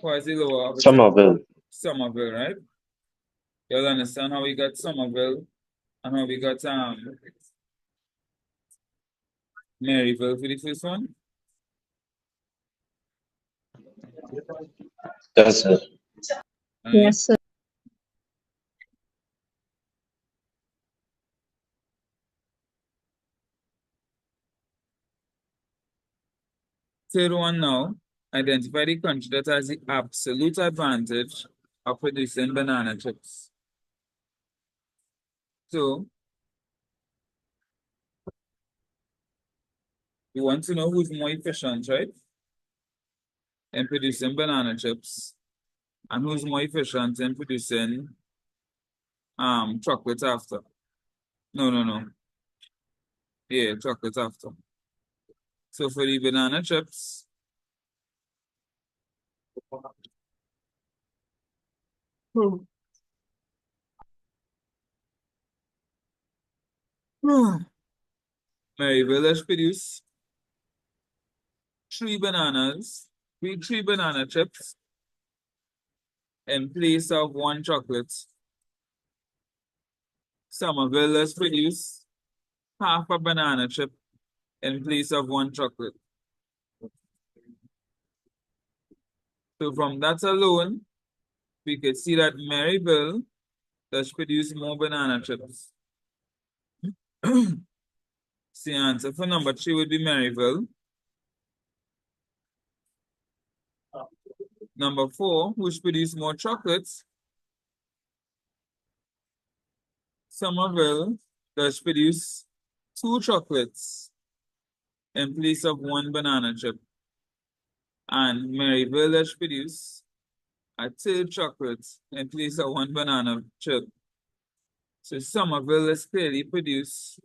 Who has the lower opportunity? Somerville. Somerville, right? You'll understand how we got Somerville and how we got Maryville for the first one? That's it. Right? Yes, sir. Third one now, identify the country that has the absolute advantage of producing banana chips. So, we want to know who's more efficient, right? In producing banana chips, and who's more efficient in producing chocolate after. No. Yeah, chocolate after. So for the banana chips, Maryville has produced 3 bananas, three banana chips in place of 1 chocolate. Somerville has produced half a banana chip in place of 1 chocolate. So from that alone, we could see that Maryville does produce more banana chips. So the answer for number 3 would be Maryville. Number 4, who's produced more chocolates? Somerville does produce 2 chocolates. in place of one banana chip. And Mary Village produce a third chocolate in place of one banana chip. So Somerville is clearly produce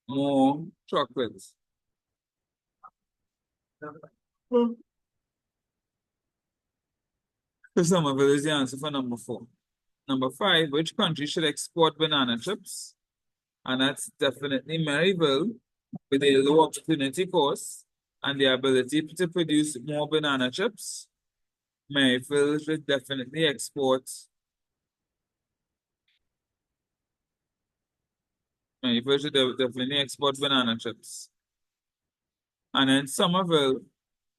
more chocolate. So Somerville is the answer for number 4. Number 5, which country should export banana chips? And that's definitely Maryville, with a low opportunity cost and the ability to produce more banana chips. Maryville should definitely export. Maryville should definitely export banana chips. And then Somerville,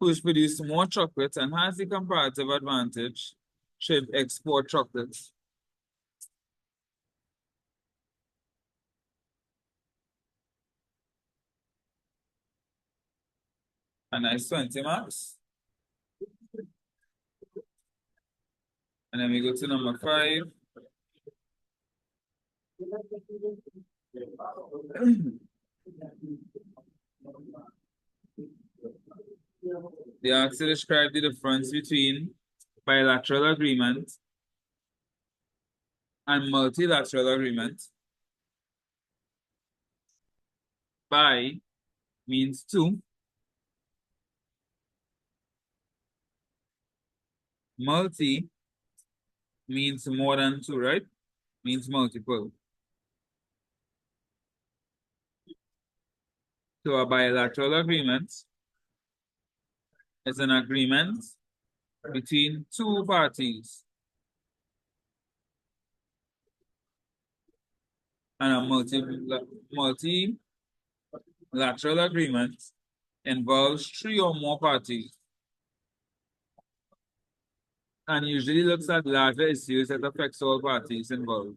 who's produced more chocolate and has the comparative advantage, should export chocolates. And that's 20 marks. And then we go to number 5. They ask to describe the difference between bilateral agreement and multilateral agreement. Bi means 2. Multi means more than 2, right? Means multiple. So a bilateral agreement is an agreement between 2 parties. And a multilateral agreement involves 3 or more parties. And usually looks at larger issues that affects all parties involved.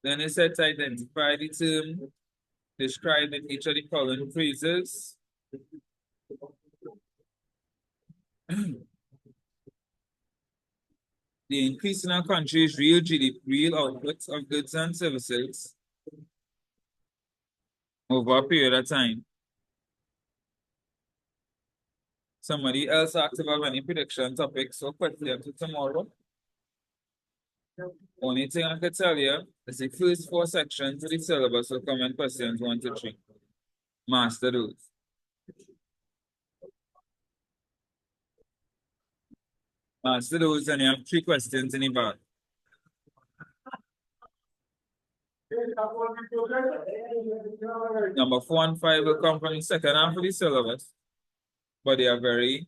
Then it said to identify the term described in each of the following phrases. The increase in our country's real GDP, real output of goods and services over a period of time. Somebody else asked about any prediction topics or questions for tomorrow. Only thing I can tell you is the first 4 sections of the syllabus will come in questions 1 to 3. Master those. Master those, and you have 3 questions in the back. Number 4 and 5 will come from the second half of the syllabus, but they are very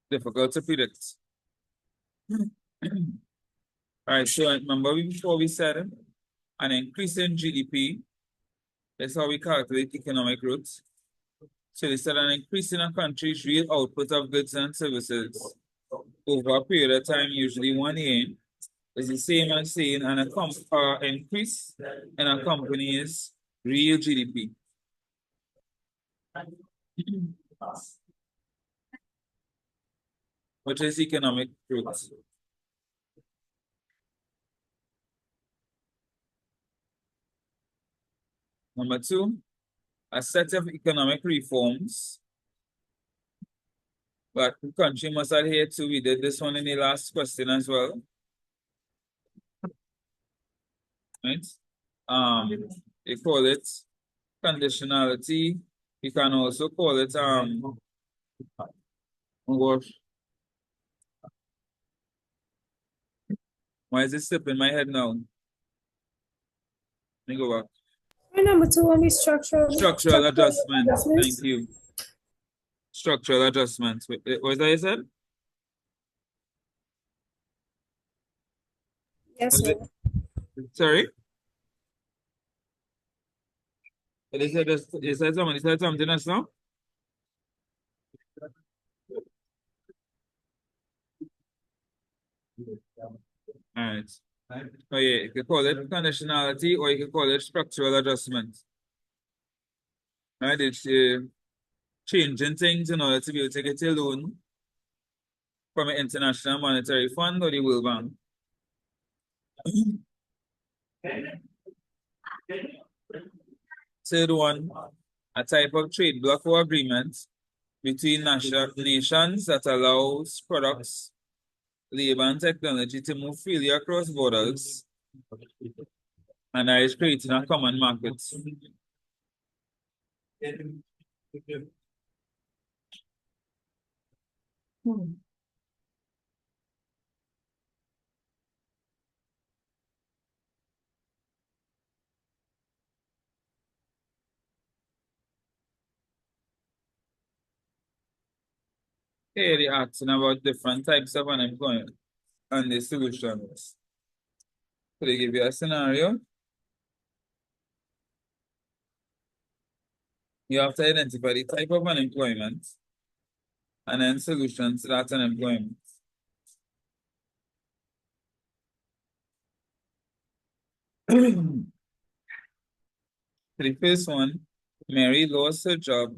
difficult to predict. All right, so remember before we said an increase in GDP is how we calculate economic growth. So they said an increase in a country's real output of goods and services over a period of time, usually 1 year, is the same as saying an increase in a company's real GDP. Which is economic growth. Number 2, a set of economic reforms that the country must adhere to. We did this one in the last question as well. Right? They call it conditionality. You can also call it what? Why is it slipping my head now? Let me go back. Number 2 on the structural Adjustment. Thank you. Structural adjustments. What was that you said? Yes, sir. Sorry? You said something else now? All right. Oh yeah, you could call it conditionality or you could call it structural adjustment. Right? It's changing things in order to be able to get a loan from an international monetary fund or the World Bank. Third one, a type of trade bloc or agreement between nations that allows products, labor, and technology to move freely across borders and that is creating a common market. Here they're asking about different types of unemployment and the solutions. So they give you a scenario. You have to identify the type of unemployment and then solutions to that unemployment. The first one, Mary lost her job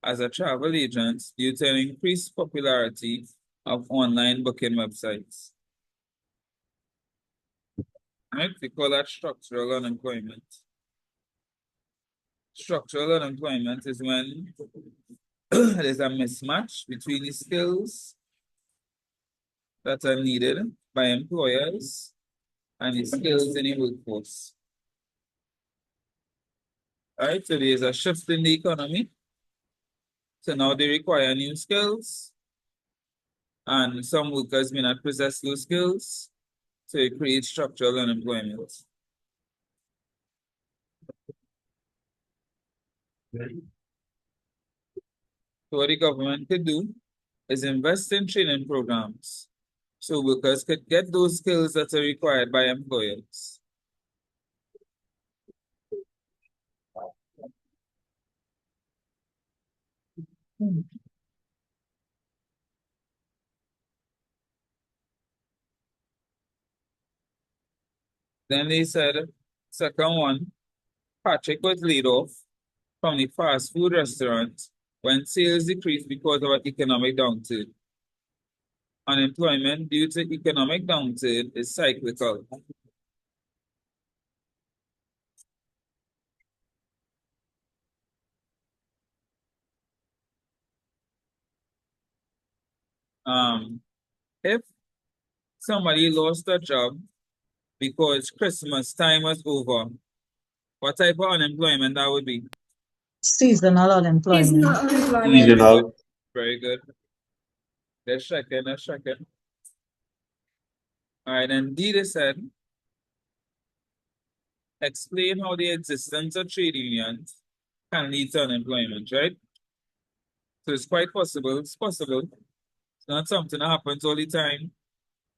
as a travel agent due to an increased popularity of online booking websites. Right? We call that structural unemployment. Structural unemployment is when there's a mismatch between the skills that are needed by employers and the skills in the workforce. All right, so there's a shift in the economy. So now they require new skills, and some workers may not possess those skills, so it creates structural unemployment. So what the government could do is invest in training programs so workers could get those skills that are required by employers. Then they said, second one, Patrick was laid off from the fast food restaurant when sales decreased because of an economic downturn. Unemployment due to economic downturn is cyclical. If somebody lost a job because Christmas time was over, what type of unemployment that would be? Seasonal unemployment. Seasonal unemployment. Very good. Seasonal. Very good. Let's check in. Let's check in. All right, and D they said, explain how the existence of trade unions can lead to unemployment, right? So it's quite possible. It's possible. It's not something that happens all the time,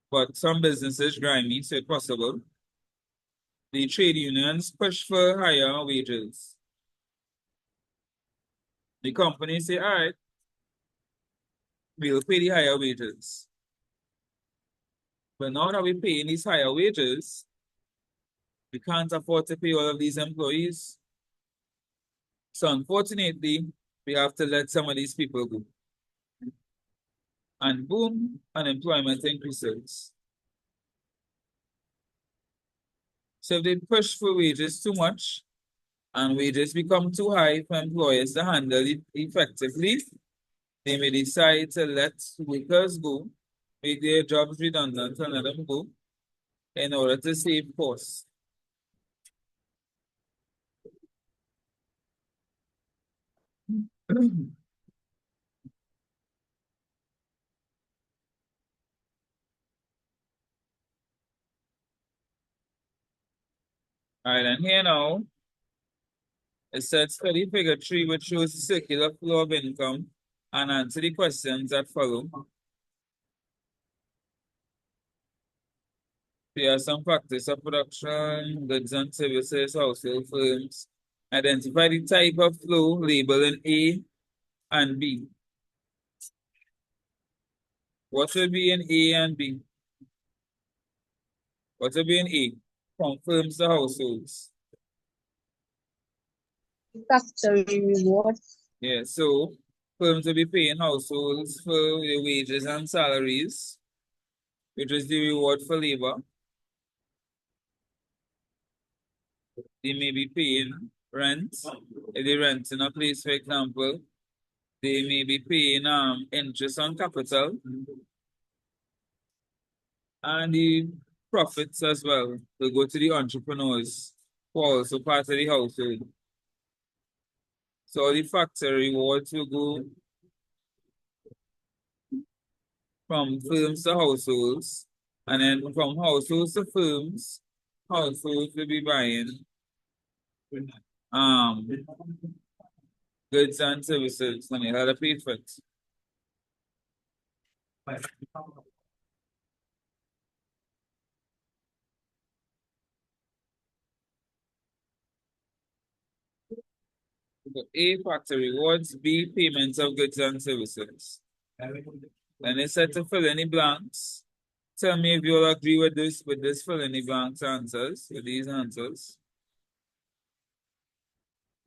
but some businesses grimy, so it's possible. The trade unions push for higher wages. The companies say, all right, we'll pay the higher wages. But now that we're paying these higher wages, we can't afford to pay all of these employees. So unfortunately, we have to let some of these people go. And boom, unemployment increases. So if they push for wages too much and wages become too high for employers to handle it effectively, they may decide to let workers go, make their jobs redundant and let them go in order to save costs. All right, and here now, it said study figure 3, which shows the circular flow of income and answer the questions that follow. Here are some factors of production, goods and services, household firms. Identify the type of flow labeled in A and B. What should be in A and B? What will be in A? From firms to households. Factory reward. Yeah, so firms will be paying households for the wages and salaries, which is the reward for labor. They may be paying rent. If they rent in a place, for example, they may be paying interest on capital and the profits as well will go to the entrepreneurs who are also part of the household. So the factory rewards will go from firms to households, and then from households to firms, households will be buying um goods and services, and they had to pay for it. So A, factory rewards. B, payments of goods and services. And they said to fill any blanks. Tell me if you'll agree with this fill any blanks answers, with these answers.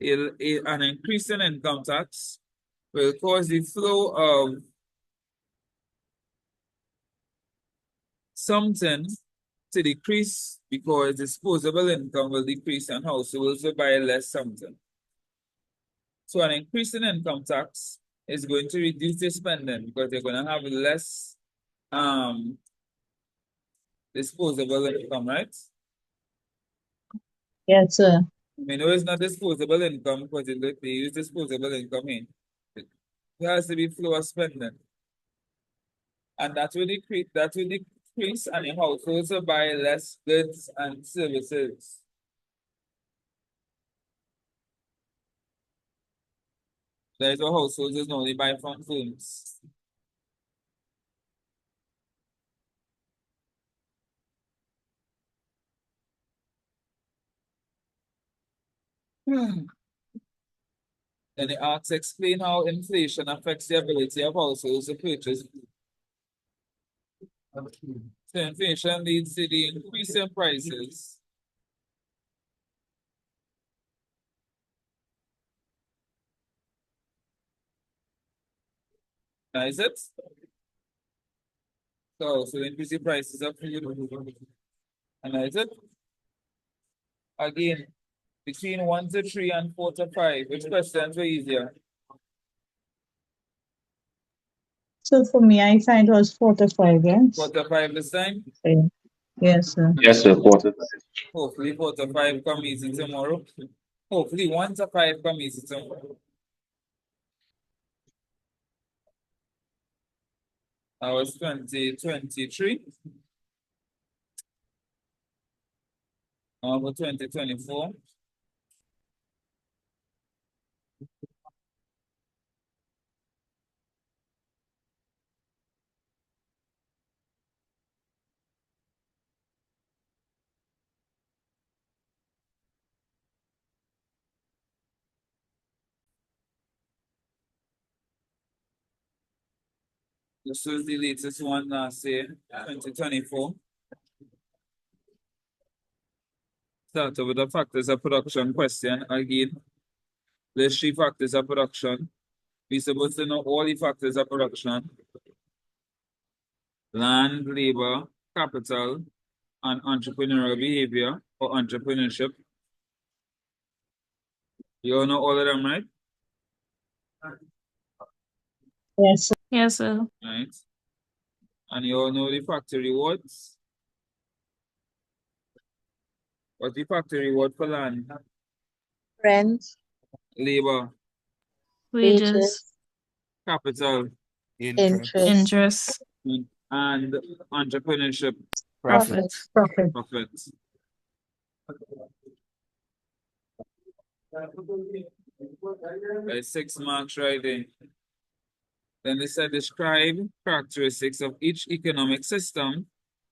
An increase in income tax will cause the flow of something to decrease because disposable income will decrease and households will buy less something. So an increase in income tax is going to reduce the spending because they're going to have less disposable income, right? Yes, sir. We know it's not disposable income because they use disposable income in. There has to be flow of spending. And that will decrease and the households will buy less goods and services. That is what households is only buy from firms. Then the asks explain how inflation affects the ability of households to purchase. So inflation leads to the increase in prices. Now is it? So increase the prices of food. And is it? Again, between 1 to 3 and 4 to 5, which questions were easier? So for me, I find it was 4 to 5, yes? 4 to 5 this time? Yes, sir. Yes, sir. 4 to 5. Hopefully 4 to 5 come easy tomorrow. Hopefully 1 to 5 come easy tomorrow. That was 2023. For 2024. This was the latest one last year, 2024. Start with the factors of production question again. There's 3 factors of production. We're supposed to know all the factors of production: land, labor, capital, and entrepreneurial behavior or entrepreneurship. You all know all of them, right? Yes, sir. Yes, sir. Right. And you all know the factory rewards. What's the factory reward for land? Rent. Labor, Wages, capital, interest, and entrepreneurship, profit. Profit. profits. Right, 6 marks right there. Then they said describe characteristics of each economic system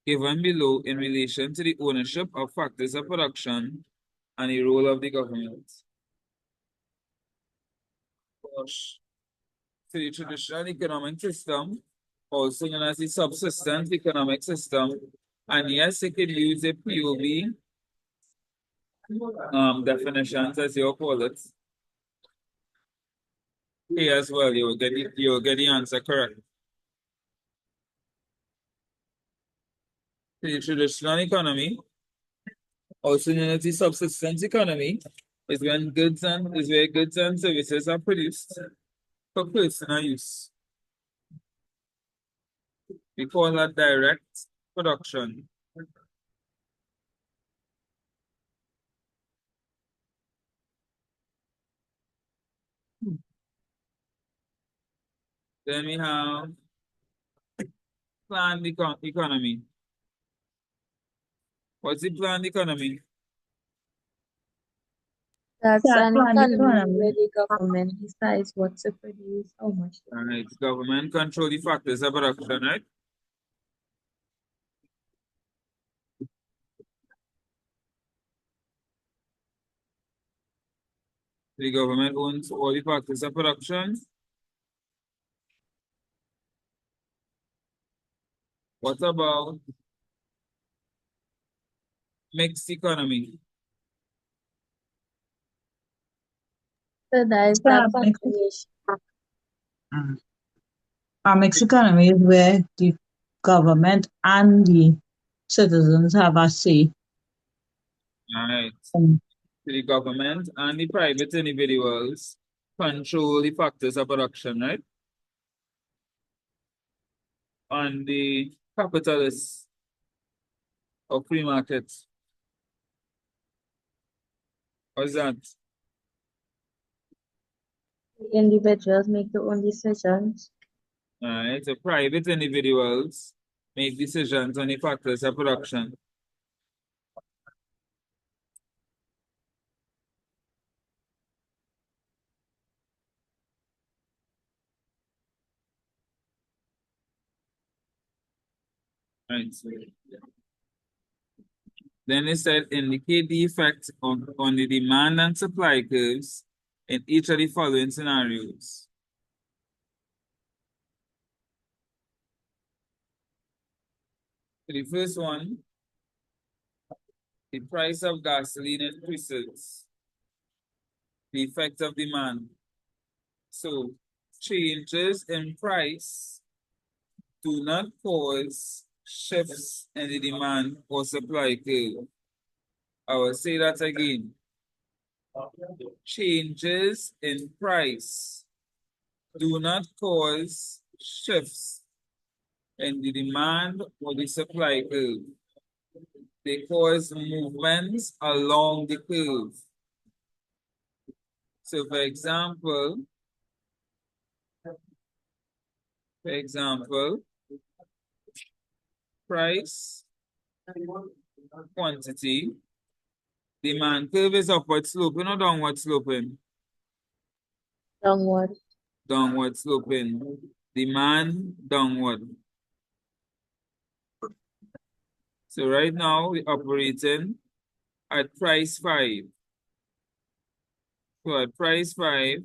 given below in relation to the ownership of factors of production and the role of the government. Gosh. So the traditional economic system, also known as the subsistence economic system, And yes, you could use a POV definitions as you call it. Here as well, you will get the answer correct. The traditional economy, also known as the subsistence economy, is where goods and services are produced for personal use. We call that direct production. Then we have planned economy. What's the planned economy? That's an planned economy economy. where the government decides what to produce, how much to All right, government control the factors of production, right? The government owns all the factors of production. What about mixed economy? So that is Yeah, that population. a mixed economy is where the government and the citizens have a say. All right. Um, The government and the private individuals control the factors of production, right? And the capitalists of free markets. What's that? Individuals make their own decisions. All right. So private individuals make decisions on the factors of production. Right. So then it said indicate the effect on the demand and supply curves in each of the following scenarios. So the first one, the price of gasoline increases. The effect of demand. So changes in price do not cause shifts in the demand or supply curve. I will say that again. Changes in price do not cause shifts in the demand or the supply curve. They cause movements along the curve. So for example, price, quantity, demand curve is upward sloping or downward sloping? Downward. Downward sloping. Demand downward. So right now we're operating at price 5. So at price 5,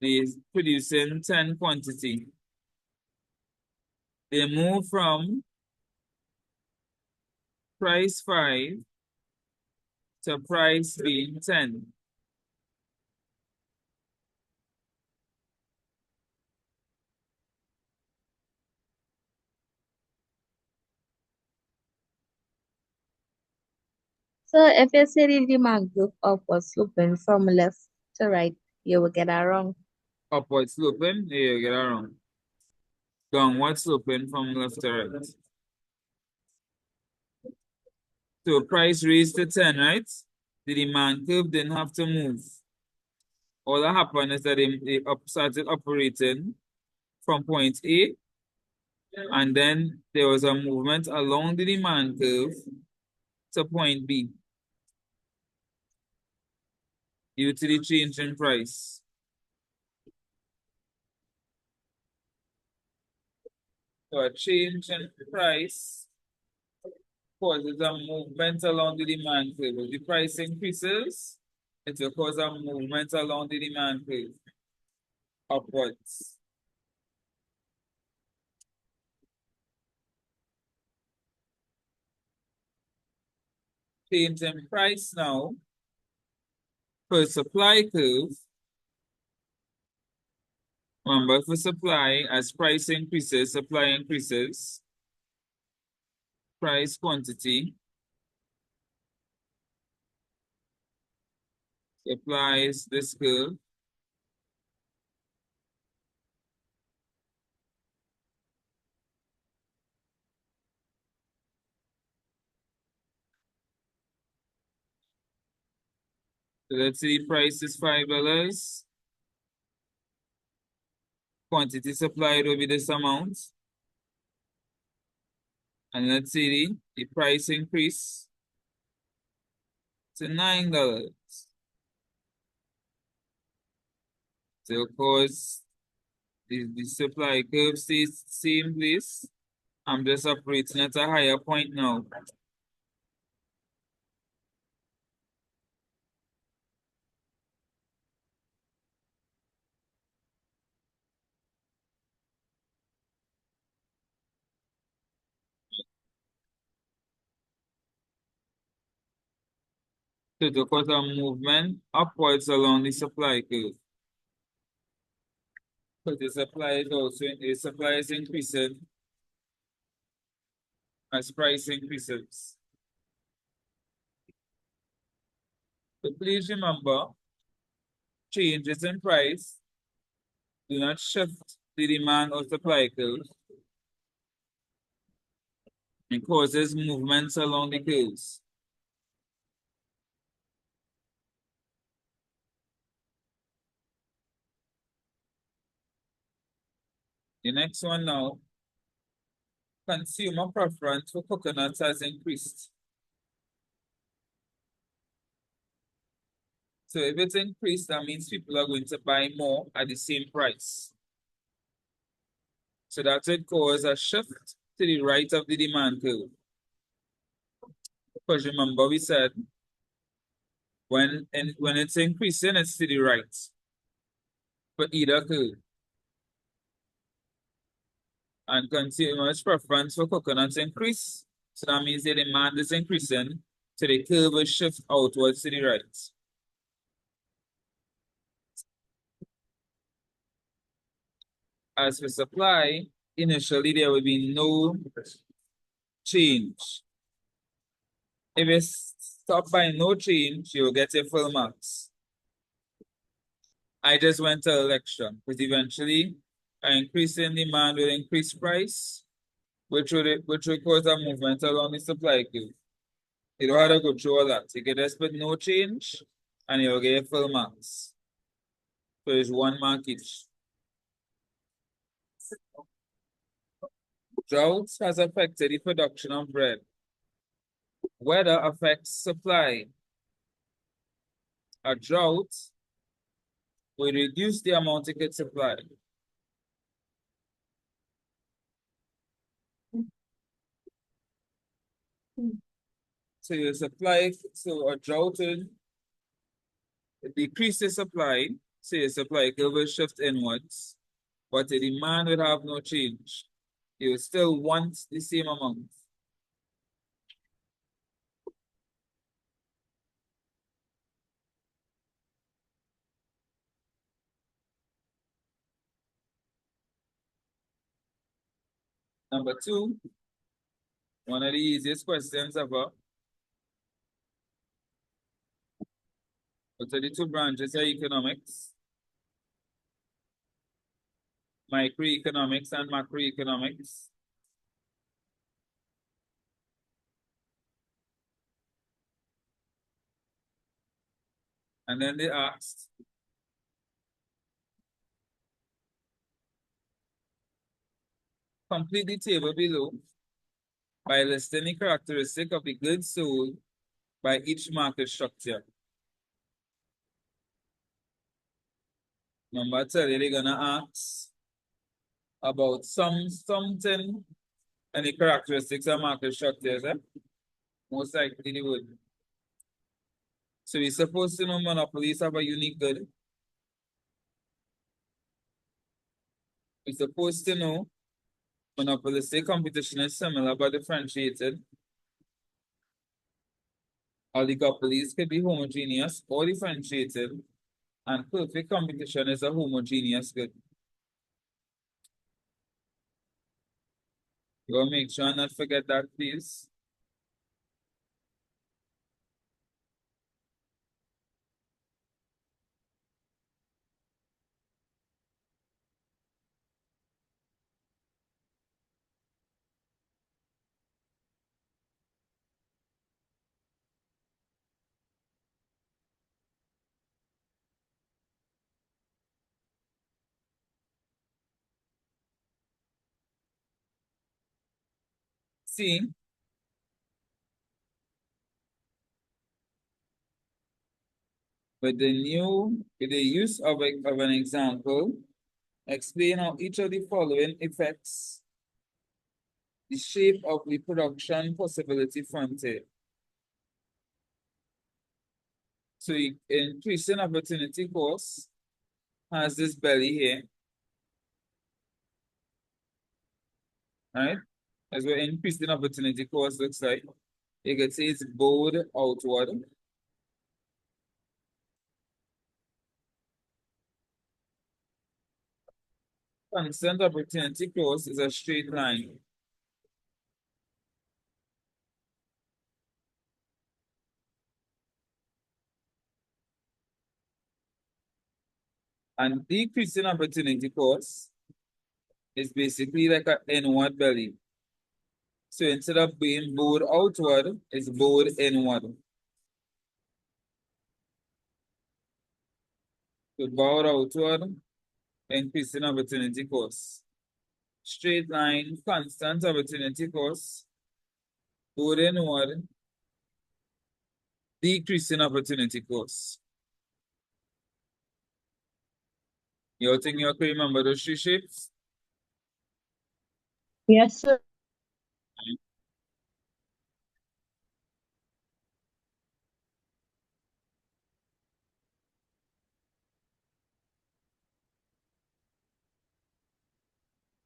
they're producing 10 quantity. They move from price 5 to price being 10. So if you say the demand group upward sloping from left to right, you will get that wrong. Upward sloping, yeah, you get it wrong. Downward sloping from left to right. So price raised to 10, right? The demand curve didn't have to move. All that happened is that they started operating from point A, and then there was a movement along the demand curve to point B due to the change in price. So a change in price causes a movement along the demand curve. If the price increases, it will cause a movement along the demand curve upwards. change in price now for supply curve. Remember, for supply, as price increases, supply increases. Price quantity applies this curve. So let's say price is $5. Quantity supplied will be this amount. And let's see the price increase to $9. So of course the supply curve stays the same place. I'm just operating at a higher point now. So to cause a movement upwards along the supply curve. Because the supply is increasing as price increases. So please remember, changes in price do not shift the demand or supply curve. It causes movements along the curves. The next one now, consumer preference for coconuts has increased. So if it's increased, that means people are going to buy more at the same price. So that would cause a shift to the right of the demand curve. Because remember we said, when it's increasing, it's to the right for either curve. And consumers' preference for coconuts increase. So that means the demand is increasing, so the curve will shift outwards to the right. As for supply, initially there will be no change. If it's stopped by no change, you'll get a full marks. I just went to election, but eventually an increase in demand will increase price, which will cause a movement along the supply curve. You don't have to go through all that. You can just put no change and you'll get full marks. So it's 1 mark each. Drought has affected the production of bread. Weather affects supply. A drought will reduce the amount it could supply. So your supply, so a drought will decrease the supply, so your supply curve will shift inwards, but the demand will have no change. You will still want the same amount. Number 2, one of the easiest questions ever. What are the 2 branches of economics? Microeconomics and macroeconomics. And then they asked, complete the table below by listing the characteristic of the goods sold by each market structure. Number 3, they're gonna ask about something and the characteristics of market structures. Most likely they would. So we're supposed to know monopolies have a unique good. We're supposed to know monopolistic competition is similar but differentiated. Oligopolies could be homogeneous or differentiated, and perfect competition is a homogeneous good. You gotta make sure not forget that, please. See, with the use of an example, explain how each of the following affects the shape of the production possibility frontier. So increasing opportunity cost has this belly here, right? As we're increasing opportunity cost looks like. You can see it's bowed outward. Constant opportunity cost is a straight line. And decreasing opportunity cost is basically like an inward belly. So instead of being bowed outward, it's bowed inward. So bowed outward, increasing opportunity cost. Straight line, constant opportunity cost, bowed inward, decreasing opportunity cost. You think you can remember those three shapes? Yes, sir.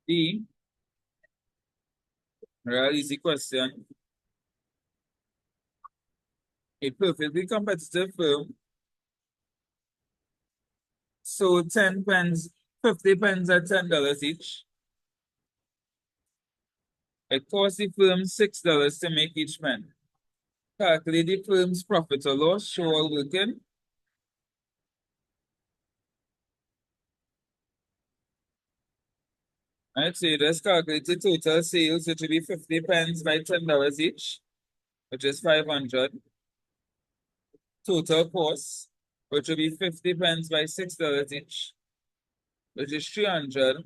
D, real easy question. A perfectly competitive firm sold 10 pens, 50 pens at $10 each. It cost the firm $6 to make each pen. Calculate the firm's profit or loss, show all working. Right, so you just calculate the total sales, which will be 50 pens by $10 each, which is 500. Total cost, which will be 50 pens by $6 each, which is 300.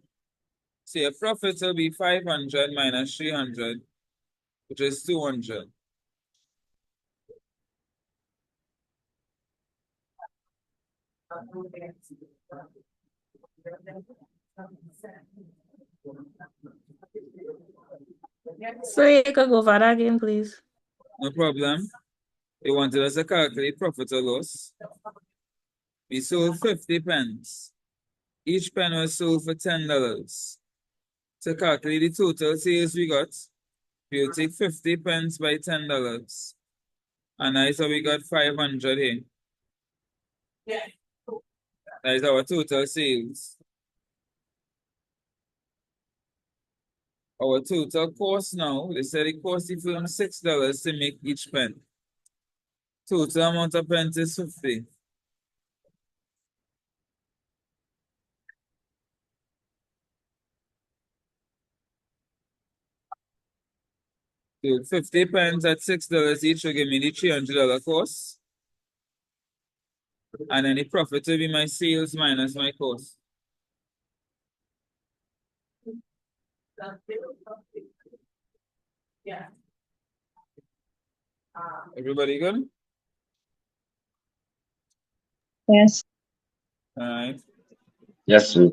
So your profit will be 500 minus 300, which is 200. So you could go over that again, please. No problem. They wanted us to calculate profit or loss. We sold 50 pens. Each pen was sold for $10. To calculate the total sales we got, we'll take 50 pence by $10. And that's how we got 500 here. That is our total sales. Our total cost now, they said it cost the firm $6 to make each pen. Total amount of pens is 50. So 50 pens at $6 each will give me the $300 cost. And then the profit will be my sales minus my cost. Everybody good? Yes. All right. Yes, sir.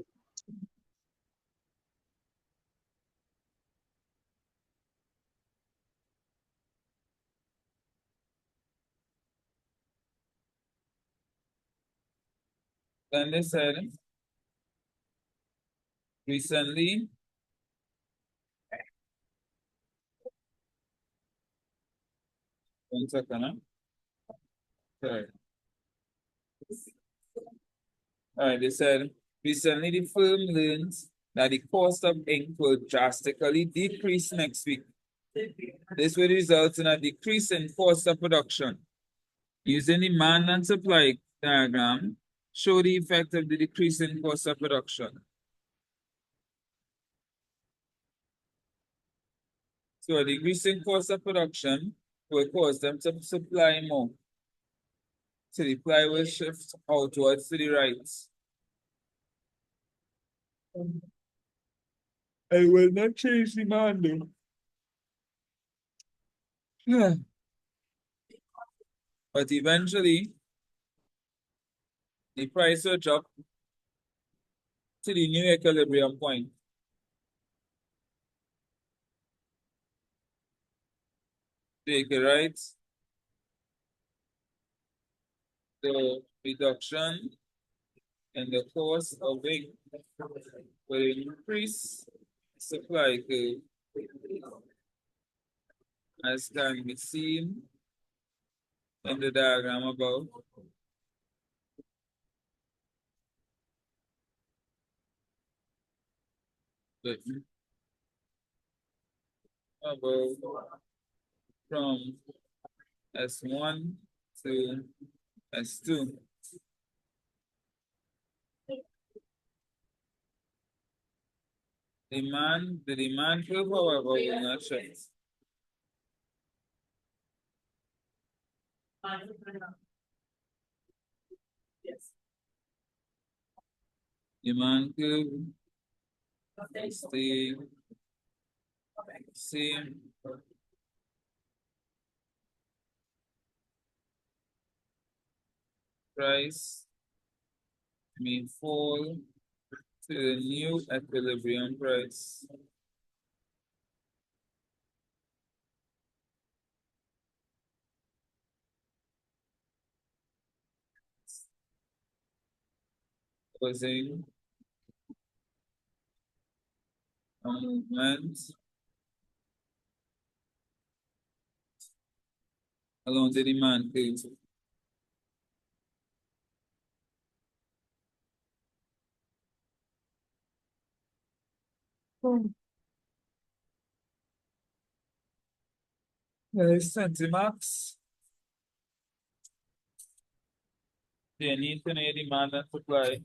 Then they said, recently, one second, huh? Right. All right, they said recently the firm learns that the cost of ink will drastically decrease next week. This will result in a decrease in cost of production. Using demand and supply diagram, show the effect of the decrease in cost of production. So a decrease in cost of production will cause them to supply more. So the supply will shift outwards to the right. I will not change demand though. Yeah. But eventually, the price will drop to the new equilibrium point. Take it right. The reduction in the cost of ink will increase supply curve, as can be seen in the diagram above. But above from S1 to S2. The demand curve, however, will not shift. Demand curve stay same. Price may fall to the new equilibrium price. Causing a movement along the demand curve. There's Centimax. You need to know demand and supply.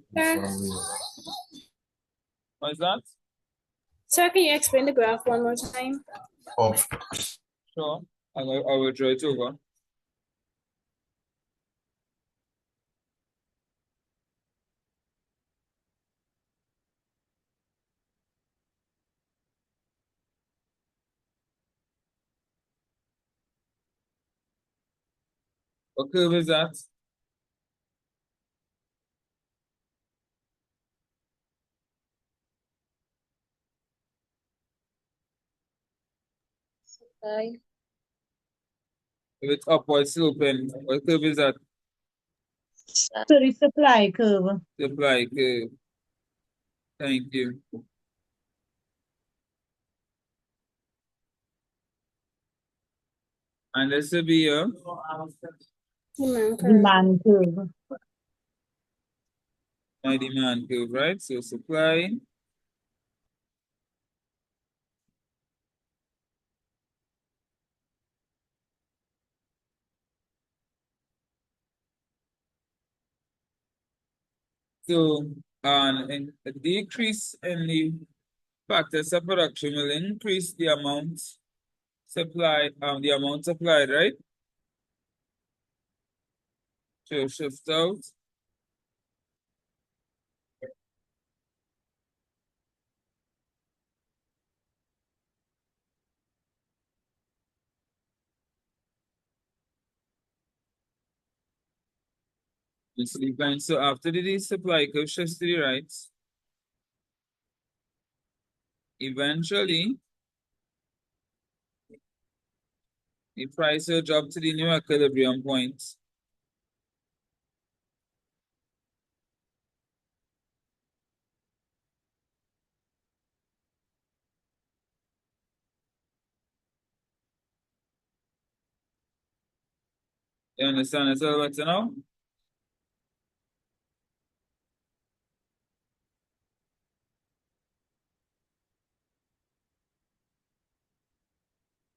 What is that? Sir, can you explain the graph one more time? Sure. I will draw it over. What curve is that? Supply. If it's upward sloping, what curve is that? So the supply curve. Supply curve. Thank you. And this will be a Demand curve. my demand curve, right? So supply so a decrease in the factors of production will increase the amount supplied, right? So shift out. So after the supply curve shifts to the right, eventually the price will drop to the new equilibrium point. You understand it a little better now?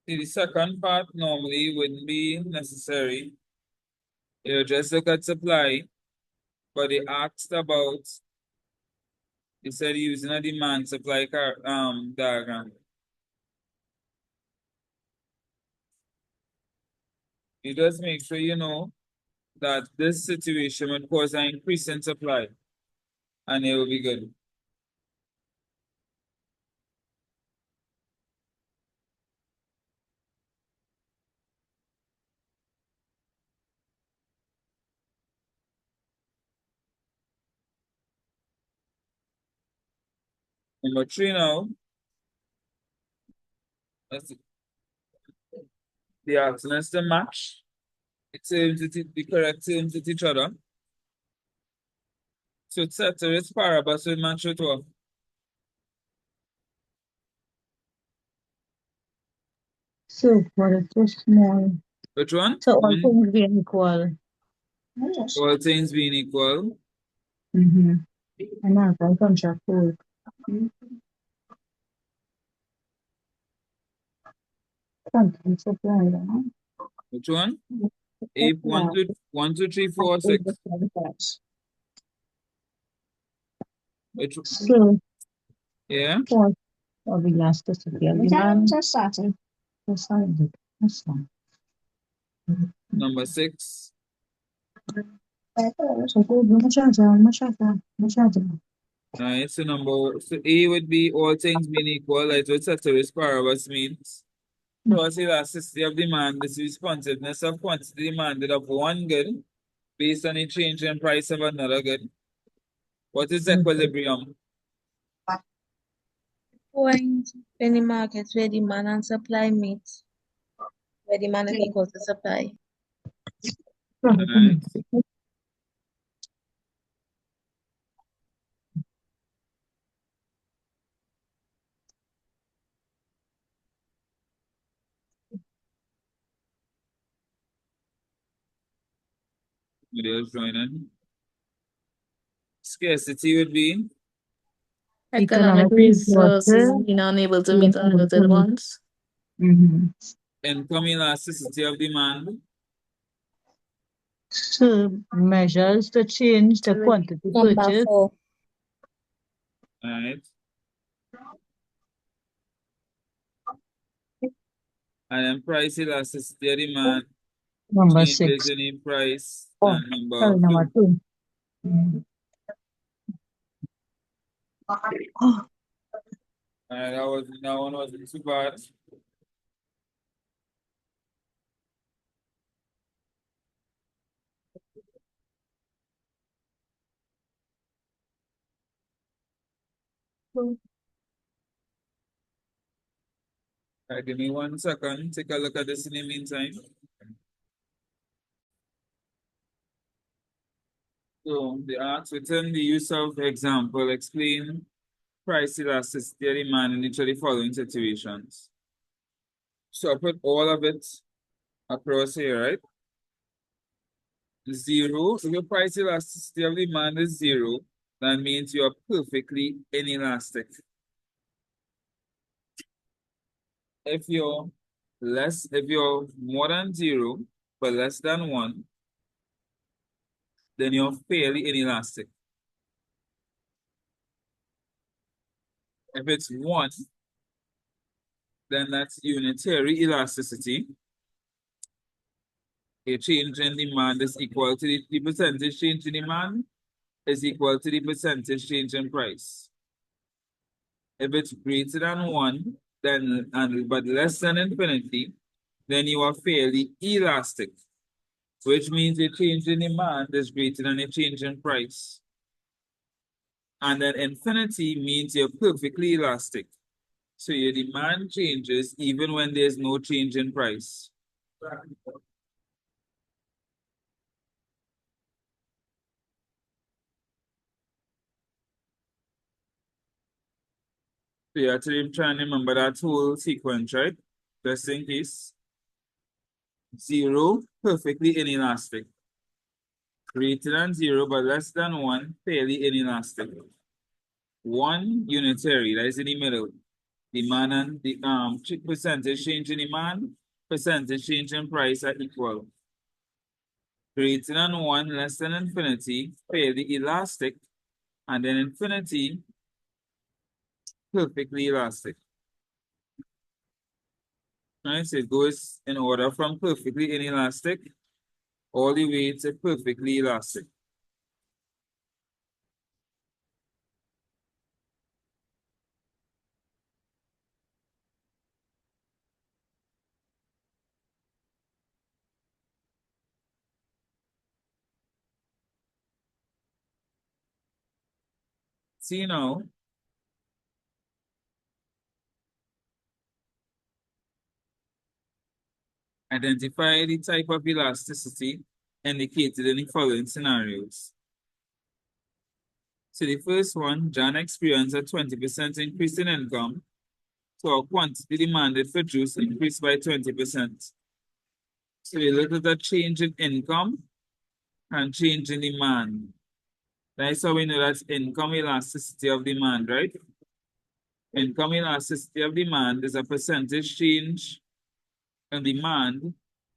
See, the second part normally wouldn't be necessary. You just look at supply, but they asked about, they said using a demand supply diagram. You just make sure you know that this situation will cause an increase in supply, and it will be good. Number 3 now, that's the asking us to match the correct terms with each other. So it's set to its parables will match it well. So for the first small. Which one? So all things being equal. All things being equal. Mm-hmm. And now I contract work. Content supply. Which one? 1, 2, 3, 4, 6. Which one? So Yeah. for of elasticity of demand. Just started. Just started. That's fine. Number 6. So go much other. Alright, so A would be all things being equal, like what ceteris paribus means. Cross elasticity of demand is responsiveness of quantity demanded of one good based on a change in price of another good. What is equilibrium? Point in the market where demand and supply meet, where demand is equal to supply. Alright. Videos joining. Scarcity would be Economic resources being unable to meet unlimited wants. Mm-hmm. income elasticity of demand. So measures to change the quantity Number purchased. 4. Alright. And then price elasticity of demand. Number Changes 6. in price. Oh, And number sorry, number 2. 2. Mm. Oh, Alright, that one wasn't too bad. Alright, give me 1 second. Take a look at this in the meantime. So the ask within the use of example, explain price elasticity of demand in each of the following situations. So I put all of it across here, right? 0. If your price elasticity of demand is 0, that means you are perfectly inelastic. If you're more than 0 but less than 1, then you're fairly inelastic. If it's 1, then that's unitary elasticity. A change in demand is equal to the percentage change in demand is equal to the percentage change in price. If it's greater than 1, but less than infinity, then you are fairly elastic, which means a change in demand is greater than a change in price. And then infinity means you're perfectly elastic. So your demand changes even when there's no change in price. So you have to try and remember that whole sequence, right? Just in case. 0, perfectly inelastic. Greater than 0, but less than 1, fairly inelastic. 1, unitary, that is in the middle. Demand and the percentage change in demand, percentage change in price are equal. Greater than 1, less than infinity, fairly elastic, and then infinity, perfectly elastic. Right, so it goes in order from perfectly inelastic all the way to perfectly elastic. See now, identify the type of elasticity indicated in the following scenarios. So the first one, John experienced a 20% increase in income, so our quantity demanded for juice increased by 20%. So we look at the change in income and change in demand. That's how we know that's income elasticity of demand, right? Income elasticity of demand is a percentage change in demand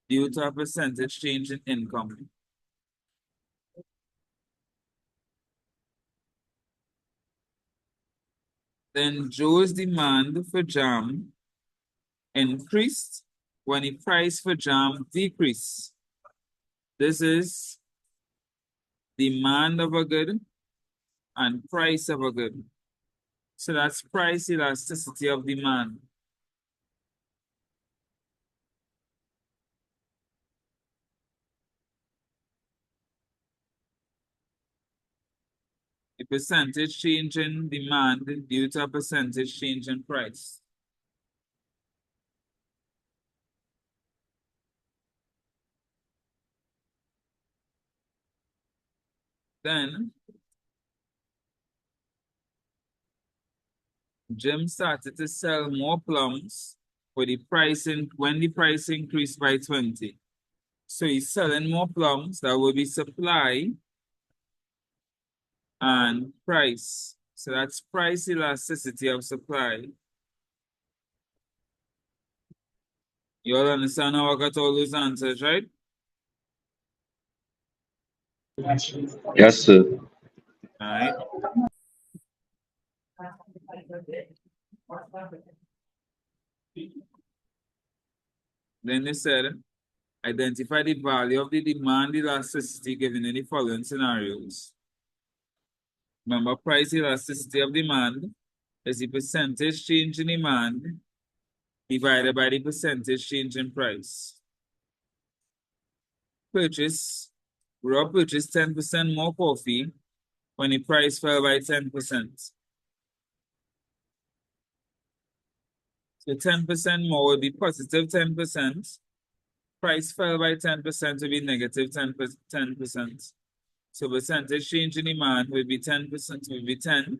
due to a percentage change in income. Then Joe's demand for jam increased when the price for jam decreased. This is demand of a good and price of a good. So that's price elasticity of demand. The percentage change in demand due to a percentage change in price. Then Jim started to sell more plums when the price increased by 20. So he's selling more plums. That will be supply and price. So that's price elasticity of supply. You all understand how I got all those answers, right? Yes, sir. All right. Then they said, identify the value of the demand elasticity given in the following scenarios. Remember, price elasticity of demand is the percentage change in demand divided by the percentage change in price. Rob purchased 10% more coffee when the price fell by 10%. So 10% more would be positive 10%. Price fell by 10% would be negative 10%. So percentage change in demand would be 10%, would be 10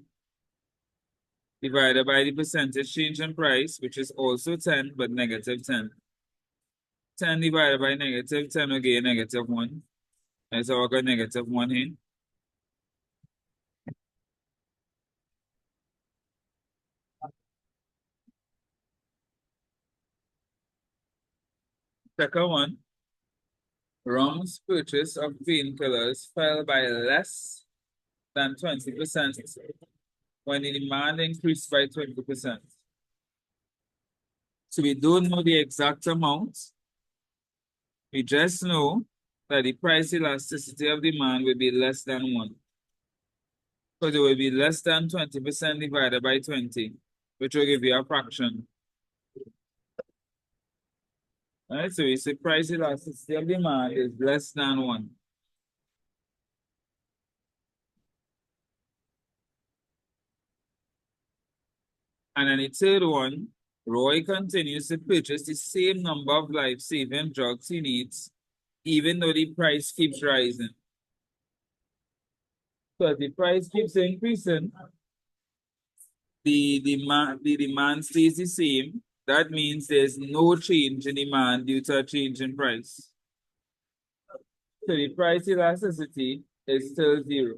divided by the percentage change in price, which is also 10, but negative 10. 10 divided by negative 10 will give negative 1. And so I got negative 1 here. Second one, Rom's purchase of painkillers fell by less than 20% when the demand increased by 20%. So we don't know the exact amount. We just know that the price elasticity of demand will be less than 1. Because it will be less than 20% divided by 20, which will give you a fraction. All right, so we say price elasticity of demand is less than 1. And then the third one, Roy continues to purchase the same number of life-saving drugs he needs, even though the price keeps rising. So if the price keeps increasing, the demand stays the same, that means there's no change in demand due to a change in price. So the price elasticity is still 0.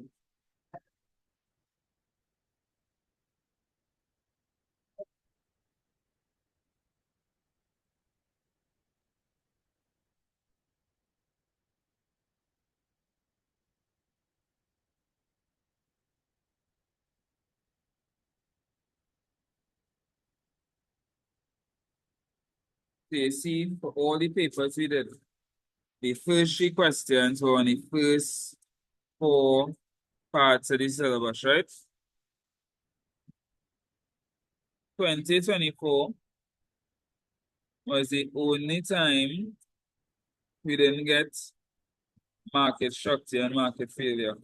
So you see, for all the papers we did, the first 3 questions were on the first 4 parts of the syllabus, right? 2024 was the only time we didn't get market structure and market failure.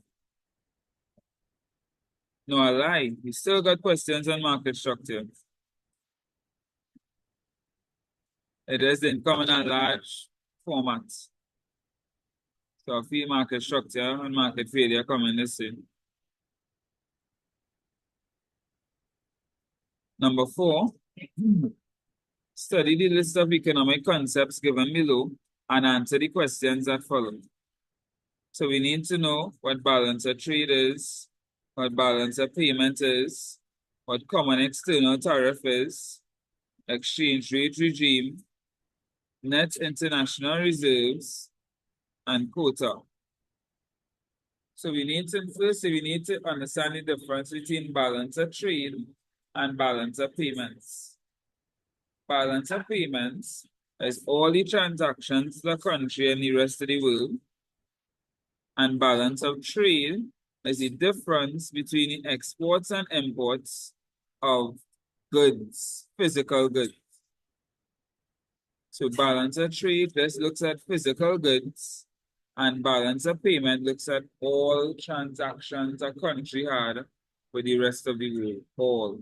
No, I lie. We still got questions on market structure. It just didn't come in a large format. So I feel market structure and market failure come in the same. Number 4, study the list of economic concepts given below and answer the questions that follow. So we need to know what balance of trade is, what balance of payment is, what common external tariff is, exchange rate regime, net international reserves, and quota. So we need to understand the difference between balance of trade and balance of payments. Balance of payments is all the transactions the country and the rest of the world. And balance of trade is the difference between the exports and imports of goods, physical goods. So balance of trade just looks at physical goods, and balance of payment looks at all transactions a country had with the rest of the world, all.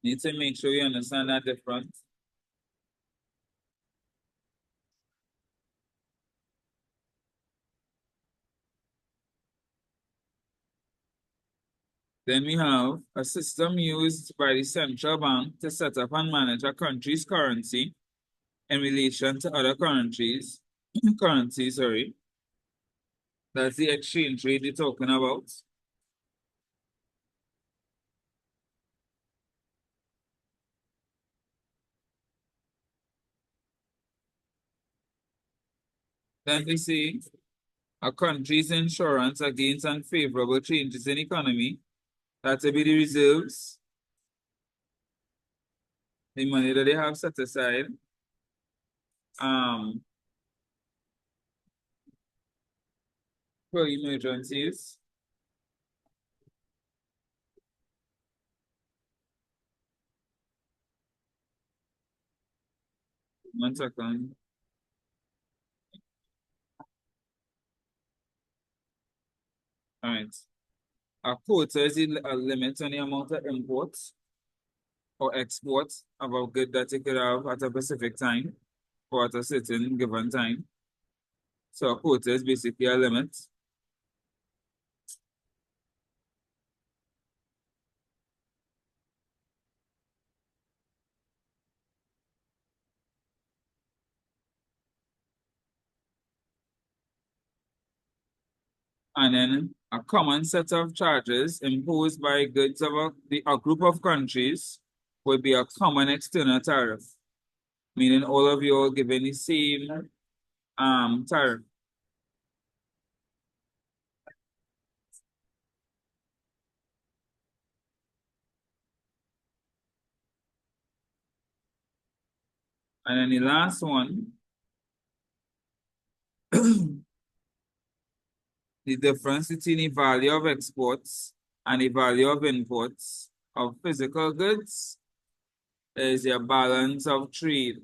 Need to make sure you understand that difference. Then we have a system used by the central bank to set up and manage a country's currency in relation to other currencies. That's the exchange rate we're talking about. Then we see a country's insurance against unfavorable changes in economy. That will be the reserves, the money that they have set aside. For emergencies. One second. All right. A quota is a limit on the amount of imports or exports of a good that you could have at a specific time or at a certain given time. So a quota is basically a limit. And then a common set of charges imposed by goods of a group of countries would be a common external tariff, meaning all of you are given the same tariff. And then the last one, the difference between the value of exports and the value of imports of physical goods is your balance of trade.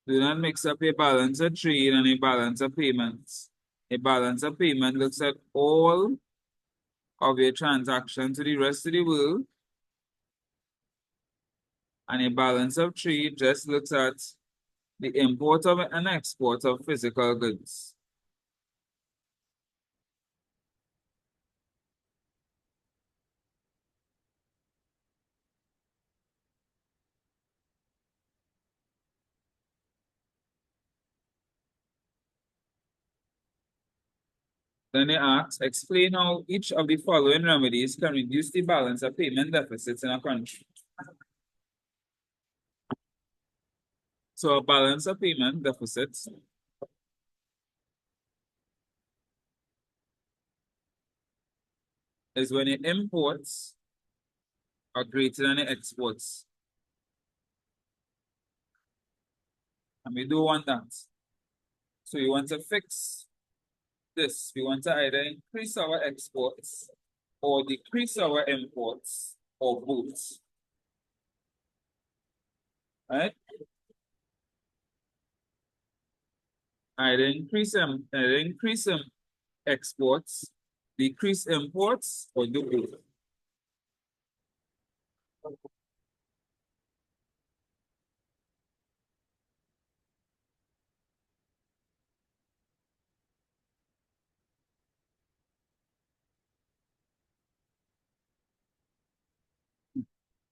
Do not mix up a balance of trade and a balance of payments. A balance of payment looks at all of your transactions to the rest of the world, and a balance of trade just looks at the import of and export of physical goods. Then they ask, explain how each of the following remedies can reduce the balance of payment deficits in a country. So a balance of payment deficits is when your imports are greater than your exports. And we don't want that. So we want to fix this. We want to either increase our exports or decrease our imports or both. Right? Either increase exports, decrease imports, or do both.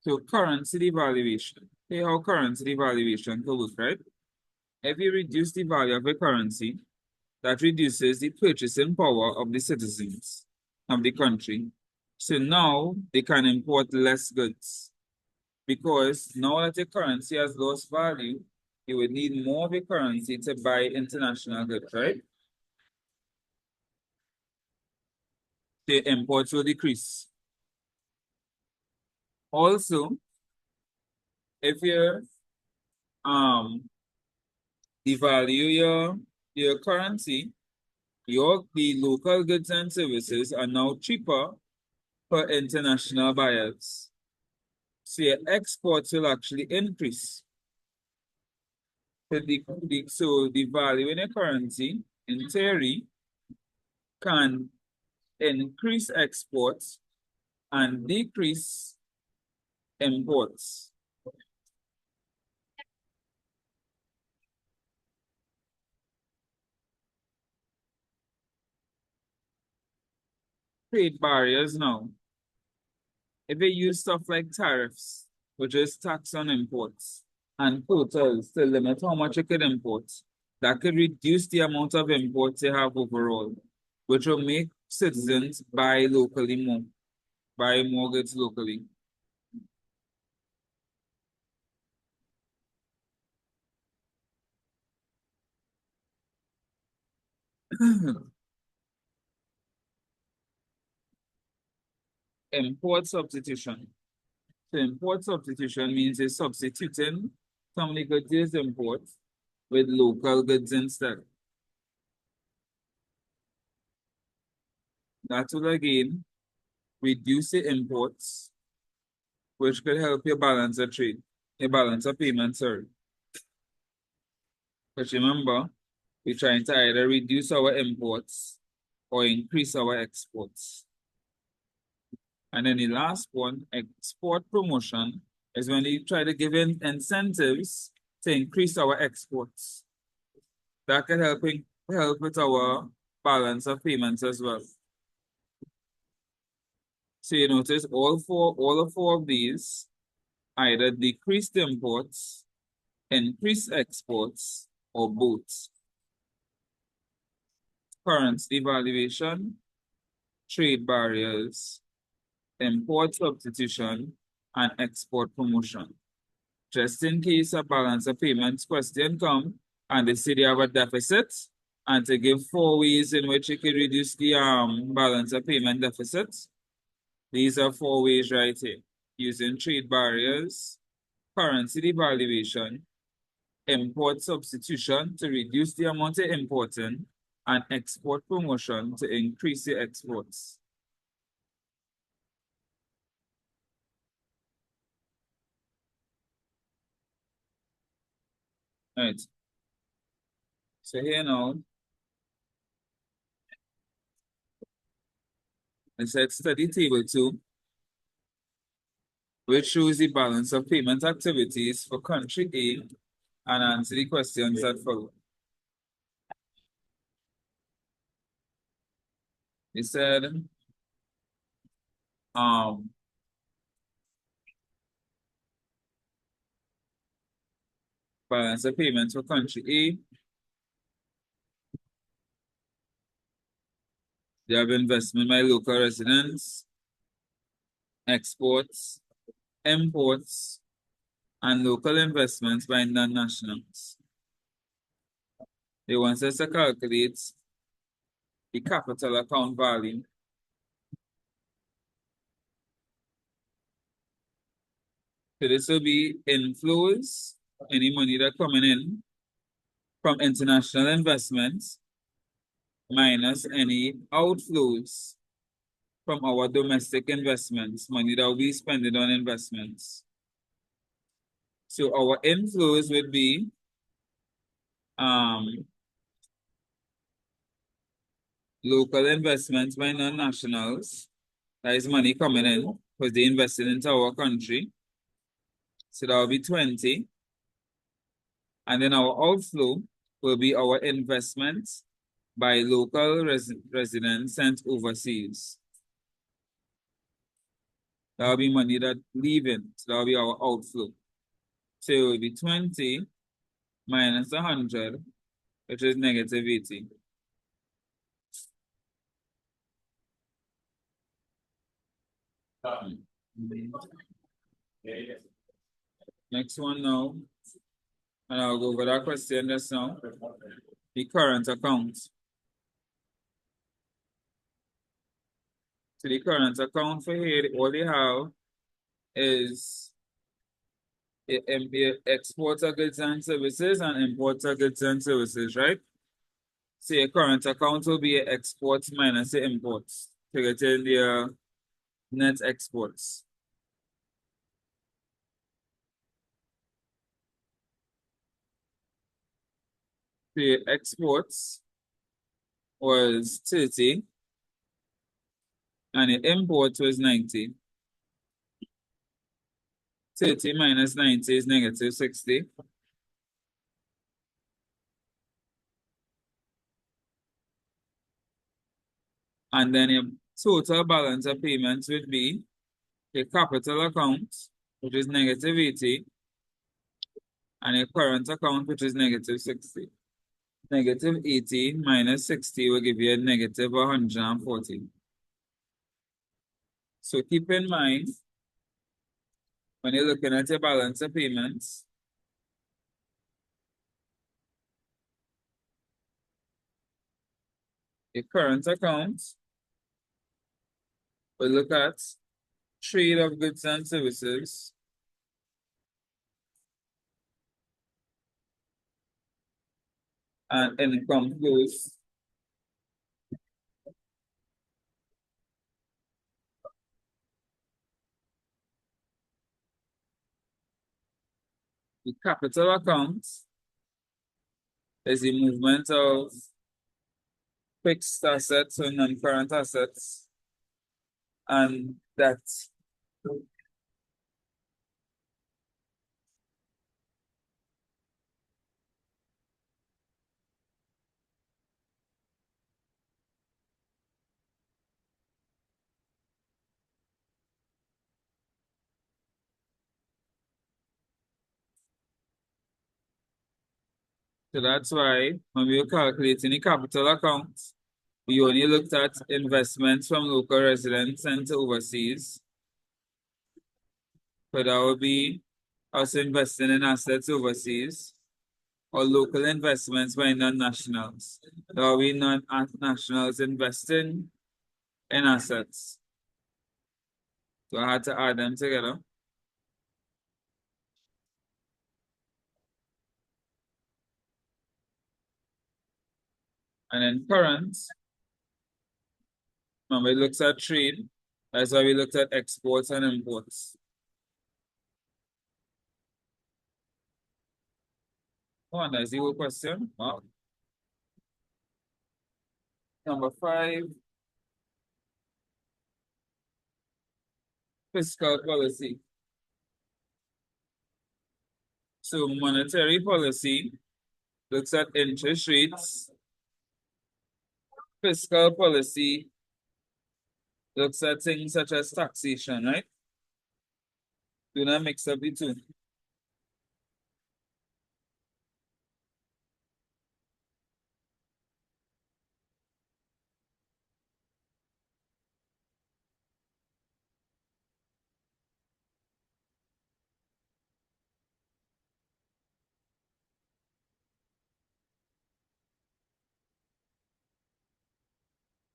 So currency devaluation. Hey, how currency devaluation could look, right? If you reduce the value of a currency, that reduces the purchasing power of the citizens of the country. So now they can import less goods. Because now that the currency has lost value, you would need more of a currency to buy international goods, right? The imports will decrease. Also, if you devalue your currency, the local goods and services are now cheaper for international buyers. So your exports will actually increase. So the value in a currency, in theory, can increase exports and decrease imports. Trade barriers now. If they use stuff like tariffs, which is tax on imports, and quotas to limit how much you could import, that could reduce the amount of imports they have overall, which will make citizens buy locally more, buy more goods locally. Import substitution. So import substitution means you're substituting some of the goods you import with local goods instead. That will again reduce the imports, which could help you balance the trade, a balance of payments, sorry. But remember, we're trying to either reduce our imports or increase our exports. And then the last one, export promotion, is when you try to give in incentives to increase our exports. That can help with our balance of payments as well. So you notice all four of these either decrease the imports, increase exports, or both. Currency devaluation, trade barriers, import substitution, and export promotion. Just in case a balance of payments question come and they say they have a deficit, and to give 4 ways in which you can reduce the balance of payment deficits. These are 4 ways right here. Using trade barriers, currency devaluation, import substitution to reduce the amount of importing, and export promotion to increase the exports. Right. So here now, it said study table 2, which shows the balance of payment activities for country A and answer the questions that follow. It said, balance of payments for country A You have investment by local residents, exports, imports, and local investments by non-nationals. They want us to calculate the capital account value. So this will be inflows, any money that coming in from international investments, minus any outflows from our domestic investments, money that we spending on investments. So our inflows would be local investments by non-nationals. That is money coming in because they invested into our country. So that will be 20. And then our outflow will be our investments by local residents sent overseas. That will be money that leaving. So that will be our outflow. So it will be 20 minus 100, which is negative 80. Next one now, and I'll go over that question just now. The current account. So the current account for here, all they have is export of goods and services and import of goods and services, right? So your current account will be exports minus the imports to get in the net exports. The exports was 30 and the import was 90. 30 minus 90 is negative 60. And then your total balance of payments would be a capital account, which is negative 80, and a current account, which is negative 60. Negative 80 minus 60 will give you a negative 140. So keep in mind, when you're looking at your balance of payments, your current account will look at trade of goods and services, and income flows. The capital account is the movement of fixed assets and non-current assets, and that so that's why when we were calculating the capital account, we only looked at investments from local residents and to overseas. So that would be us investing in assets overseas or local investments by non-nationals. That would be non-nationals investing in assets. So I had to add them together. And then current, remember, it looks at trade. That's why we looked at exports and imports. Oh, and that's the whole question. Wow. Number 5, fiscal policy. So monetary policy looks at interest rates. Fiscal policy looks at things such as taxation, right? Do not mix up the two.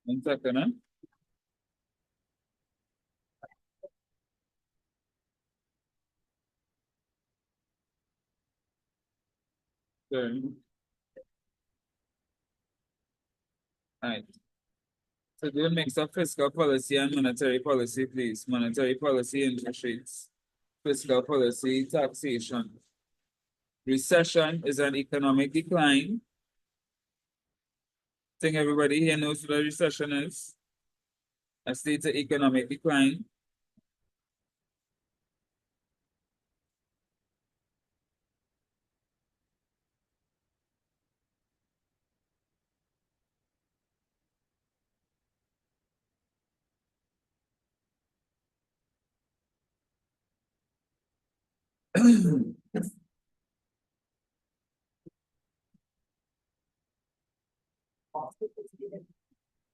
1 second, huh? Sorry. Right. So do a mix of fiscal policy and monetary policy, please. Monetary policy, interest rates. Fiscal policy, taxation. Recession is an economic decline. I think everybody here knows what a recession is. A state of economic decline.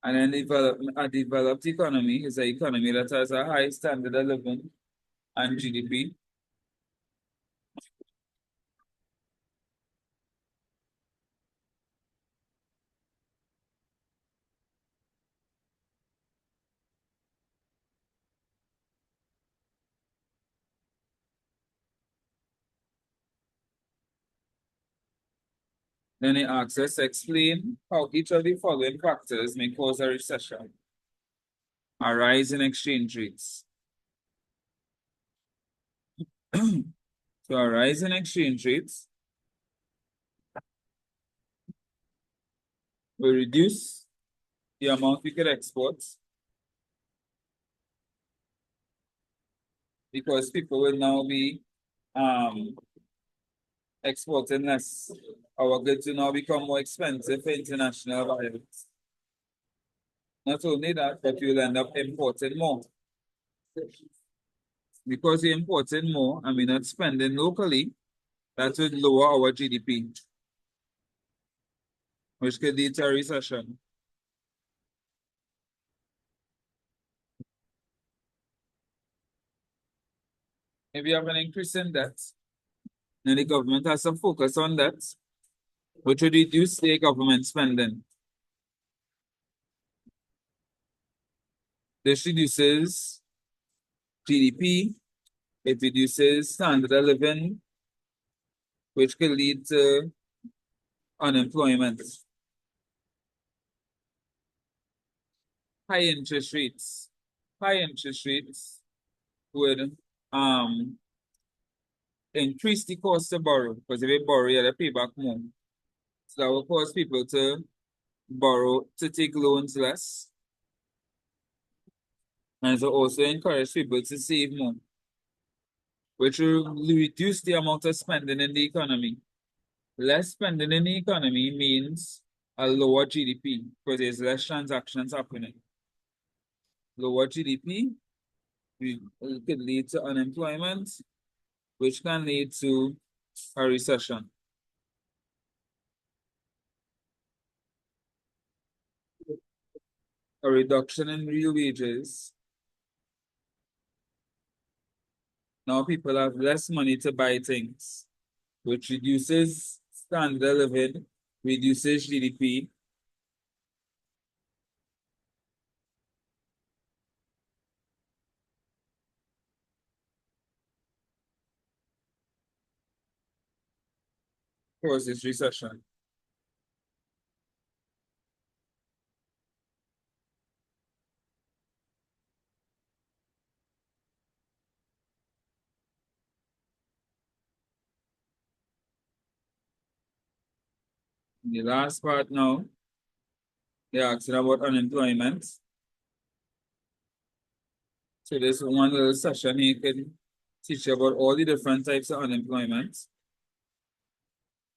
And then a developed economy is an economy that has a high standard of living and GDP. Then it asks us to explain how each of the following factors may cause a recession. A rise in exchange rates. So a rise in exchange rates will reduce the amount we could export because people will now be exporting less. Our goods will now become more expensive for international buyers. Not only that, but you'll end up importing more. Because you're importing more and we're not spending locally, that would lower our GDP, which could lead to a recession. If you have an increase in debt, then the government has to focus on that, which would reduce state government spending. This reduces GDP, it reduces standard of living, which could lead to unemployment. High interest rates. High interest rates would increase the cost to borrow, because if you borrow, you have to pay back more. So that will cause people to borrow, to take loans less. And so also encourage people to save more, which will reduce the amount of spending in the economy. Less spending in the economy means a lower GDP because there's less transactions happening. Lower GDP could lead to unemployment, which can lead to a recession. A reduction in real wages. Now people have less money to buy things, which reduces standard of living, reduces GDP. Causes recession. The last part now, they're asking about unemployment. So there's one little session here can teach you about all the different types of unemployment.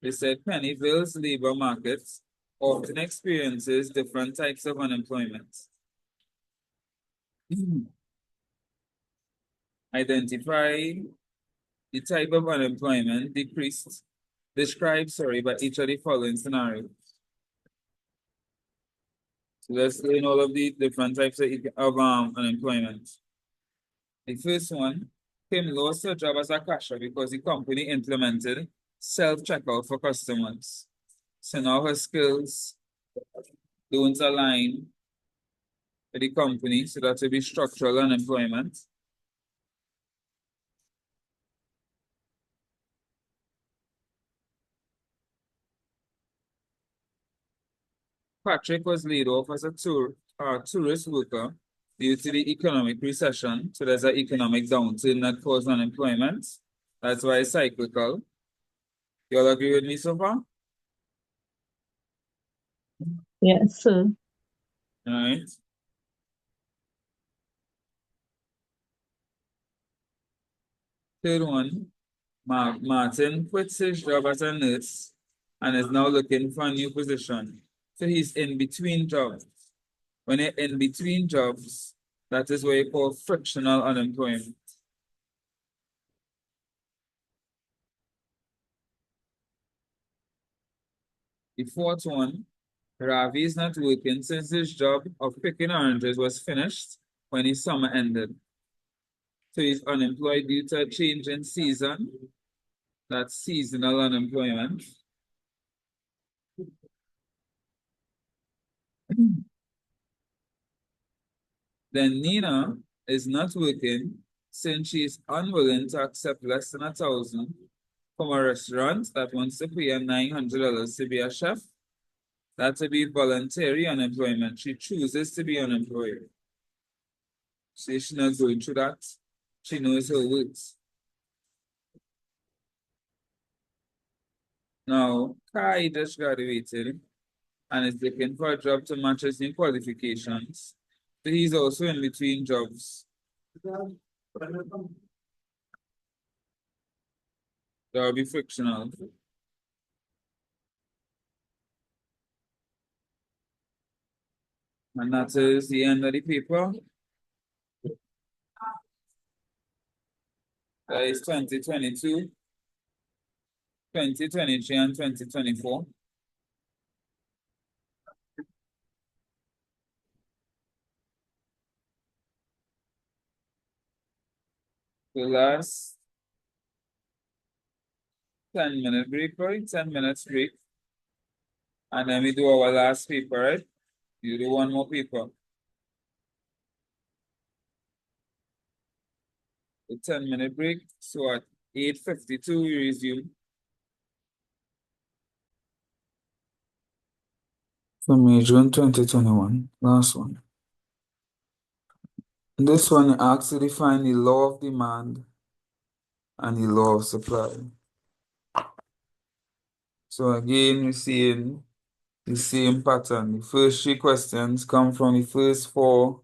They said Pennyville's labor market often experiences different types of unemployment. Identify the type of unemployment described by each of the following scenarios. So let's learn all of the different types of unemployment. The first one, Kim lost her job as a cashier because the company implemented self-checkout for customers. So now her skills don't align for the company, so that will be structural unemployment. Patrick was laid off as a tourist worker due to the economic recession. So there's an economic downturn that caused unemployment. That's why it's cyclical. You all agree with me so far? Yes, sir. All right. Third one, Martin quits his job as a nurse and is now looking for a new position. So he's in between jobs. When you're in between jobs, that is what you call frictional unemployment. The fourth one, Ravi is not working since his job of picking oranges was finished when his summer ended. So he's unemployed due to a change in season. That's seasonal unemployment. Then Nina is not working since she is unwilling to accept less than 1,000 from a restaurant that wants to pay her $900 to be a chef. That would be voluntary unemployment. She chooses to be unemployed. So she's not going through that. She knows her worth. Now, Kai just graduated and is looking for a job to match his new qualifications. So he's also in between jobs. That will be frictional. And that is the end of the paper. That is 2022, 2023, and 2024. The last 10-minute break, right? 10 minutes break. And then we do our last paper, right? You do one more paper. A 10-minute break. So at 8:52, we resume. For May, June 2021, last one. This one asks to define the law of demand and the law of supply. So again, we're seeing the same pattern. The first three questions come from the first four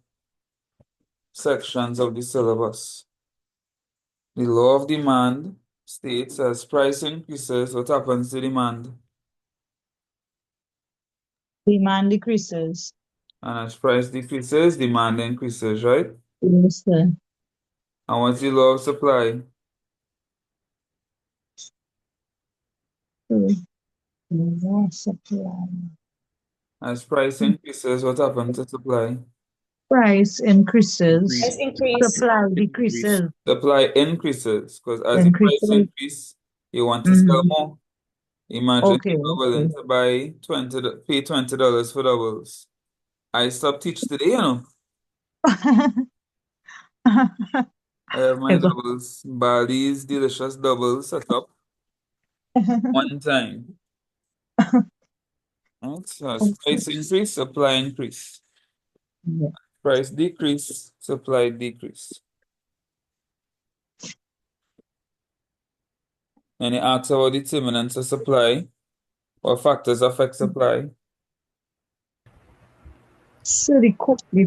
sections of the syllabus. The law of demand states as price increases, what happens to demand? Demand decreases. And as price decreases, demand increases, right? Yes, sir. And what's the law of supply? More supply. As price increases, what happens to supply? Price increases. Price increase. Supply decreases. Supply increases, because as the price Increases. increase, you want to sell Mm-hmm. more. Imagine Okay. you're willing to buy pay $20 for doubles. I stopped teach today, you know. I have my doubles, Bali's delicious doubles set up one time. Right? So as price increase, supply increase. Yeah. Price decrease, supply decrease. And it asks about determinants of supply. What factors affect supply? So the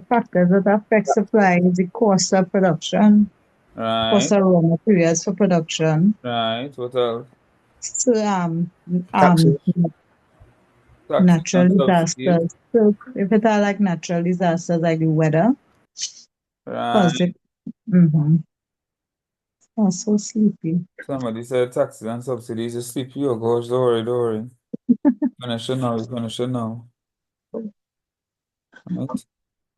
factors that affect supply is the cost of production, cost Right, of raw materials for production. right. What else? So Taxes. Taxes natural and subsidies. disasters. So if it are like natural disasters like the weather, Right. cause it I'm so sleepy. Somebody said taxes and subsidies is sleepy. Oh gosh, don't worry, don't worry. Finish it now, finish it now. Right?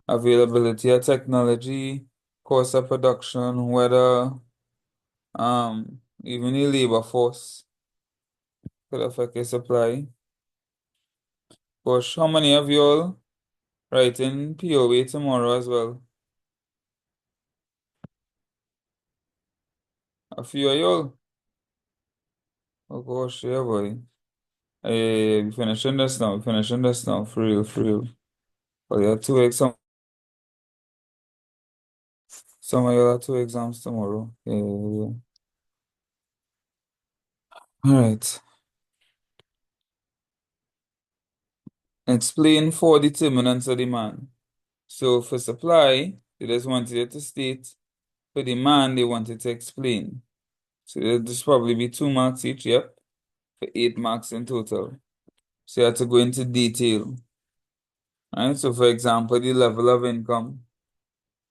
Availability of technology, cost of production, weather, even the labor force could affect your supply. Gosh, how many of you all writing POA tomorrow as well. A few of y'all. Oh gosh, yeah, boy. Hey, we finishing this now. We finishing this now. For real, for real. Oh, yeah, some of y'all have 2 exams tomorrow. Yeah, yeah, yeah. All right. Explain 4 determinants of demand. So for supply, they just wanted you to state. For demand, they wanted to explain. So there's probably be 2 marks each, yep, for 8 marks in total. So you have to go into detail. Right? So for example, the level of income.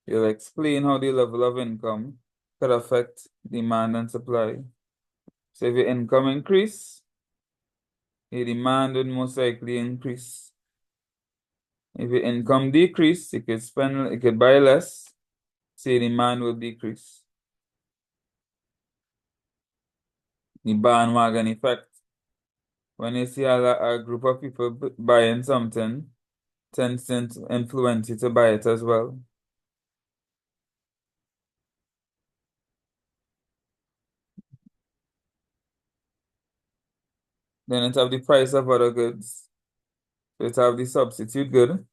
You'll explain how the level of income could affect demand and supply. So if your income increase, your demand would most likely increase. If your income decrease, you could buy less, so your demand will decrease. The bandwagon effect. When you see a group of people buying something, tends to influence you to buy it as well. Then it have the price of other goods. So it have the substitute good.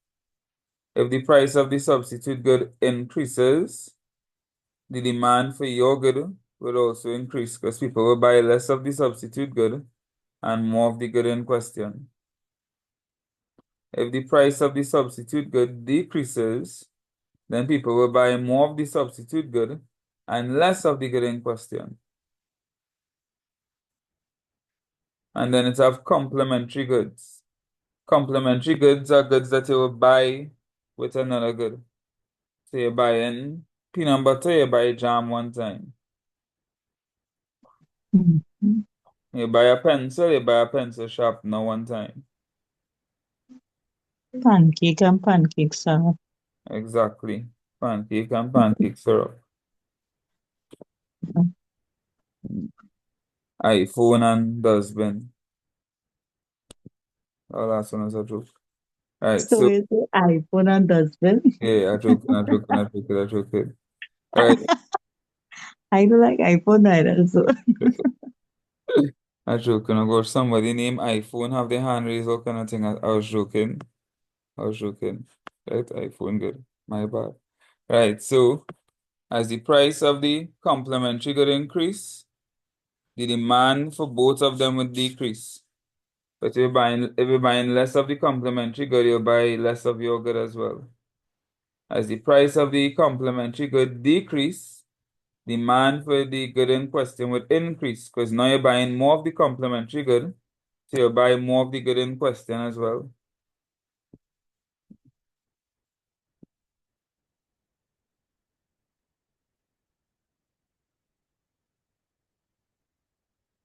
If the price of the substitute good increases, the demand for your good will also increase because people will buy less of the substitute good and more of the good in question. If the price of the substitute good decreases, then people will buy more of the substitute good and less of the good in question. And then it have complementary goods. Complementary goods are goods that you will buy with another good. So you're buying peanut butter, you buy jam one time. Mhm. You buy a pencil sharpener one time. Pancake and pancake salad. Exactly. Pancake and pancake syrup. iPhone and dustbin. Oh, last one was a joke. Alright, So so is the iPhone and dustbin. yeah, I joke. Alright, I don't like iPhone either, so I joking. I got somebody named iPhone have their hand raised, all kind of thing. I was joking. Right, iPhone good. My bad. Right, so as the price of the complementary good increase, the demand for both of them would decrease. But if you're buying less of the complementary good, you'll buy less of your good as well. As the price of the complementary good decrease, demand for the good in question would increase because now you're buying more of the complementary good, so you'll buy more of the good in question as well.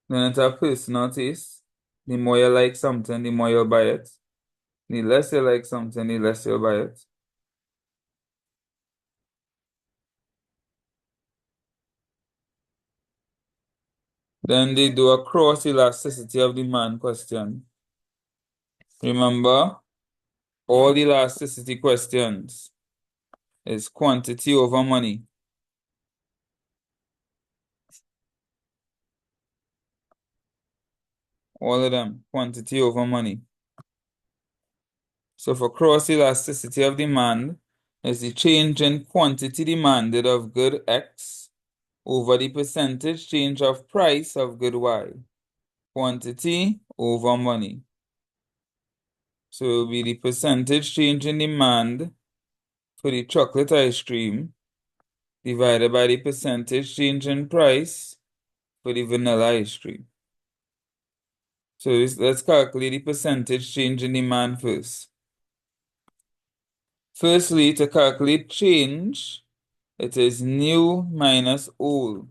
Then it's a personal taste. The more you like something, the more you'll buy it. The less you like something, the less you'll buy it. Then they do a cross elasticity of demand question. Remember, all elasticity questions is quantity over money. All of them, quantity over money. So for cross elasticity of demand is the change in quantity demanded of good X over the percentage change of price of good Y. Quantity over money. So it will be the percentage change in demand for the chocolate ice cream divided by the percentage change in price for the vanilla ice cream. So let's calculate the percentage change in demand first. Firstly, to calculate change, it is new minus old.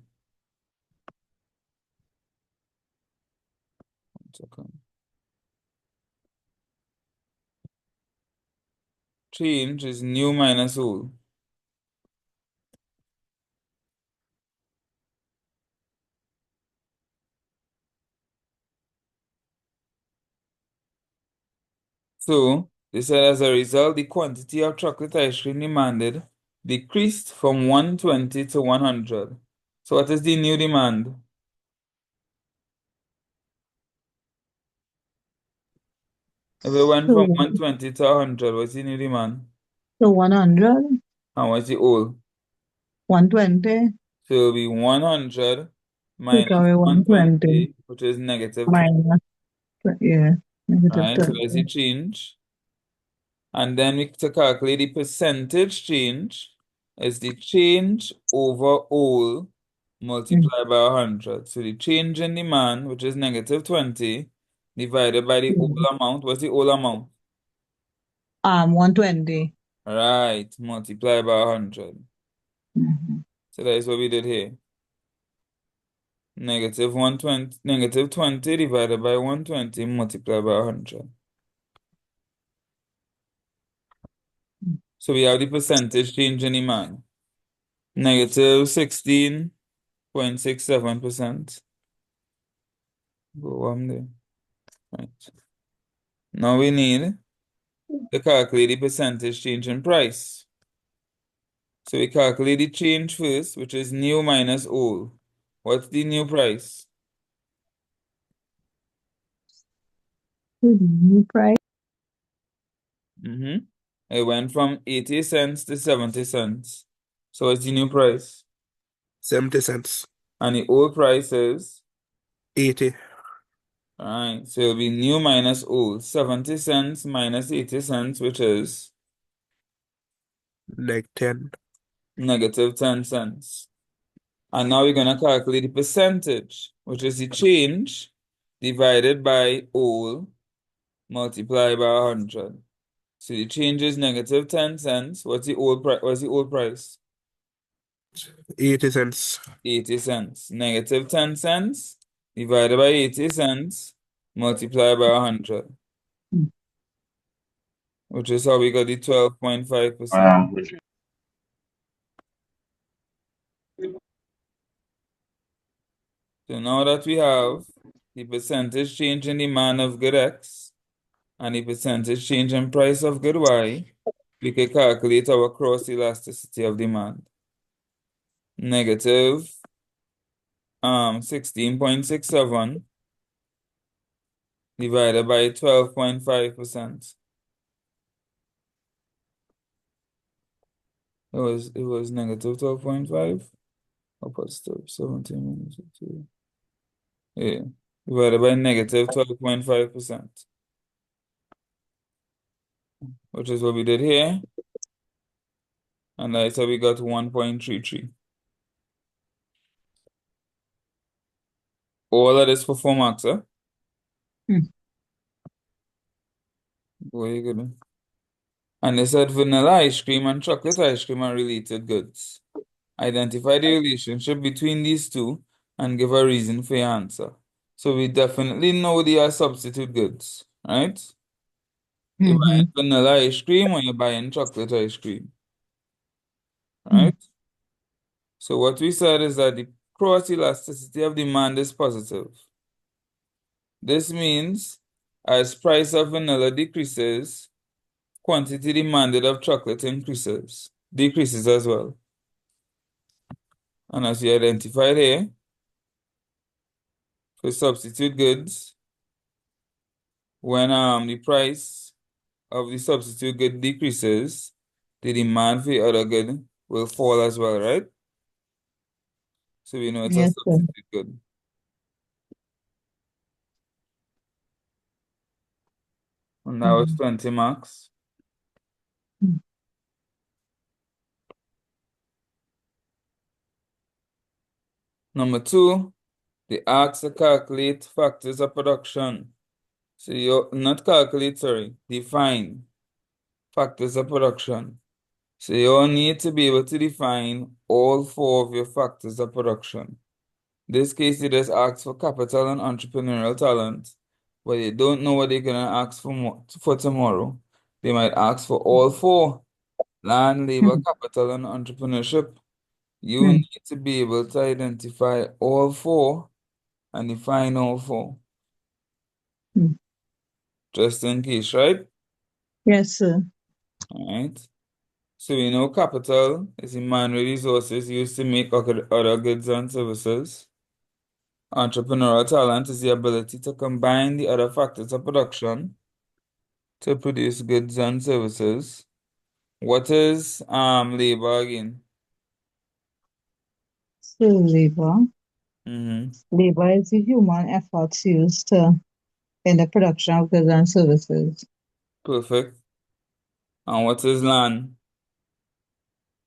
One second. Change is new minus old. So They said as a result, the quantity of chocolate ice cream demanded decreased from 120 to 100. So what is the new demand? If it went from So, 120 to 100, what's the new demand? 100, And what's the old? 120, So it'll be 100 take minus away 120, 120, which is negative 20, minus, yeah, negative right? So 20. that's the change. And then to calculate the percentage change is the change over all multiplied by 100. So the change in demand, which is negative 20, divided by the whole amount. What's the whole amount? 120. Right, multiplied by 100. Mhm. So that is what we did here. Negative 120, negative 20 divided by 120 multiplied by 100. So we have the percentage change in demand. Negative 16.67%. Go on there. Right. Now we need to calculate the percentage change in price. So we calculate the change first, which is new minus old. What's the new price? The new price, It went from 80 cents to 70 cents. So what's the new price? 70 cents. And the old price is? 80. Alright, so it'll be new minus old. 70 cents minus 80 cents, which is? Like 10. Negative 10 cents. And now we're going to calculate the percentage, which is the change divided by old multiplied by 100. So the change is negative 10 cents. What's the old price? What's the old price? 80 cents. 80 cents. Negative 10 cents divided by 80 cents multiplied by 100, which is how we got the 12.5%. So now that we have the percentage change in demand of good X and the percentage change in price of good Y, we can calculate our cross elasticity of demand. Negative 16.67 divided by 12.5%. It was negative 12.5 or positive 17 minus 2. Yeah. Divided by negative 12.5%, which is what we did here. And that's how we got 1.33. All of this for 4 marks, huh? What are you gonna? And they said vanilla ice cream and chocolate ice cream are related goods. Identify the relationship between these two and give a reason for your answer. So we definitely know they are substitute goods, right? You're buying vanilla ice cream or you're buying chocolate ice cream, right? So what we said is that the cross elasticity of demand is positive. This means as price of vanilla decreases, quantity demanded of chocolate decreases as well. And as we identified here, for substitute goods, when the price of the substitute good decreases, the demand for the other good will fall as well, right? So we know it's a yes, sir. substitute good. And that was 20 marks. Number 2, they ask to calculate factors of production. So you not calculate, sorry, define factors of production. So you'll need to be able to define all 4 of your factors of production. This case, they just ask for capital and entrepreneurial talent, but they don't know what they're gonna ask for tomorrow. They might ask for all 4: land, labor, capital, and entrepreneurship. You need to be able to identify all 4 and define all 4. Just in case, right? Yes, sir. All right. So we know capital is the manual resources used to make other goods and services. Entrepreneurial talent is the ability to combine the other factors of production to produce goods and services. What is labor again? So labor. Mm-hmm. Labor is the human efforts used in the production of goods and services. Perfect. And what is land?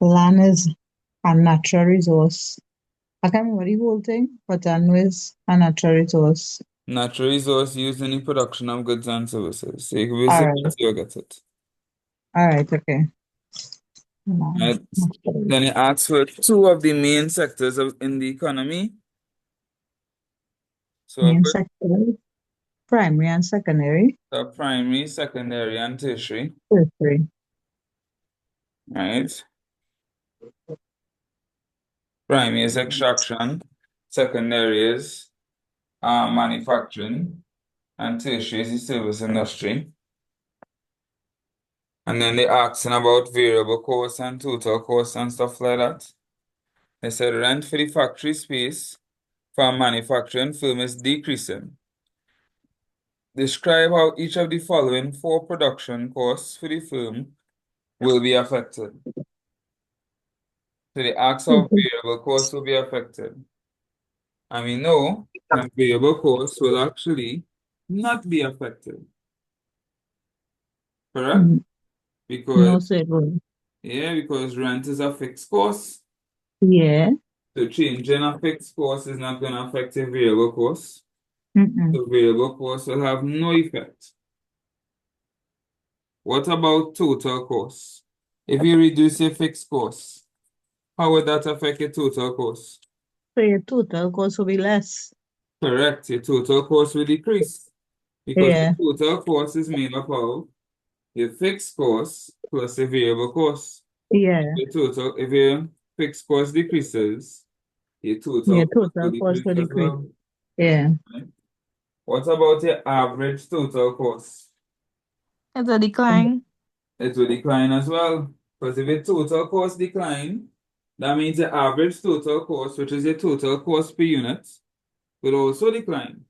Land is a natural resource. I can't remember the whole thing, but I know it's a natural resource. Natural resource used in the production of goods and services. So you can All visit right. it, you'll get it. All right. Okay. Land, Right. natural Then it asks for two of the main sectors in the economy. So I main put sector, primary and secondary, the primary, secondary, and tertiary. tertiary. Right. Primary is extraction, secondary is manufacturing, and tertiary is the service industry. And then they asking about variable costs and total costs and stuff like that. They said rent for the factory space for a manufacturing firm is decreasing. Describe how each of the following four production costs for the firm will be affected. So the ask of variable costs will be affected. And we know that variable costs will actually not be affected. Correct? Mm, Because no, sir. It won't. because rent is a fixed cost. Yeah. So changing a fixed cost is not going to affect a variable cost. Mm-mm. The variable cost will have no effect. What about total costs? If you reduce your fixed costs, how would that affect your total cost? So your total cost will be less. Correct. Your total cost will decrease because the Yeah. total cost is made up of your fixed costs plus the variable costs. Yeah. If your fixed cost decreases, your Your total cost will total cost decrease will as decrease. well. Yeah. Right? What about your average total cost? It's a decline. It will decline as well. Because if your total cost decline, that means the average total cost, which is your total cost per unit, will also decline.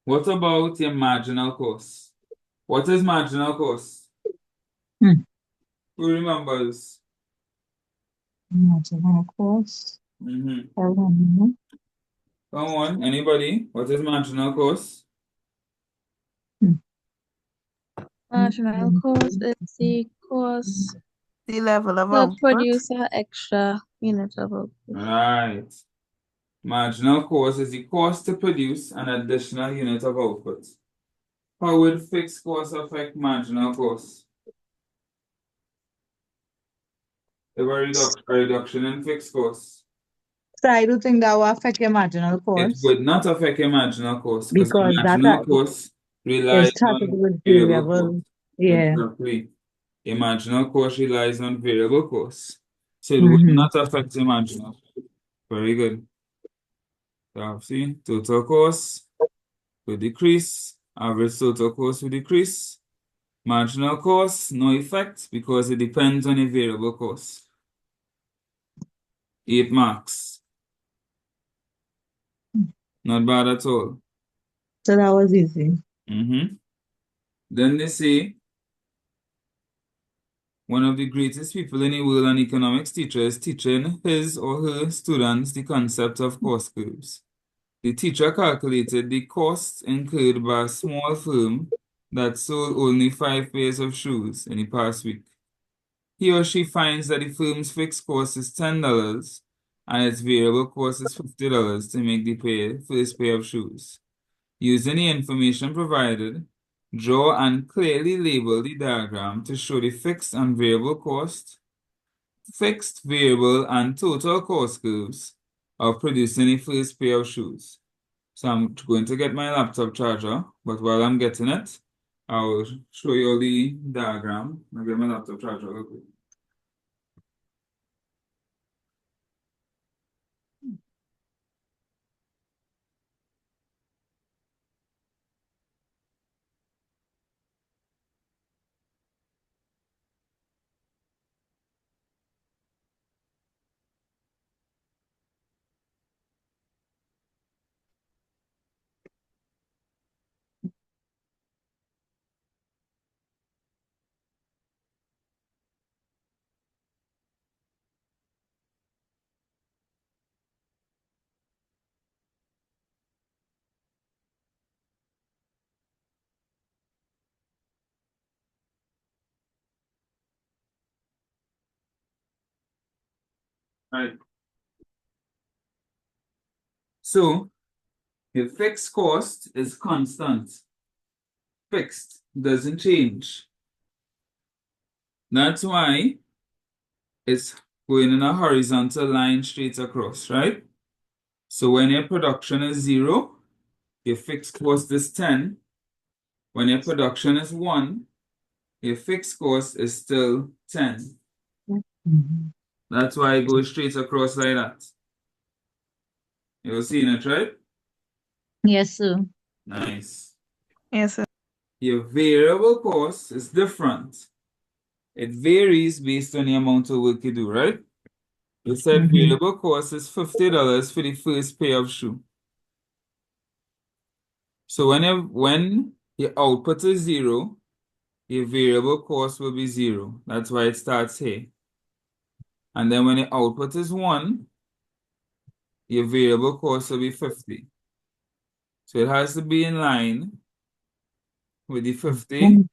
What about your marginal cost? What is marginal cost? Hmm. Who remembers? Marginal cost. Mm-hmm. I don't know. Come on, anybody? What is marginal cost? Hmm. Marginal cost is the cost The level of to output. produce an extra unit of output. Right. Marginal cost is the cost to produce an additional unit of output. How would fixed cost affect marginal cost? If a reduction in fixed costs. So I do think that will affect your marginal It cost would not affect your marginal cost because your because that marginal cost is relies started on with variable cost. variable. Yeah. Exactly. Your marginal cost relies on variable costs. So it would Mm-hmm. not affect your marginal. Very good. So see, total cost will decrease, average total cost will decrease. Marginal cost, no effect because it depends on your variable cost. 8 marks. Not bad at all. So that was easy. Mm-hmm. Then they say one of the greatest people in the world, an economics teacher, is teaching his or her students the concept of cost curves. The teacher calculated the costs incurred by a small firm that sold only 5 pairs of shoes in the past week. He or she finds that the firm's fixed cost is $10 and its variable cost is $50 to make the first pair of shoes. Using the information provided, draw and clearly label the diagram to show the fixed and variable cost, fixed, variable, and total cost curves of producing the first pair of shoes. So I'm going to get my laptop charger, but while I'm getting it, I'll show you all the diagram. I'll get my laptop charger real quick. Right. So your fixed cost is constant. Fixed, doesn't change. That's why it's going in a horizontal line straight across, right? So when your production is 0, your fixed cost is 10. When your production is 1, your fixed cost is still 10. Mhm. That's why it goes straight across like that. You're seeing it, right? Yes, sir. Nice. Yes, sir. Your variable cost is different. It varies based on the amount of work you do, right? You said Mhm. variable cost is $50 for the first pair of shoe. So when your output is 0, your variable cost will be 0. That's why it starts here. And then when your output is 1, your variable cost will be 50. So it has to be in line with the 50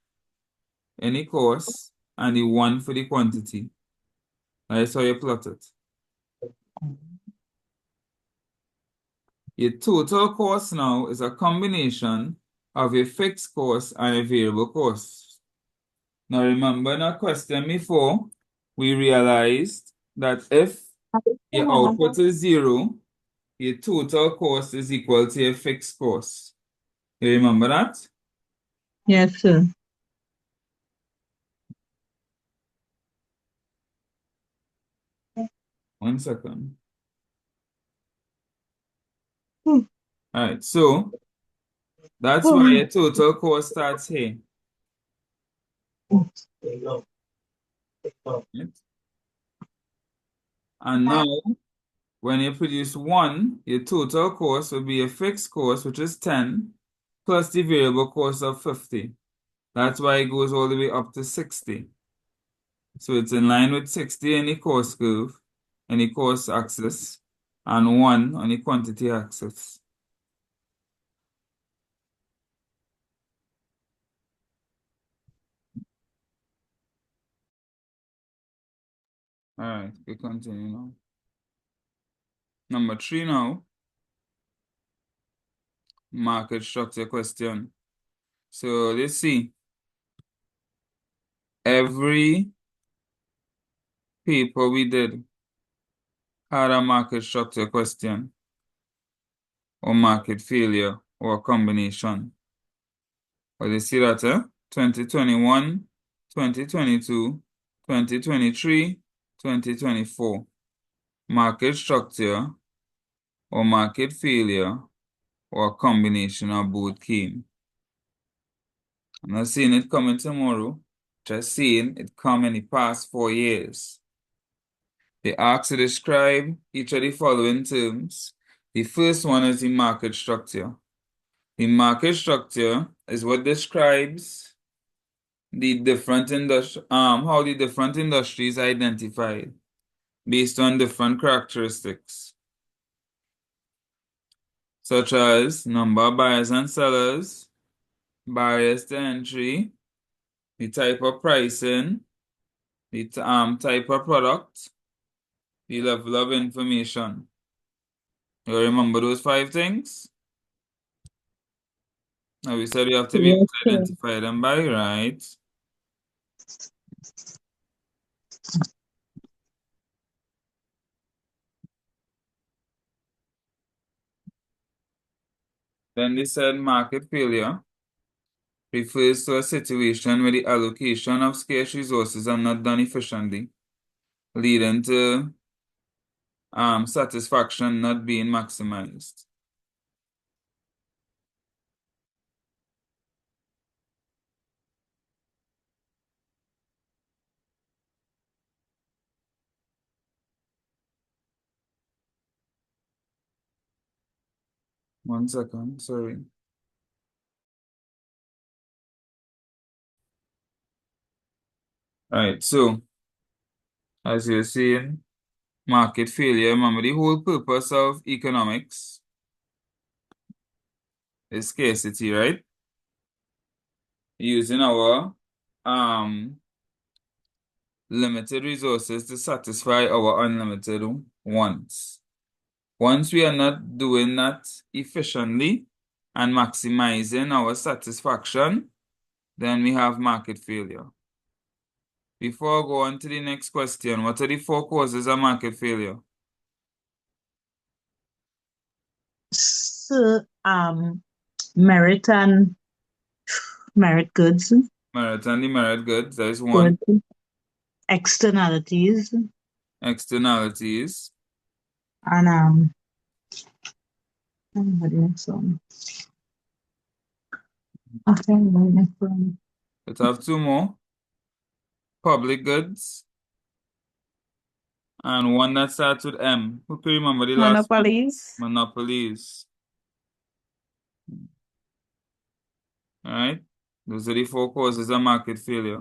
any cost and the 1 for the quantity. That's how you plot it. Your total cost now is a combination of your fixed cost and your variable costs. Now remember in our question before, we realized that if your output is 0, your total cost is equal to your fixed cost. You remember that? Yes, sir. One second. All right, so that's why your total cost starts here. Right? And now, when you produce 1, your total cost will be your fixed cost, which is 10, plus the variable cost of 50. That's why it goes all the way up to 60. So it's in line with 60 in the cost curve, in the cost axis, and 1 on the quantity axis. All right, we continue now. Number 3 now, market structure question. So let's see. Every paper we did had a market structure question, or market failure, or a combination. But you see that, 2021, 2022, 2023, 2024. Market structure, or market failure, or a combination of both came. I'm not saying it coming tomorrow, just saying it come in the past 4 years. They ask to describe each of the following terms. The first one is the market structure. The market structure is what describes the different how the different industries are identified based on different characteristics, such as number of buyers and sellers, barriers to entry, the type of pricing, the type of product, the level of information. You remember those 5 things? Now we said you have to be able Yes, to sir. identify them by, right? Then they said market failure refers to a situation where the allocation of scarce resources are not done efficiently, leading to satisfaction not being maximized. One second, sorry. All right, so as you're seeing, market failure, remember the whole purpose of economics is scarcity, right? Using our limited resources to satisfy our unlimited wants. Once we are not doing that efficiently and maximizing our satisfaction, then we have market failure. Before I go on to the next question, what are the 4 causes of market failure? So, merit and merit goods, Merit and demerit goods, that is one. good. Externalities, Externalities. and what the next one? Okay, the next one. Let's have 2 more. Public goods. And one that starts with M. Who can remember the last one? Monopolies. Monopolies. All right. Those are the 4 causes of market failure.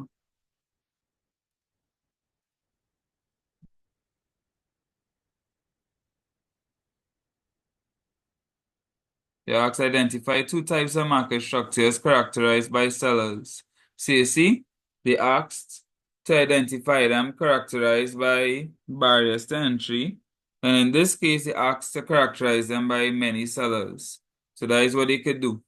They ask identify 2 types of market structures characterized by sellers. CSEC, they asked to identify them characterized by barriers to entry. And in this case, they asked to characterize them by many sellers. So that is what they could do.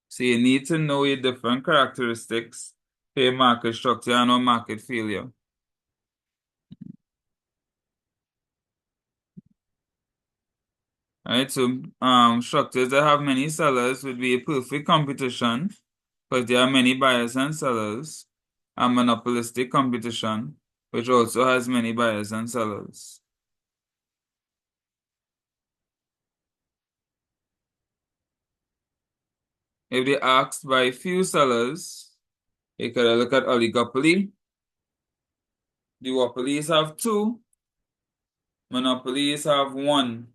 So you need to know your different characteristics for your market structure and or market failure. All right, so structures that have many sellers would be a perfect competition because there are many buyers and sellers, and monopolistic competition, which also has many buyers and sellers. If they asked by few sellers, you could look at oligopoly. Duopolies have 2, monopolies have 1.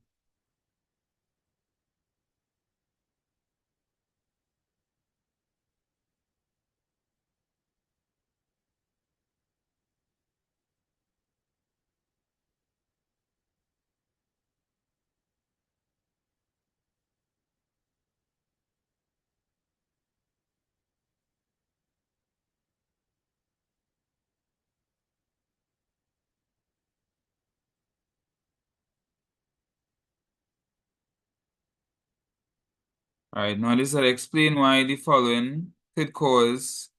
All right, now this will explain why the following could cause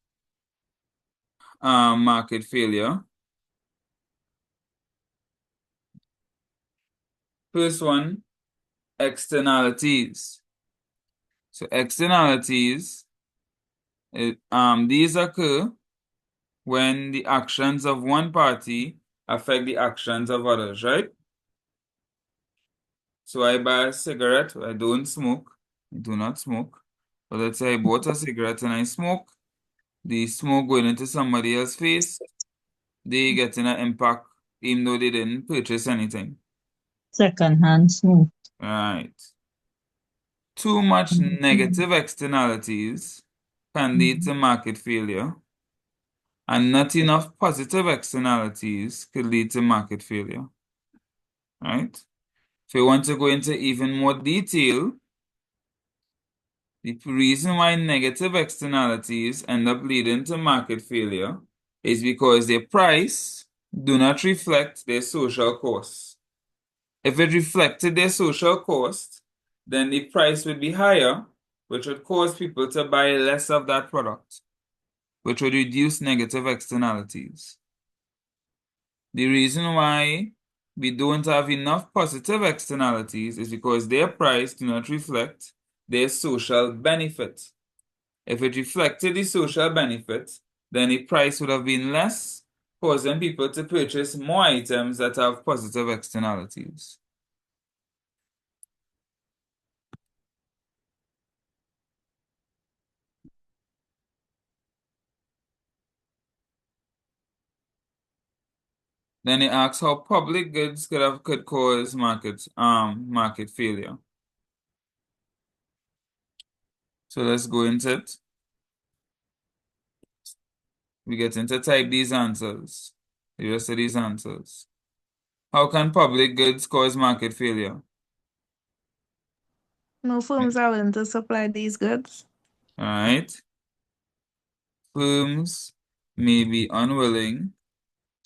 market failure. First one, externalities. So externalities, these occur when the actions of one party affect the actions of others, right? So I buy a cigarette, I don't smoke, I do not smoke. But let's say I bought a cigarette and I smoke, the smoke going into somebody else's face, they getting an impact even though they didn't purchase anything. Second-hand smoke. Right. Too much negative externalities can lead to market failure, and not enough positive externalities could lead to market failure. Right? If you want to go into even more detail, the reason why negative externalities end up leading to market failure is because their price do not reflect their social cost. If it reflected their social cost, then the price would be higher, which would cause people to buy less of that product, which would reduce negative externalities. The reason why we don't have enough positive externalities is because their price do not reflect their social benefit. If it reflected the social benefit, then the price would have been less, causing people to purchase more items that have positive externalities. Then it asks how public goods could cause market failure. So let's go into it. We get into type these answers. The rest of these answers. How can public goods cause market failure? No firms are willing to supply these goods. All right. Firms may be unwilling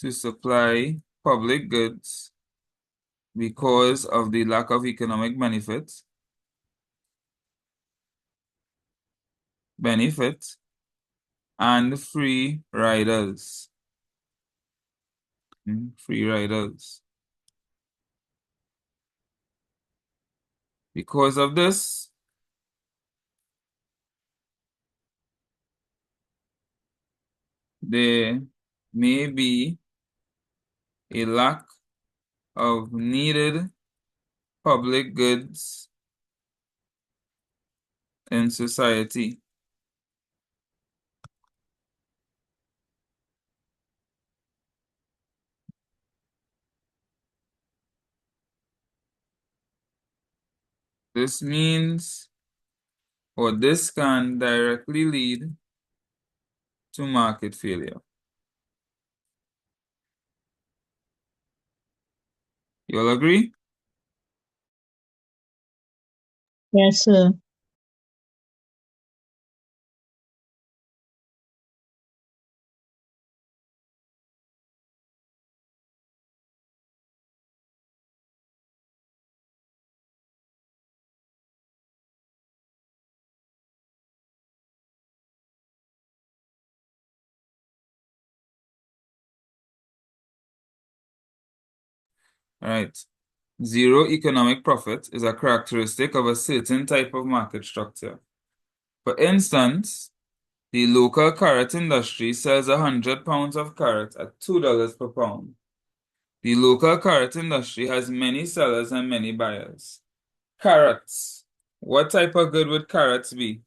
to supply public goods because of the lack of economic benefit and free riders. Free riders. Because of this, there may be a lack of needed public goods in society. This means, or this can directly lead to market failure. You all agree? Yes, sir. All right. Zero economic profit is a characteristic of a certain type of market structure. For instance, the local carrot industry sells 100 pounds of carrot at $2 per pound. The local carrot industry has many sellers and many buyers. Carrots. What type of good would carrots be?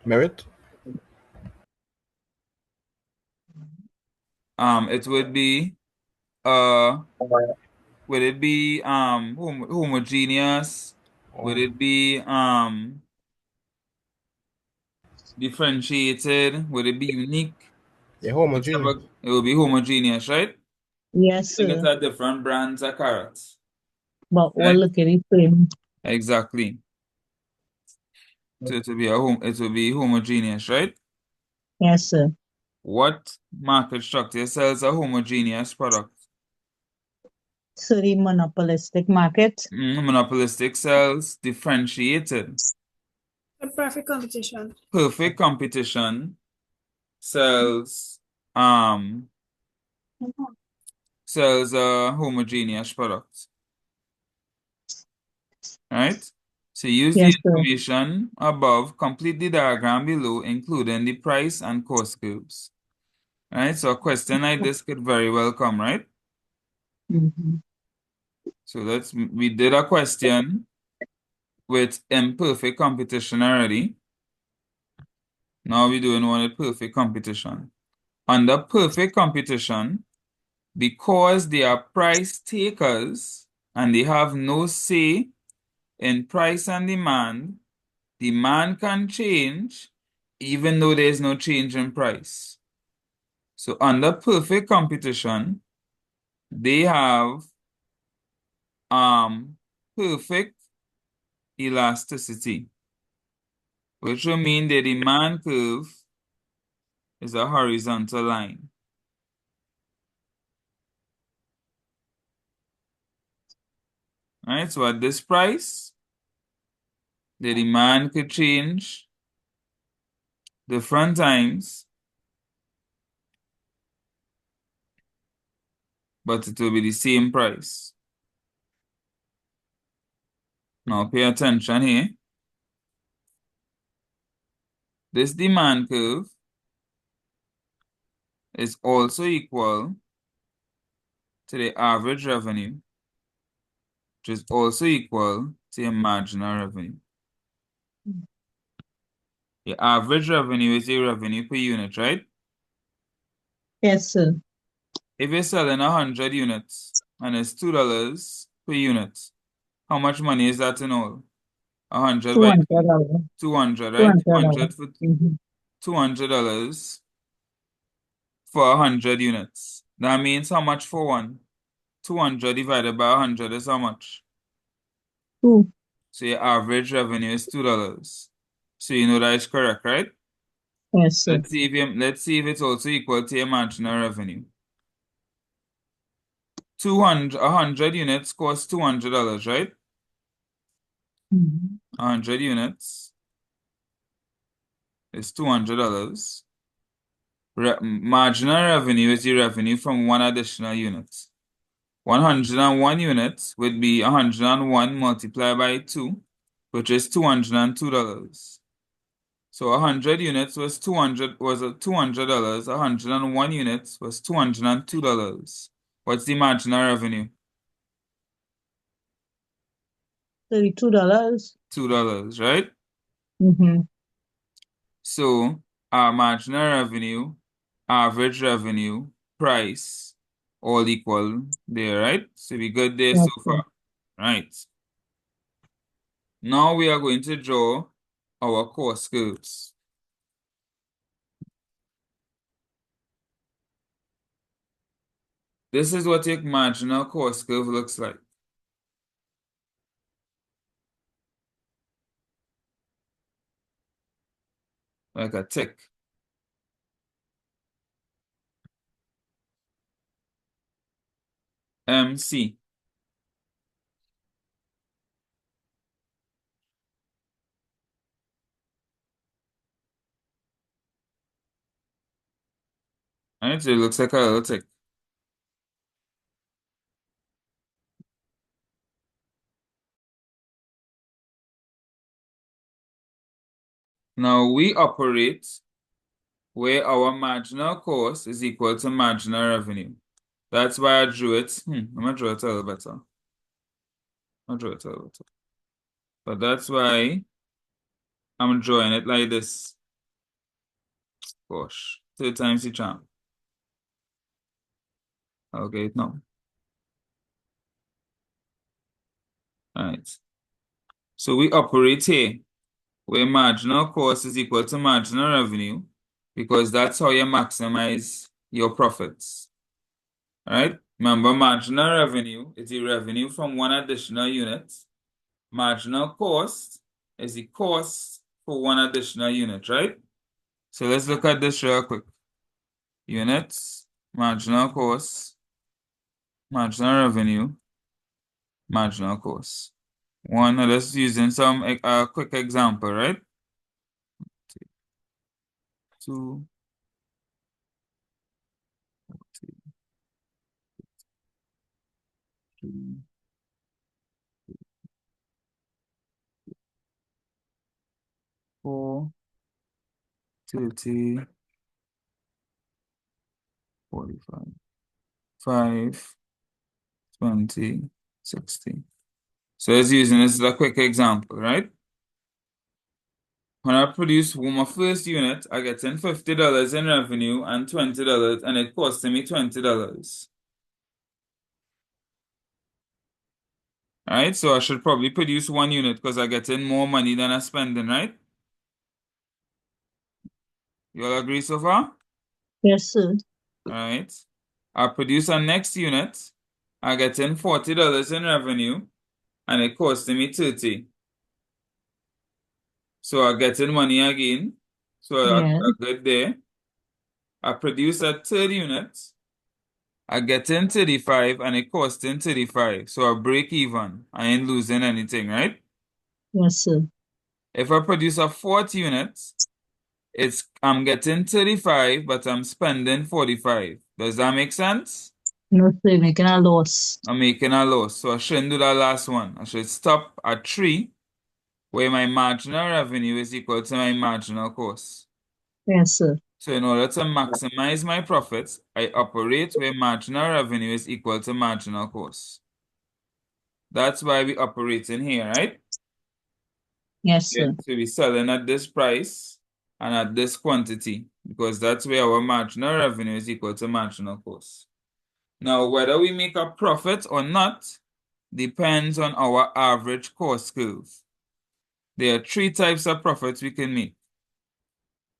Merit? It would be would it be homogeneous? Would it be differentiated? Would it be unique? Yeah, homogeneous. It would be homogeneous, right? Yes, Think it's sir. a different brands of carrots. But all Right? look at the same. Exactly. So it will be homogeneous, right? Yes, sir. What market structure sells a homogeneous product? So the monopolistic market. Monopolistic sells differentiated. A perfect competition. Perfect competition sells um sells a homogeneous product. Right? So use the Yes, sir. information above, complete the diagram below, including the price and cost curves. Right? So a question like this could very well come, right? Mm-hmm. So we did a question with imperfect competition already. Now we're doing one with perfect competition. Under perfect competition, because they are price takers and they have no say in price and demand, demand can change even though there is no change in price. So under perfect competition, they have perfect elasticity, which will mean the demand curve is a horizontal line. Right? So at this price, the demand could change different times, but it will be the same price. Now pay attention here. This demand curve is also equal to the average revenue, which is also equal to your marginal revenue. The average revenue is your revenue per unit, right? Yes, sir. If you're selling 100 units and it's $2 per unit, how much money is that in all? 100 by 200. 200, right? 200. 200 for Mm-hmm. $200 for 100 units. That means how much for one? 200 divided by 100 is how much? 2. So your average revenue is $2. So you know that is correct, right? Yes, sir. Let's see if it's also equal to your marginal revenue. 100 units cost $200, right? Mm-hmm. 100 units is $200. Marginal revenue is the revenue from one additional unit. 101 units would be 101 multiplied by 2, which is $202. So 100 units was $200. 101 units was $202. What's the marginal revenue? $32. $2, right? Mm-hmm. So our marginal revenue, average revenue, price, all equal there, right? So we good there Yes, so sir. far, right? Now we are going to draw our cost curves. This is what your marginal cost curve looks like. Like a tick. MC. Right? So it looks like a little tick. Now we operate where our marginal cost is equal to marginal revenue. That's why I drew it. I'm gonna draw it a little better. But that's why I'm drawing it like this. Gosh, 3 times the charm. Okay, no. Alright. So we operate here where marginal cost is equal to marginal revenue because that's how you maximize your profits. Alright? Remember, marginal revenue is the revenue from one additional unit. Marginal cost is the cost for one additional unit, right? So let's look at this real quick. Units, marginal cost, marginal revenue, marginal cost. Let's using some quick example, right? 2, 3, 4, 30, 45, 5, 20, 60. So let's using this as a quick example, right? When I produce my first unit, I get in $50 in revenue and $20, and it costing me $20. All right, so I should probably produce one unit because I get in more money than I spending, right? You all agree so far? Yes, sir. All right. I produce a next unit. I get in $40 in revenue, and it costing me 30. So I get in money again. So Yeah. I good there. I produce a third unit. I get in 35 and it costing 35. So I break even. I ain't losing anything, right? Yes, sir. If I produce a fourth unit, I'm getting 35, but I'm spending 45. Does that make sense? No, sir, making a loss. I'm making a loss. So I shouldn't do that last one. I should stop at 3, where my marginal revenue is equal to my marginal cost. Yes, sir. So in order to maximize my profits, I operate where marginal revenue is equal to marginal cost. That's why we operate in here, right? Yes, Yeah. sir. So we're selling at this price and at this quantity because that's where our marginal revenue is equal to marginal cost. Now, whether we make a profit or not depends on our average cost curve. There are 3 types of profits we can make.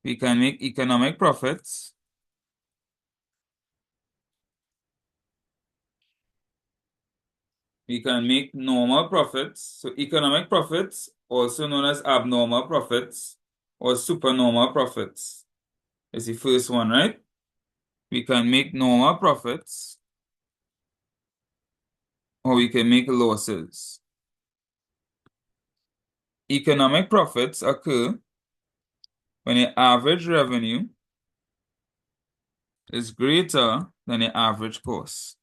We can make economic profits. We can make normal profits. So economic profits, also known as abnormal profits or supernormal profits. is the first one, right? We can make normal profits or we can make losses. Economic profits occur when the average revenue is greater than the average cost.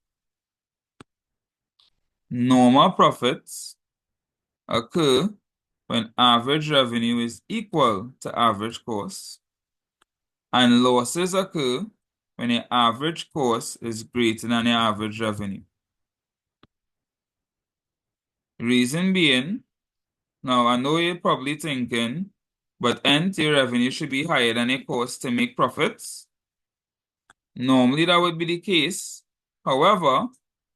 Normal profits occur when average revenue is equal to average cost, and losses occur when the average cost is greater than the average revenue. Reason being, now I know you're probably thinking, but NT revenue should be higher than a cost to make profits. Normally that would be the case. However,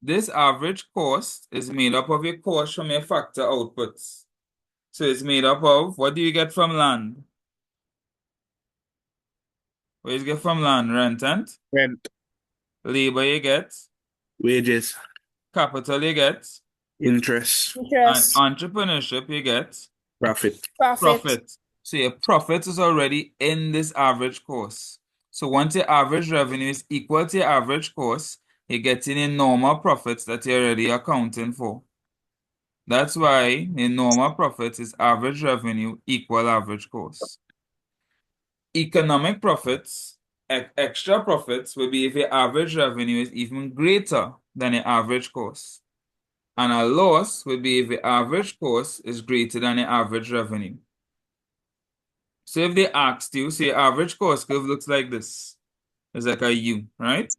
this average cost is made up of a cost from a factor outputs. So it's made up of, what do you get from land? What do you get from land? Rent. Labor you get. Wages. Capital you get. Interest. And entrepreneurship you get. Profit. Profit. So your profit is already in this average cost. So once your average revenue is equal to your average cost, you're getting in normal profits that you're already accounting for. That's why in normal profits is average revenue equal average cost. Economic profits, extra profits, will be if your average revenue is even greater than your average cost. And a loss will be if the average cost is greater than the average revenue. So if they asked you, say average cost curve looks like this. It's like a U, right?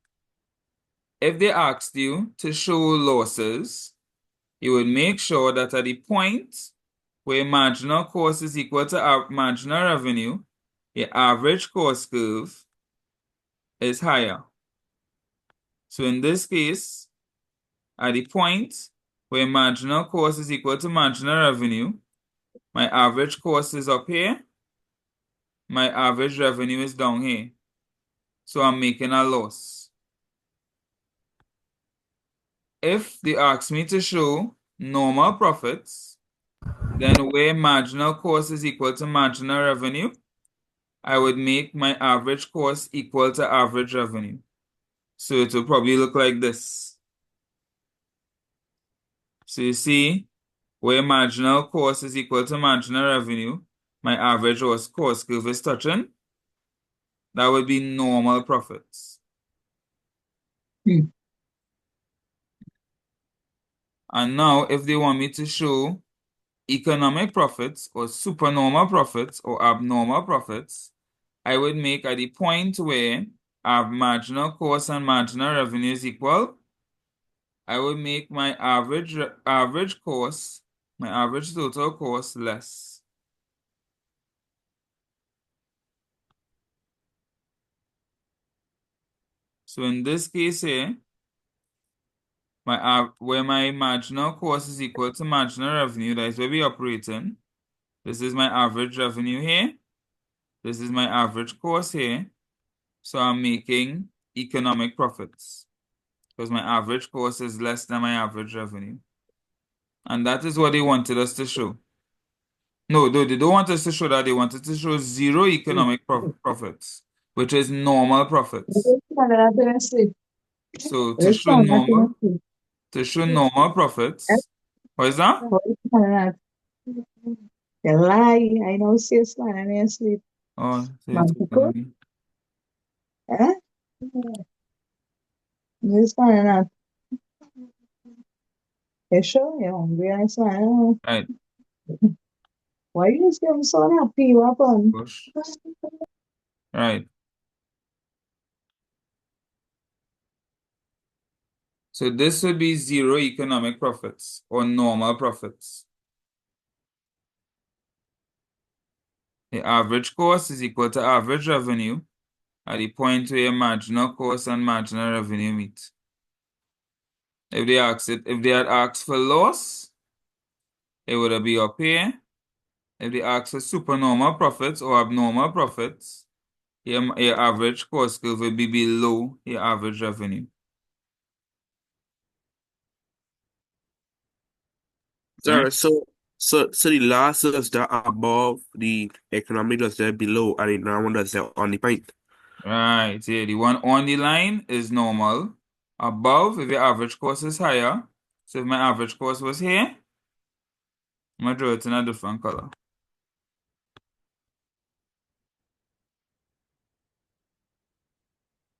If they asked you to show losses, you would make sure that at the point where marginal cost is equal to marginal revenue, your average cost curve is higher. So in this case, at the point where marginal cost is equal to marginal revenue, my average cost is up here, my average revenue is down here. So I'm making a loss. If they ask me to show normal profits, then where marginal cost is equal to marginal revenue, I would make my average cost equal to average revenue. So it will probably look like this. So you see, where marginal cost is equal to marginal revenue, my average cost curve is touching. That would be normal profits. And now, if they want me to show economic profits or supernormal profits or abnormal profits, I would make at the point where I have marginal cost and marginal revenue is equal, I would make my average cost, my average total cost less. So in this case here, where my marginal cost is equal to marginal revenue, that is where we operating. This is my average revenue here. This is my average cost here. So I'm making economic profits because my average cost is less than my average revenue. And that is what they wanted us to show. No, they don't want us to show that. They wanted to show zero economic profits, which is normal profits. So to show normal profits, what is that? You lie. I know sis man, I ain't sleep. Oh, so Man, it's economy. eh? This man not. You sure you're hungry? I say, Right. why you seem so happy? What happened? Push. Right. So this would be zero economic profits or normal profits. The average cost is equal to average revenue at the point where marginal cost and marginal revenue meet. If they had asked for loss, it would be up here. If they asked for supernormal profits or abnormal profits, your average cost curve will be below your average revenue. Sorry, Right? so the losses that are above the economic does that below and the normal does that on the point. Right, yeah, the one on the line is normal. Above, if your average cost is higher, so if my average cost was here, I'm gonna draw it in a different color.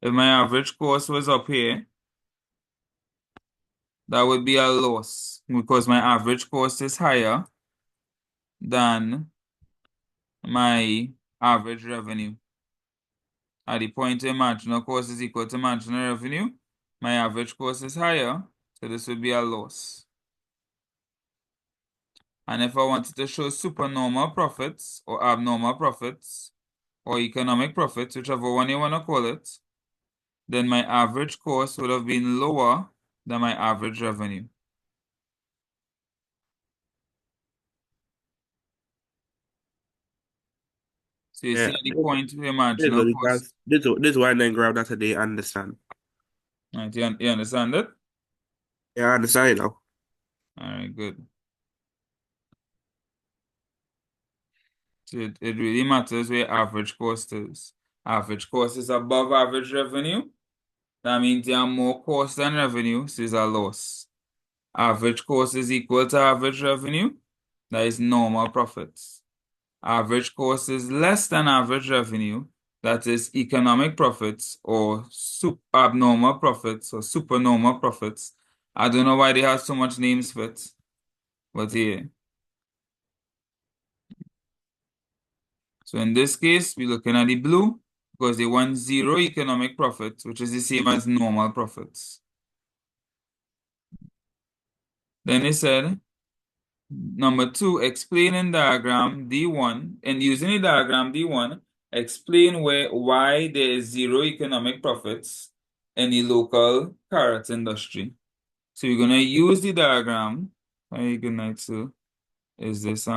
If my average cost was up here, that would be a loss because my average cost is higher than my average revenue. At the point where marginal cost is equal to marginal revenue, my average cost is higher, so this would be a loss. And if I wanted to show supernormal profits or abnormal profits or economic profits, whichever one you want to call it, then my average cost would have been lower than my average revenue. So you see Yeah. at the point where This marginal cost, is why I didn't grab that today, understand. right, you understand it? Yeah, I understand it now. All right, good. So it really matters where average cost is. Average cost is above average revenue. That means there are more cost than revenue, so it's a loss. Average cost is equal to average revenue. That is normal profits. Average cost is less than average revenue. That is economic profits or abnormal profits or supernormal profits. I don't know why they have so much names for it, but yeah. So in this case, we're looking at the blue because they want zero economic profits, which is the same as normal profits. Then they said, number 2, explain in diagram D1, and using the diagram D1, explain why there is zero economic profits in the local carrot industry. So we're gonna use the diagram. Hey, good night, sir. Is this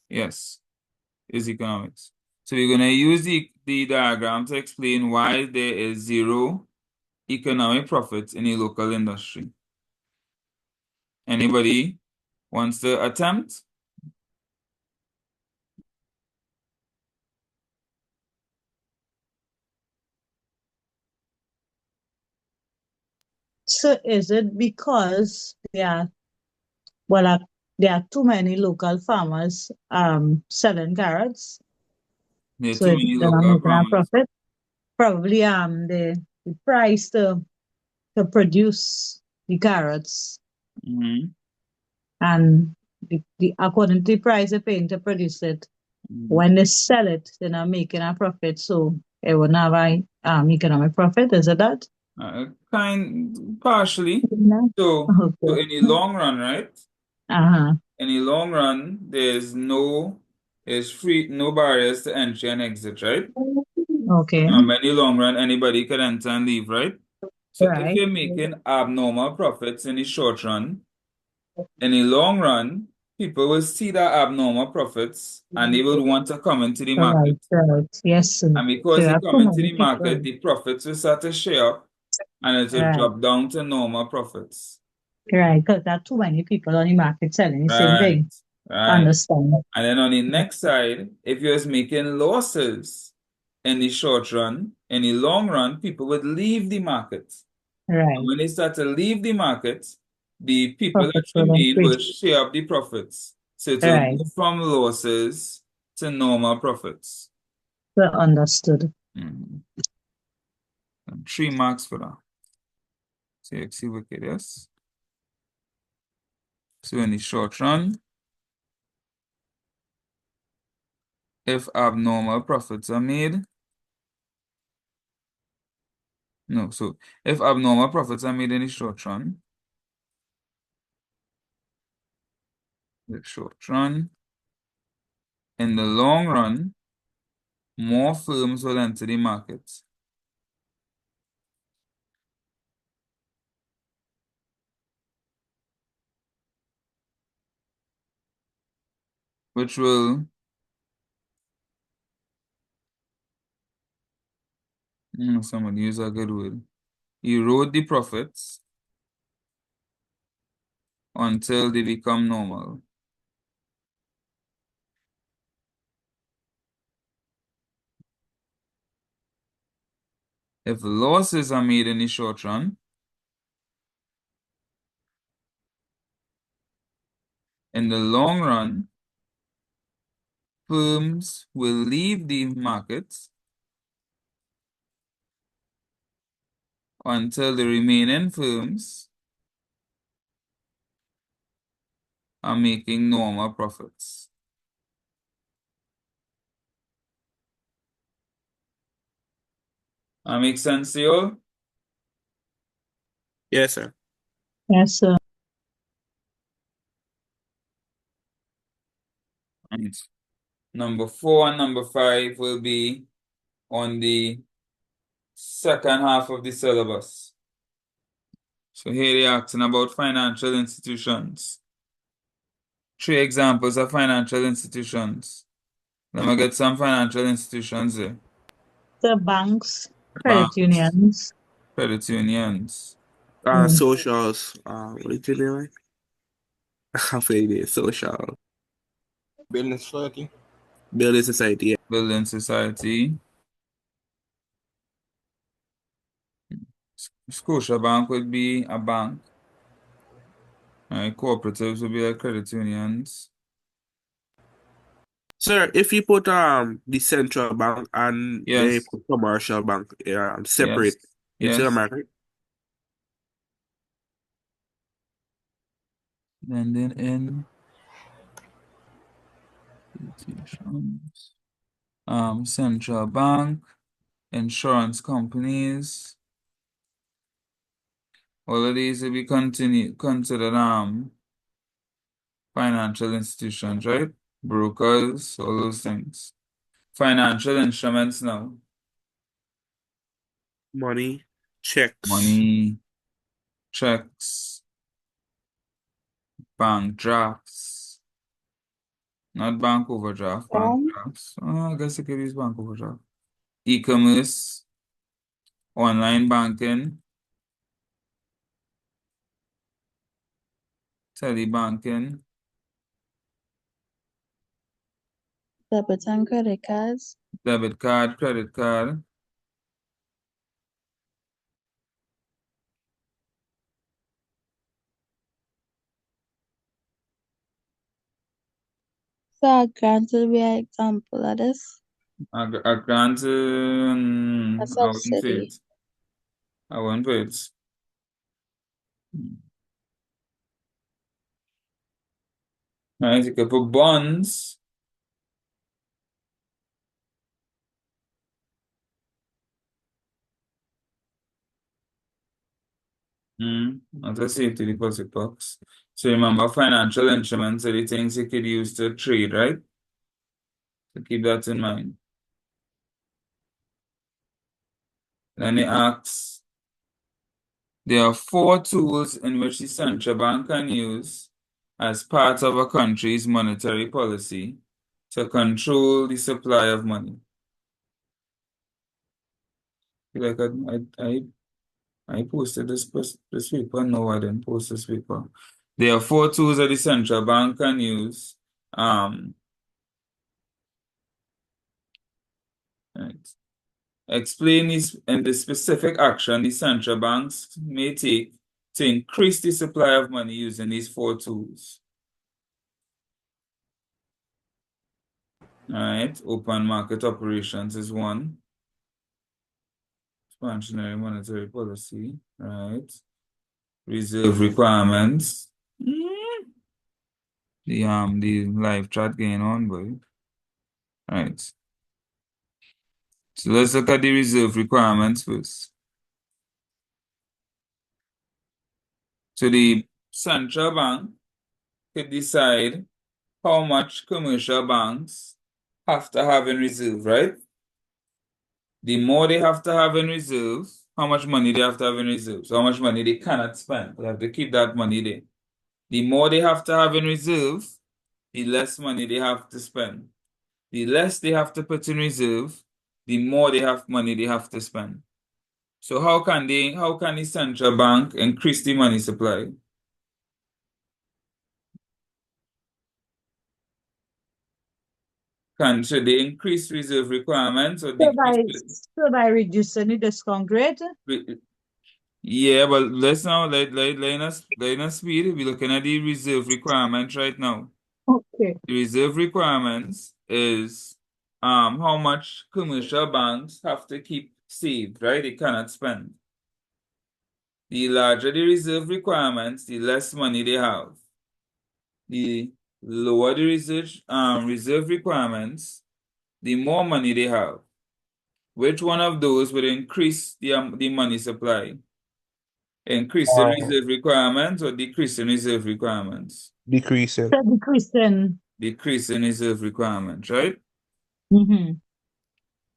yes, is economics. So we're gonna use the diagram to explain why there is zero economic profits in a local industry. Anybody wants to attempt? So is it because there are too many local farmers selling carrots, There are so too they're many not local making a farmers. profit? Probably the price to produce the carrots Mhm. and the according to the price they're paying to produce it. When they sell it, they're not making a profit, so it will not have a economic profit. Is it that? Partially. No. So Okay. in the long run, right? Uh-huh. In the long run, there's no barriers to entry and exit, right? Okay. In the long run, anybody can enter and leave, right? So if Right. you're making abnormal profits in the short run, in the long run, people will see that abnormal profits and they will want to come into the Right. market. Right. Yes, sir. And So because there they are come too into many the market, people. the profits will start to share up and it will Right. drop down to normal profits. Right. Because there are too many people on the market selling the same Right, thing. right. Understand. And then on the next side, if you're making losses in the short run, in the long run, people would leave the market. And Right. when they start to leave the market, the people that Profits will remain will increase. share up the profits. So it will Right. move from losses to normal profits. Well understood. Mhm. And 3 marks for that. CXC wicked, yes. So in the short run, if abnormal profits are made, no, so if abnormal profits are made in the short run, in the long run, more firms will enter the market, which will, somebody use a good word, erode the profits until they become normal. If losses are made in the short run, in the long run, firms will leave the markets until the remaining firms are making normal profits. That makes sense to you all? Yes, sir. Yes, sir. Right. Number 4 and number 5 will be on the second half of the syllabus. So here they're asking about financial institutions. 3 examples of financial institutions. Let me get some financial institutions there. The banks, credit Banks, unions. credit unions. Socials. What did you name it? I forget social. Building society. Building society. Yeah. Building society. Scotiabank would be a bank. Right? Cooperatives would be like credit unions. Sir, if you put the central bank and they Yes. put commercial bank separate, Yes. it's still a Yes. market. Lending in institutions. Central bank, insurance companies. All of these will be considered financial institutions, right? Brokers, all those things. Financial instruments now. Money, checks. Money, checks, bank drafts. Not bank overdraft, bank drafts. I guess you could use bank overdraft. E-commerce, online banking, telebanking, Debit and credit cards. debit card, credit card, So a grant will be an example of this. a grant. A I wouldn't say subsidy. it. I wouldn't put it. Right, you could put bonds. Not a safety deposit box. So remember, financial instruments are the things you could use to trade, right? So keep that in mind. Then it asks, there are 4 tools in which the central bank can use as part of a country's monetary policy to control the supply of money. Like I posted this paper. No, I didn't post this paper. There are 4 tools that the central bank can use. Right. Explain this and the specific action the central banks may take to increase the supply of money using these 4 tools. All right. Open market operations is one. Expansionary monetary policy. Right. Reserve requirements. The live chat going on, boy. All right. So let's look at the reserve requirements first. So the central bank could decide how much commercial banks have to have in reserve, right? The more they have to have in reserve, how much money they have to have in reserve. So how much money they cannot spend. They have to keep that money there. The more they have to have in reserve, the less money they have to spend. The less they have to put in reserve, the more money they have to spend. So how can the central bank increase the money supply? Should they increase reserve requirements or So decrease it? by reducing the discount rate? Yeah, but let's now let us speed. We're looking at the reserve requirements right now. Okay. The reserve requirements is how much commercial banks have to keep saved, right? They cannot spend. The larger the reserve requirements, the less money they have. The lower the reserve requirements, the more money they have. Which one of those would increase the money supply? Increase the reserve requirements or decrease the reserve requirements? Decreasing. So decreasing. Decrease in reserve requirements, right? Mm-hmm.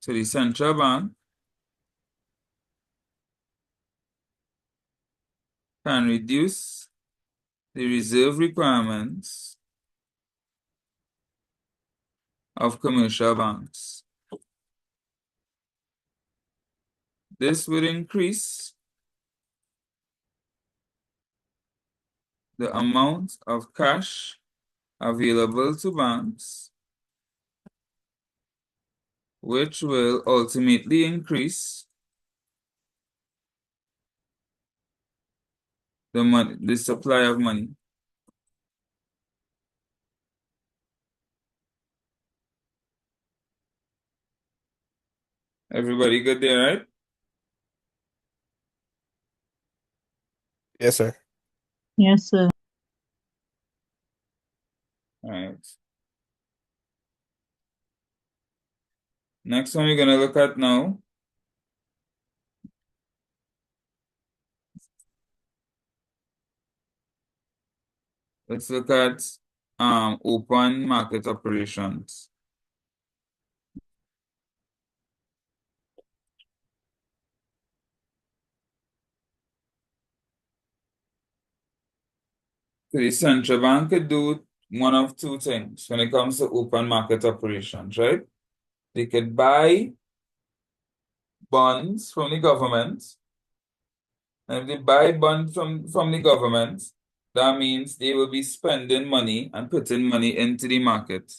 So the central bank can reduce the reserve requirements of commercial banks. This would increase the amount of cash available to banks, which will ultimately increase the supply of money. Everybody good there, right? Yes, sir. Yes, sir. All right. Next one we're gonna look at now. Let's look at open market operations. So the central bank could do one of two things when it comes to open market operations, right? They could buy bonds from the government. And if they buy bonds from the government, that means they will be spending money and putting money into the market.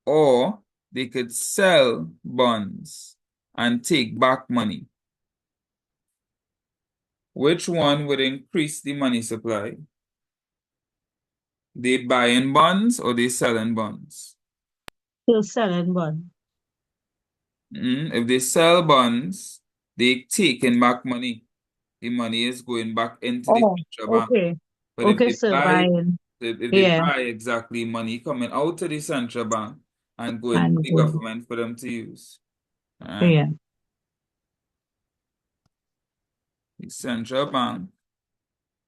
Or they could sell bonds and take back money. Which one would increase the money supply? They buying bonds or they selling bonds? Still selling one. If they sell bonds, they taking back money. The money is going back into the Oh, central bank. okay. But Okay, so buying. if they Yeah. buy exactly money coming out to the central bank and going to And the good. government for them to use. All right. Yeah. The central bank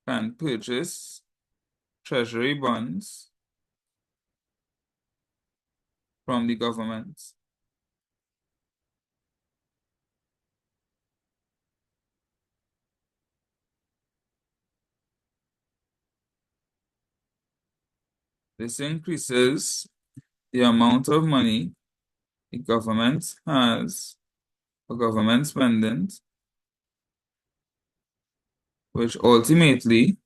can purchase treasury bonds from the government. This increases the amount of money the government has for government spending, which ultimately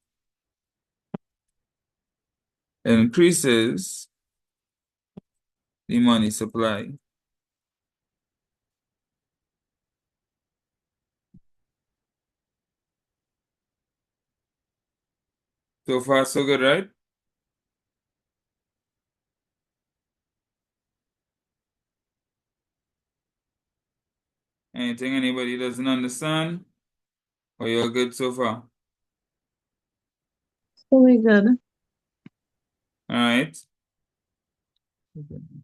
increases the money supply. So far, so good, right? Anything anybody doesn't understand? Or you're good so far? So we good. All right.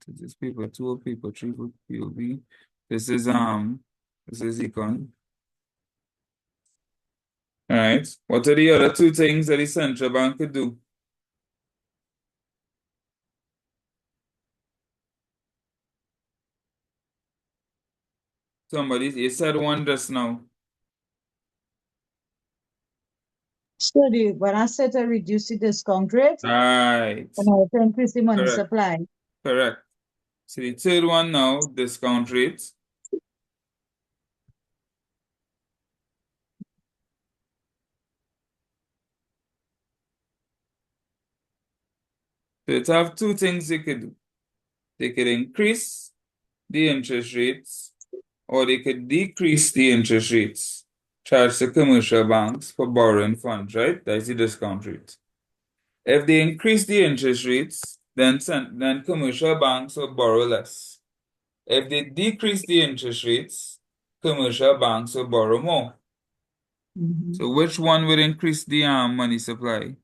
This paper, 2 paper, 3 for POB. This is Econ. All right. What are the other 2 things that the central bank could do? Somebody, you said one just now. So when I said to reduce the discount rate, Right. and I to increase the money Correct. supply. Correct. So the third one now, discount rates. So it have 2 things you could do. They could increase the interest rates or they could decrease the interest rates charged to commercial banks for borrowing funds, right? That's the discount rate. If they increase the interest rates, then commercial banks will borrow less. If they decrease the interest rates, commercial banks will borrow more. So which one would increase the money supply?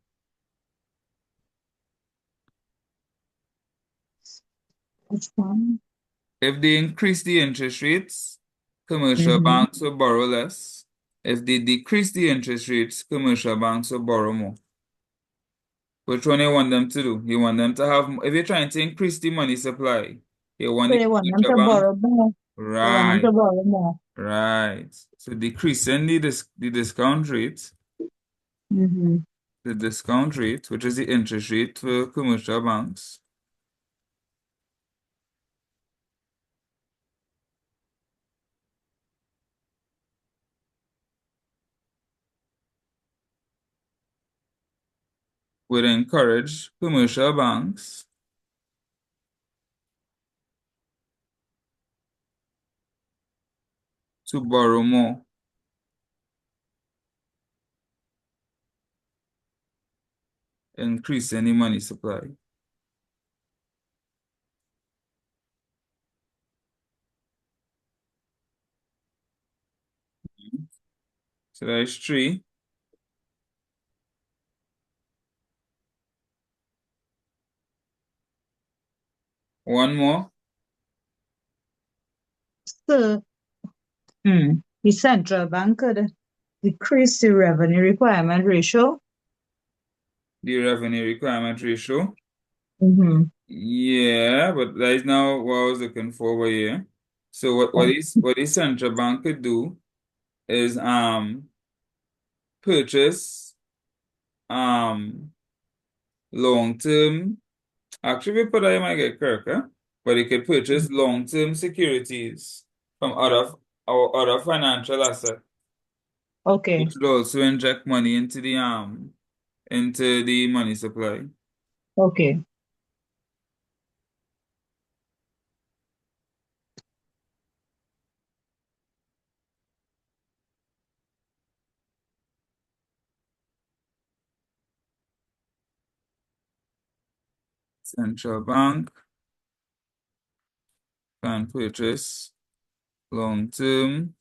Which one? If they increase the interest rates, commercial banks will borrow less. If they decrease the interest rates, commercial banks will borrow more. Which one you want them to do? You want them to have, if you're trying to increase the money supply, you want So the they want them commercial to bank, borrow more. They want them right, to borrow more. right. So decreasing the discount rate, the discount rate, which is the interest rate for commercial banks, would encourage commercial banks to borrow more. Increase any money supply. So that's 3. One more. So, the central bank could decrease the revenue requirement ratio. The revenue requirement ratio. Mm-hmm. Yeah, but that is now what I was looking for over here. So what the central bank could do is purchase long term. Actually, we put that, you might get correct, huh? But it could purchase long term securities from other financial assets, Okay. which would also inject money into the money supply. Okay. Central bank can purchase long term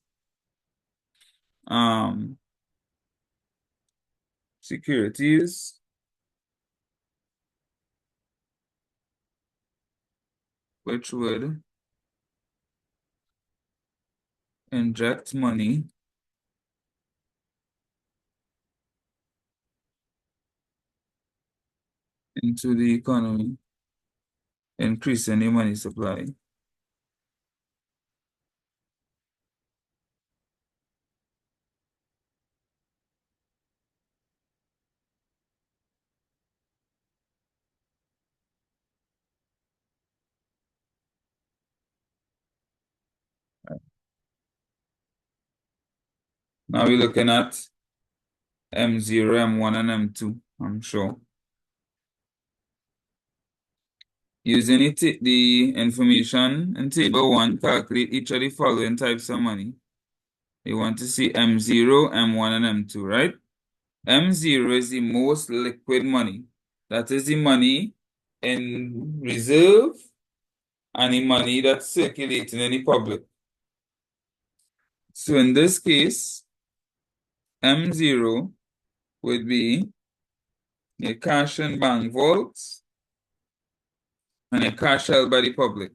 securities which would inject money into the economy, increase any money supply. Now we're looking at M0, M1, and M2, I'm sure. Using the information in table 1, calculate each of the following types of money. You want to see M0, M1, and M2, right? M0 is the most liquid money. That is the money in reserve and the money that's circulating in the public. So in this case, M0 would be a cash in bank vaults and a cash held by the public.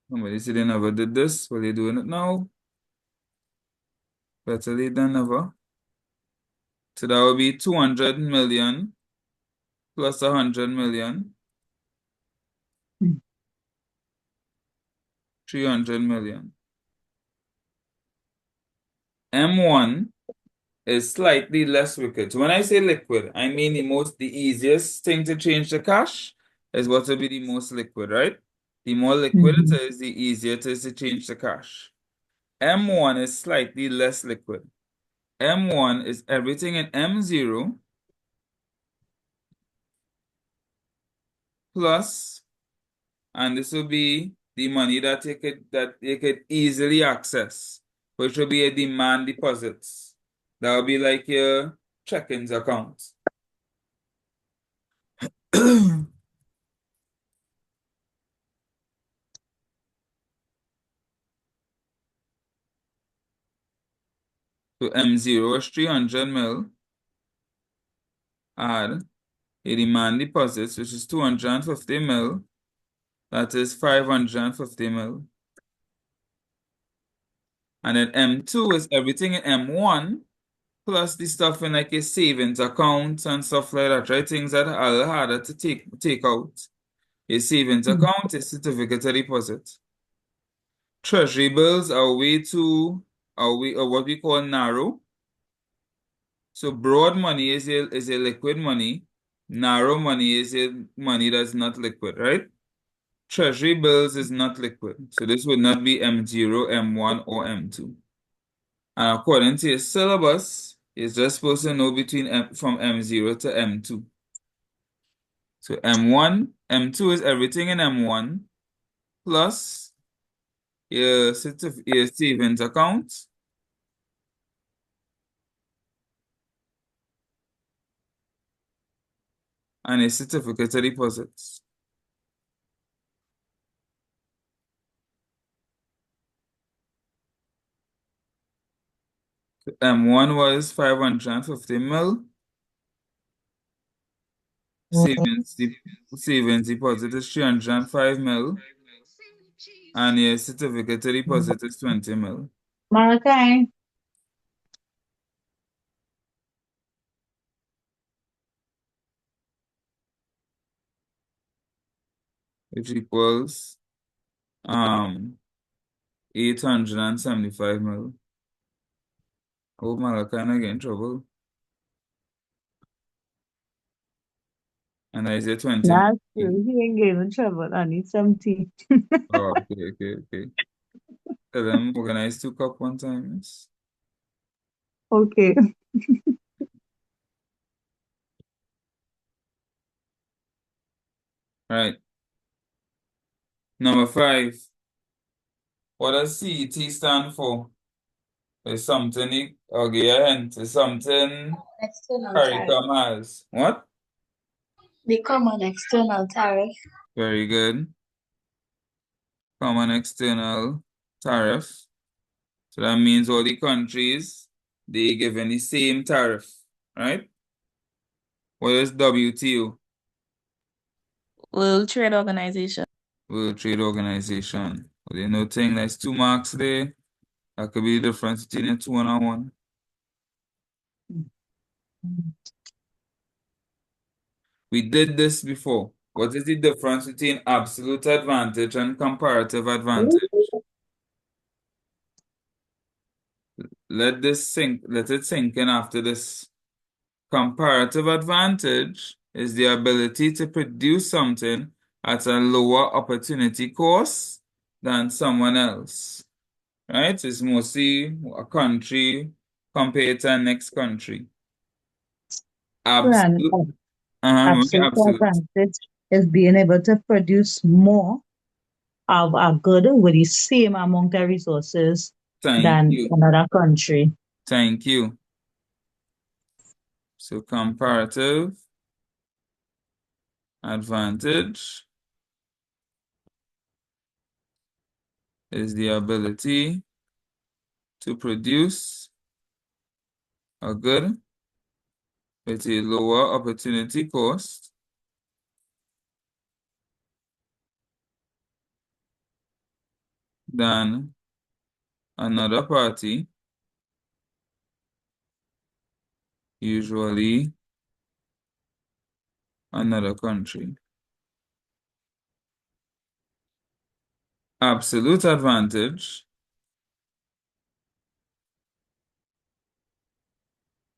Somebody said they never did this. Well, they're doing it now. Better late than never. So that would be 200 million plus 100 million. 300 million. M1 is slightly less liquid. So when I say liquid, I mean the easiest thing to change to cash is what will be the most liquid, right? The more liquid it is, the easier it is to change to cash. M1 is slightly less liquid. M1 is everything in M0 plus, and this will be the money that you could easily access, which will be a demand deposits. That will be like your check-ins account. So M0 is 300 mil. Add a demand deposits, which is 250 mil. That is 550 mil. And then M2 is everything in M1 plus the stuff in like a savings account and stuff like that, right? Things that are a little harder to take out. A savings account is certificate of deposit. Treasury bills are what we call narrow. So broad money is a liquid money. Narrow money is a money that's not liquid, right? Treasury bills is not liquid. So this would not be M0, M1, or M2. And according to your syllabus, you're just supposed to know from M0 to M2. So M1, M2 is everything in M1 plus your savings account and a certificate of deposits. So M1 was 550 mil. Savings deposit is 305 mil. And your certificate of deposit is 20 mil. Malachi, Which equals 875 mil. Oh, Malachi, I get in trouble. And I say 20 mil. that's true. He ain't getting in trouble. I need some tea. Oh, okay. Tell them organize 2 cup one time. Yes. Okay. Right. Number 5. What does CET stand for? It's something, I'll give you a hint. It's something External tariff. CARICOM has. What? The common external tariff. Very good. Common external tariff. So that means all the countries, they given the same tariff, right? What is WTO? World Trade Organization. World Trade Organization. Well, you know, thing that's 2 marks there. That could be the difference between a 2 and a 1. We did this before. What is the difference between absolute advantage and comparative advantage? Let it sink in after this. Comparative advantage is the ability to produce something at a lower opportunity cost than someone else. Right? It's mostly a country compared to the next country. And Absolute. absolute Absolute. advantage is being able to produce more of a good with the same amount of resources Thank than you. another country. Thank you. So comparative advantage is the ability to produce a good with a lower opportunity cost than another party, usually another country. Absolute advantage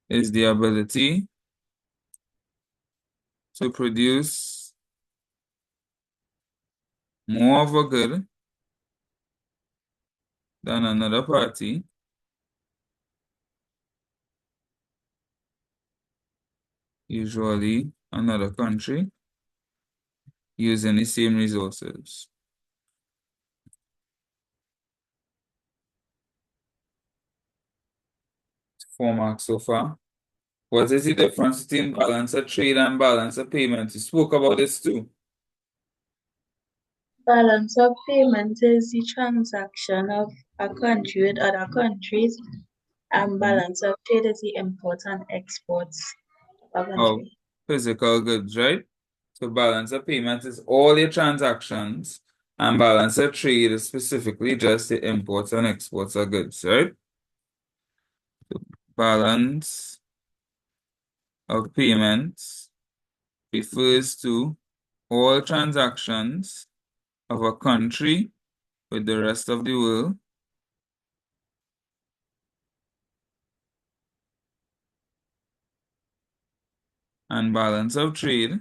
is the ability to produce more of a good than another party usually another country, using the same resources. 4 marks so far. What is the difference between balance of trade and balance of payment? You spoke about this too. Balance of payment is the transaction of a country with other countries, and balance of trade is the imports and exports of a Of country. physical goods, right? So balance of payment is all your transactions, and balance of trade is specifically just the imports and exports of goods, right? So balance of payments refers to all transactions of a country with the rest of the world, and balance of trade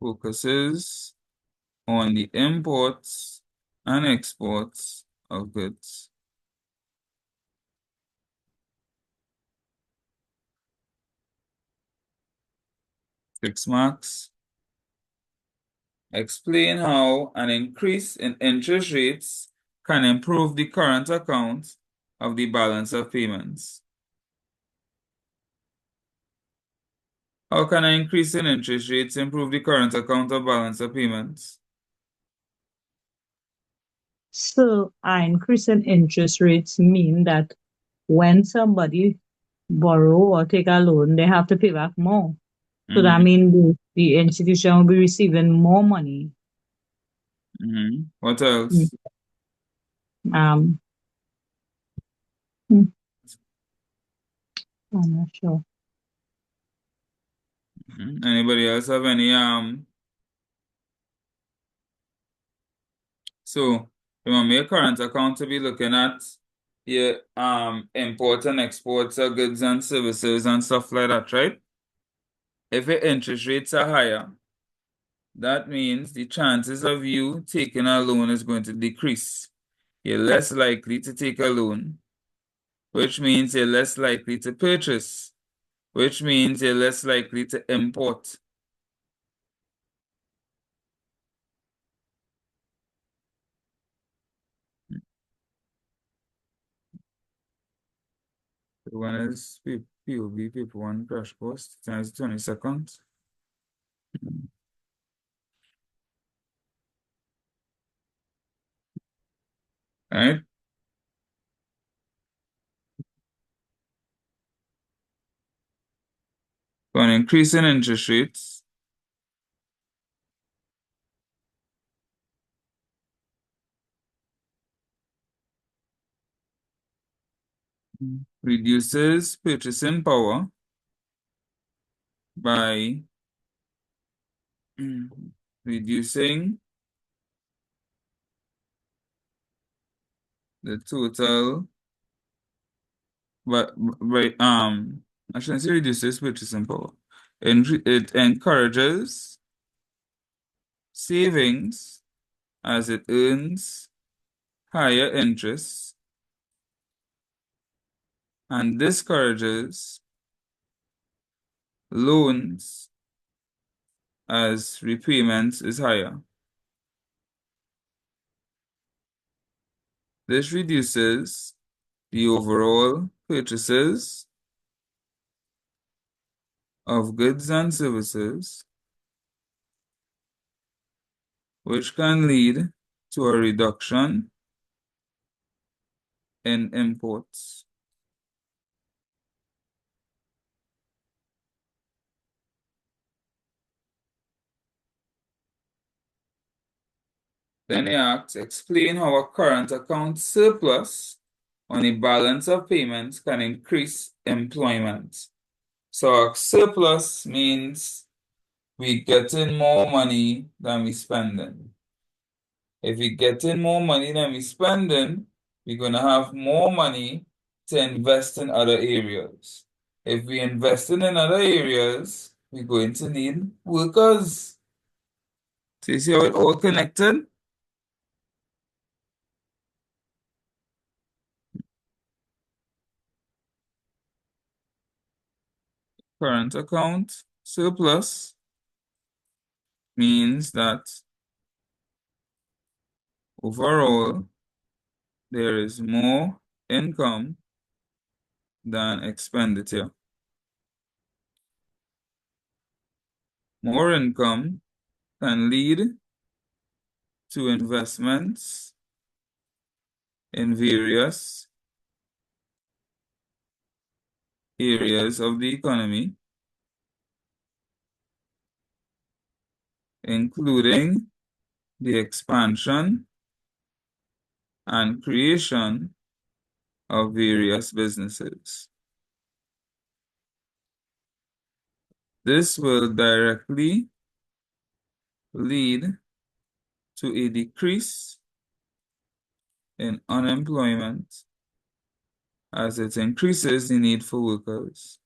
focuses on the imports and exports of goods. Six marks. Explain how an increase in interest rates can improve the current account of the balance of payments. How can an increase in interest rates improve the current account of balance of payments? So, an increase in interest rates mean that when somebody borrow or take a loan, they have to pay back more. So that means the institution will be receiving more money. What else? I'm not sure. Anybody else have any So remember your current account to be looking at your import and exports of goods and services and stuff like that, right? If your interest rates are higher, that means the chances of you taking a loan is going to decrease. You're less likely to take a loan, which means you're less likely to purchase, which means you're less likely to import. One is POB, people one crash course, times 20 seconds. Right? For an increase in interest rates, reduces purchasing power by reducing the total, but I shouldn't say reduces purchasing power. It encourages savings as it earns higher interest and discourages loans as repayment is higher. This reduces the overall purchases of goods and services, which can lead to a reduction in imports. Then he asks, explain how a current account surplus on a balance of payments can increase employment. So a surplus means we getting more money than we spending. If we getting more money than we spending, we're going to have more money to invest in other areas. If we invest in other areas, we're going to need workers So you see how it all connected? Current account surplus means that overall there is more income than expenditure. More income can lead to investments in various areas of the economy, including the expansion and creation of various businesses. This will directly lead to a decrease in unemployment as it increases the need for workers.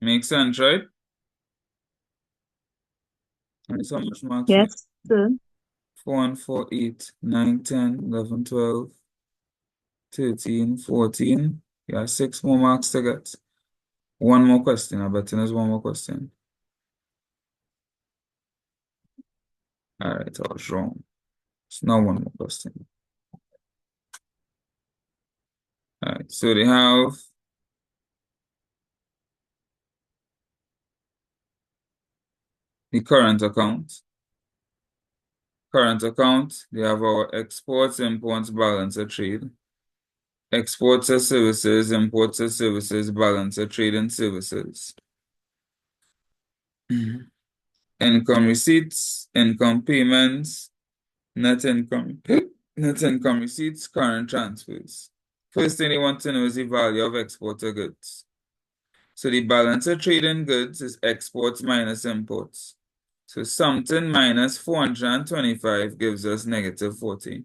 Make sense, right? That's how much marks? Yes, sir. 4 and 4, 8, 9, 10, 11, 12, 13, 14. Yeah, 6 more marks to get. One more question. I bet there's one more question. All right, I was wrong. It's not one more question. All right, so they have the current account. Current account, they have our exports, imports, balance of trade. Exports of services, imports of services, balance of trade and services. Income receipts, income payments, net income, net income receipts, current transfers. First thing you want to know is the value of exported goods. So the balance of trade in goods is exports minus imports. So something minus 425 gives us negative 40.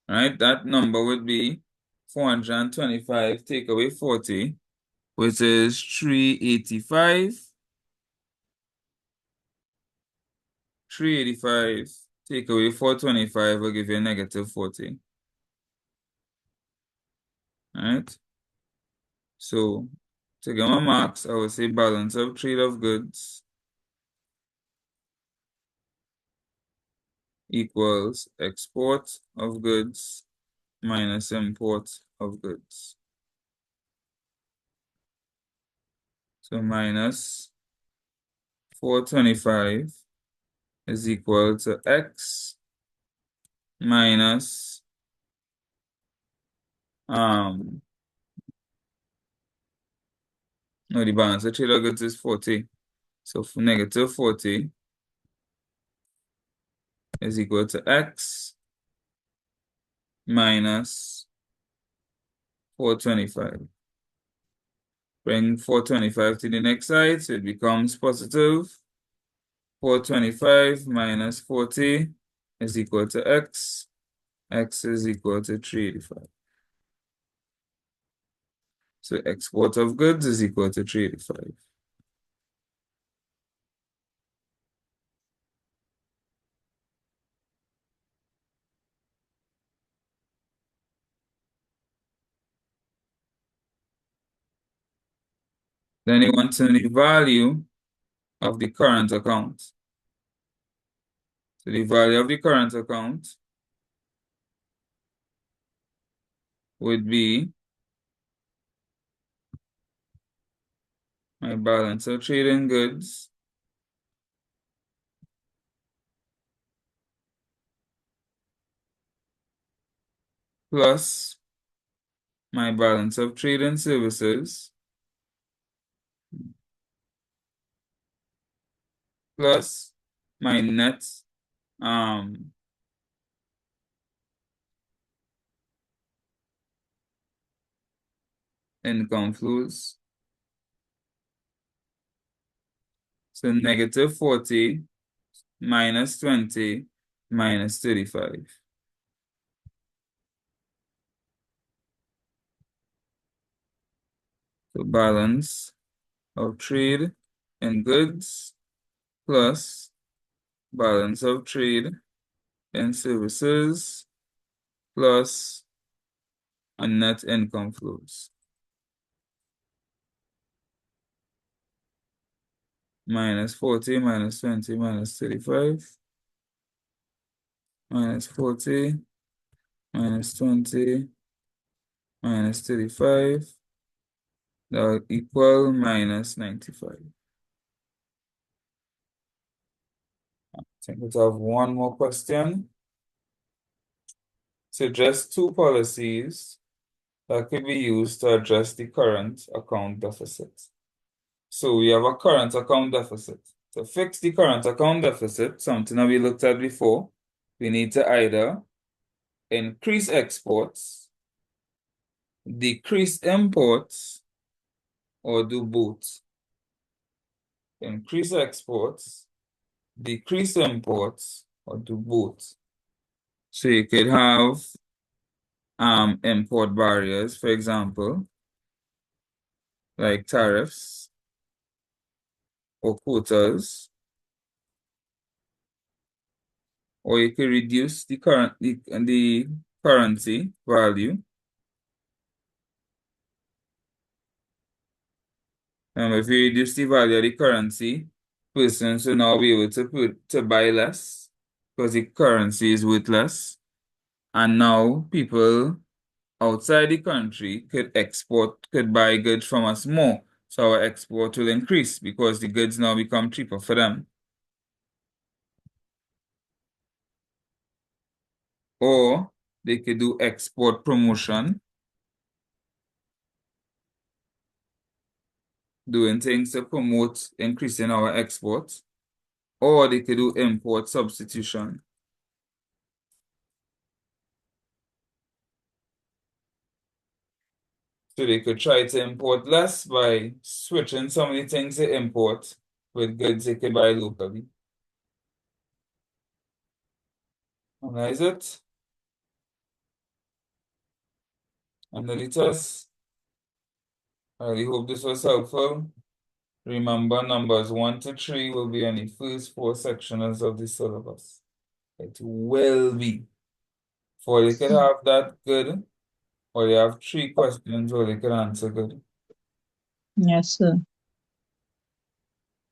Right? That number would be 425 take away 40, which is 385. 385 take away 425 will give you a negative 40. Right? So to get my marks, I would say balance of trade of goods equals export of goods minus import of goods. So minus 425 is equal to X minus no, the balance of trade of goods is 40. So for negative 40 is equal to X minus 425. Bring 425 to the next side, so it becomes positive. 425 minus 40 is equal to X. X is equal to 385. So export of goods is equal to 385. Then you want to know the value of the current account. So the value of the current account would be my balance of trade in goods plus my balance of trade in services plus my net income flows. So negative 40 minus 20 minus 35. So balance of trade in goods plus balance of trade in services plus a net income flows. Minus 40 minus 20 minus 35 minus 40 minus 20 minus 35, that will equal minus 95. I think we have one more question. Suggest two policies that could be used to address the current account deficit. So we have a current account deficit. To fix the current account deficit, something that we looked at before, we need to either increase exports, decrease imports, or do both. Increase exports, decrease imports, or do both. So you could have import barriers, for example, like tariffs or quotas, or you could reduce the currency value. If you reduce the value of the currency, persons will now be able to buy less because the currency is worth less. And now people outside the country could buy goods from us more. So our export will increase because the goods now become cheaper for them. Or they could do export promotion, doing things to promote increasing our exports. Or they could do import substitution. So they could try to import less by switching some of the things they import with goods they could buy locally. And that is it. And then it was. I really hope this was helpful. Remember, numbers 1 to 3 will be on the first 4 sections of the syllabus. It will be. For they could have that good, or they have 3 questions where they could answer good. Yes, sir.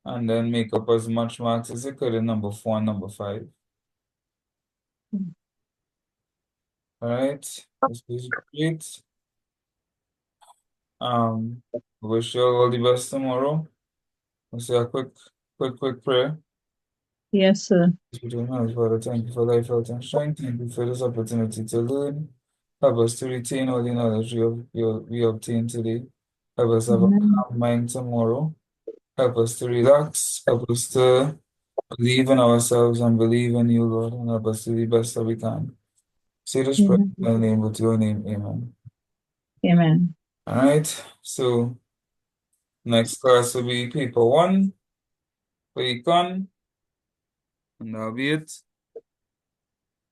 And then make up as much marks as they could in number 4 and number 5. All right, this was great. Wish you all the best tomorrow. Let's say a quick prayer. Yes, sir. Father, thank you for life, health, and strength. Thank you for this opportunity to learn. Help us to retain all the knowledge we obtained today. Help us have a Amen. calm mind tomorrow. Help us to relax. Help us to believe in ourselves and believe in you, Lord, and help us to do the best that we can. Say this prayer Amen. in your name, with your name. Amen. Amen. All right. So next class will be paper 1 for Econ, and that'll be it.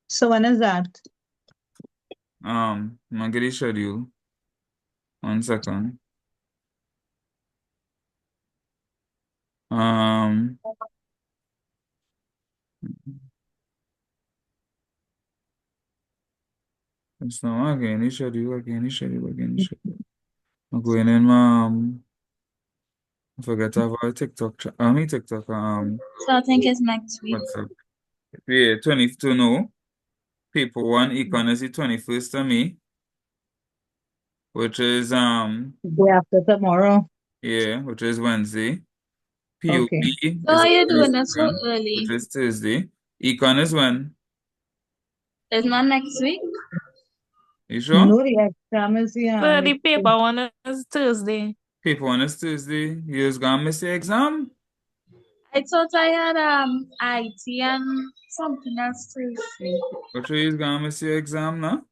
So when is that? I'm gonna get a schedule. 1 second. It's not again, schedule. I'm going in I forget to have a TikTok TikTok So I think it's next week. WhatsApp. Yeah, 22 no. Paper 1 Econ is the 21st of May, which is Day after tomorrow. which is Wednesday. POB Okay. So is are you doing it so Thursday, early? which is Thursday. Econ is when? It's not next week? You sure? No, the exam is So the paper one is Tuesday. Paper 1 is Tuesday. You just gonna miss the exam? I thought I had IT and something else Tuesday. Which way is gonna miss your exam now?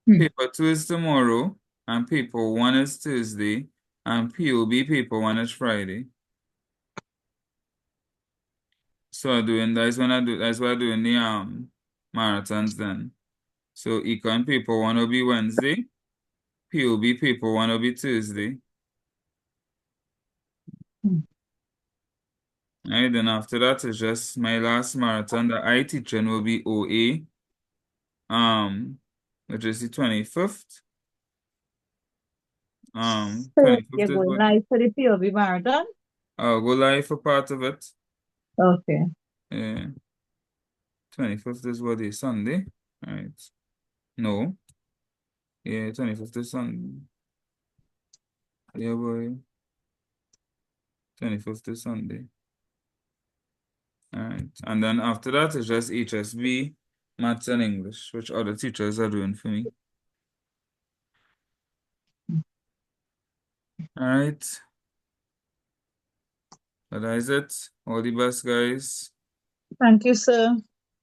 Hmm. Paper 2 is tomorrow. and paper 1 is Thursday, and POB paper 1 is Friday. So that's what I'm doing the marathons then. So Econ paper 1 will be Wednesday, POB paper 1 will be Thursday. Right, then after that is just my last marathon that I teaching will be OA, which is the 25th. So 25th you're is going what live for the POB marathon? I'll go live for part of it. Okay. Yeah. 25th is what is Sunday, right? No. Yeah, 25th is Sunday. Yeah, boy. 25th is Sunday. All right. And then after that, it's just HSB, Maths, and English, which other teachers are doing for me. All right. But that is it. All the best, guys. Thank you, sir.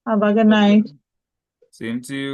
Have a good night. Same to you.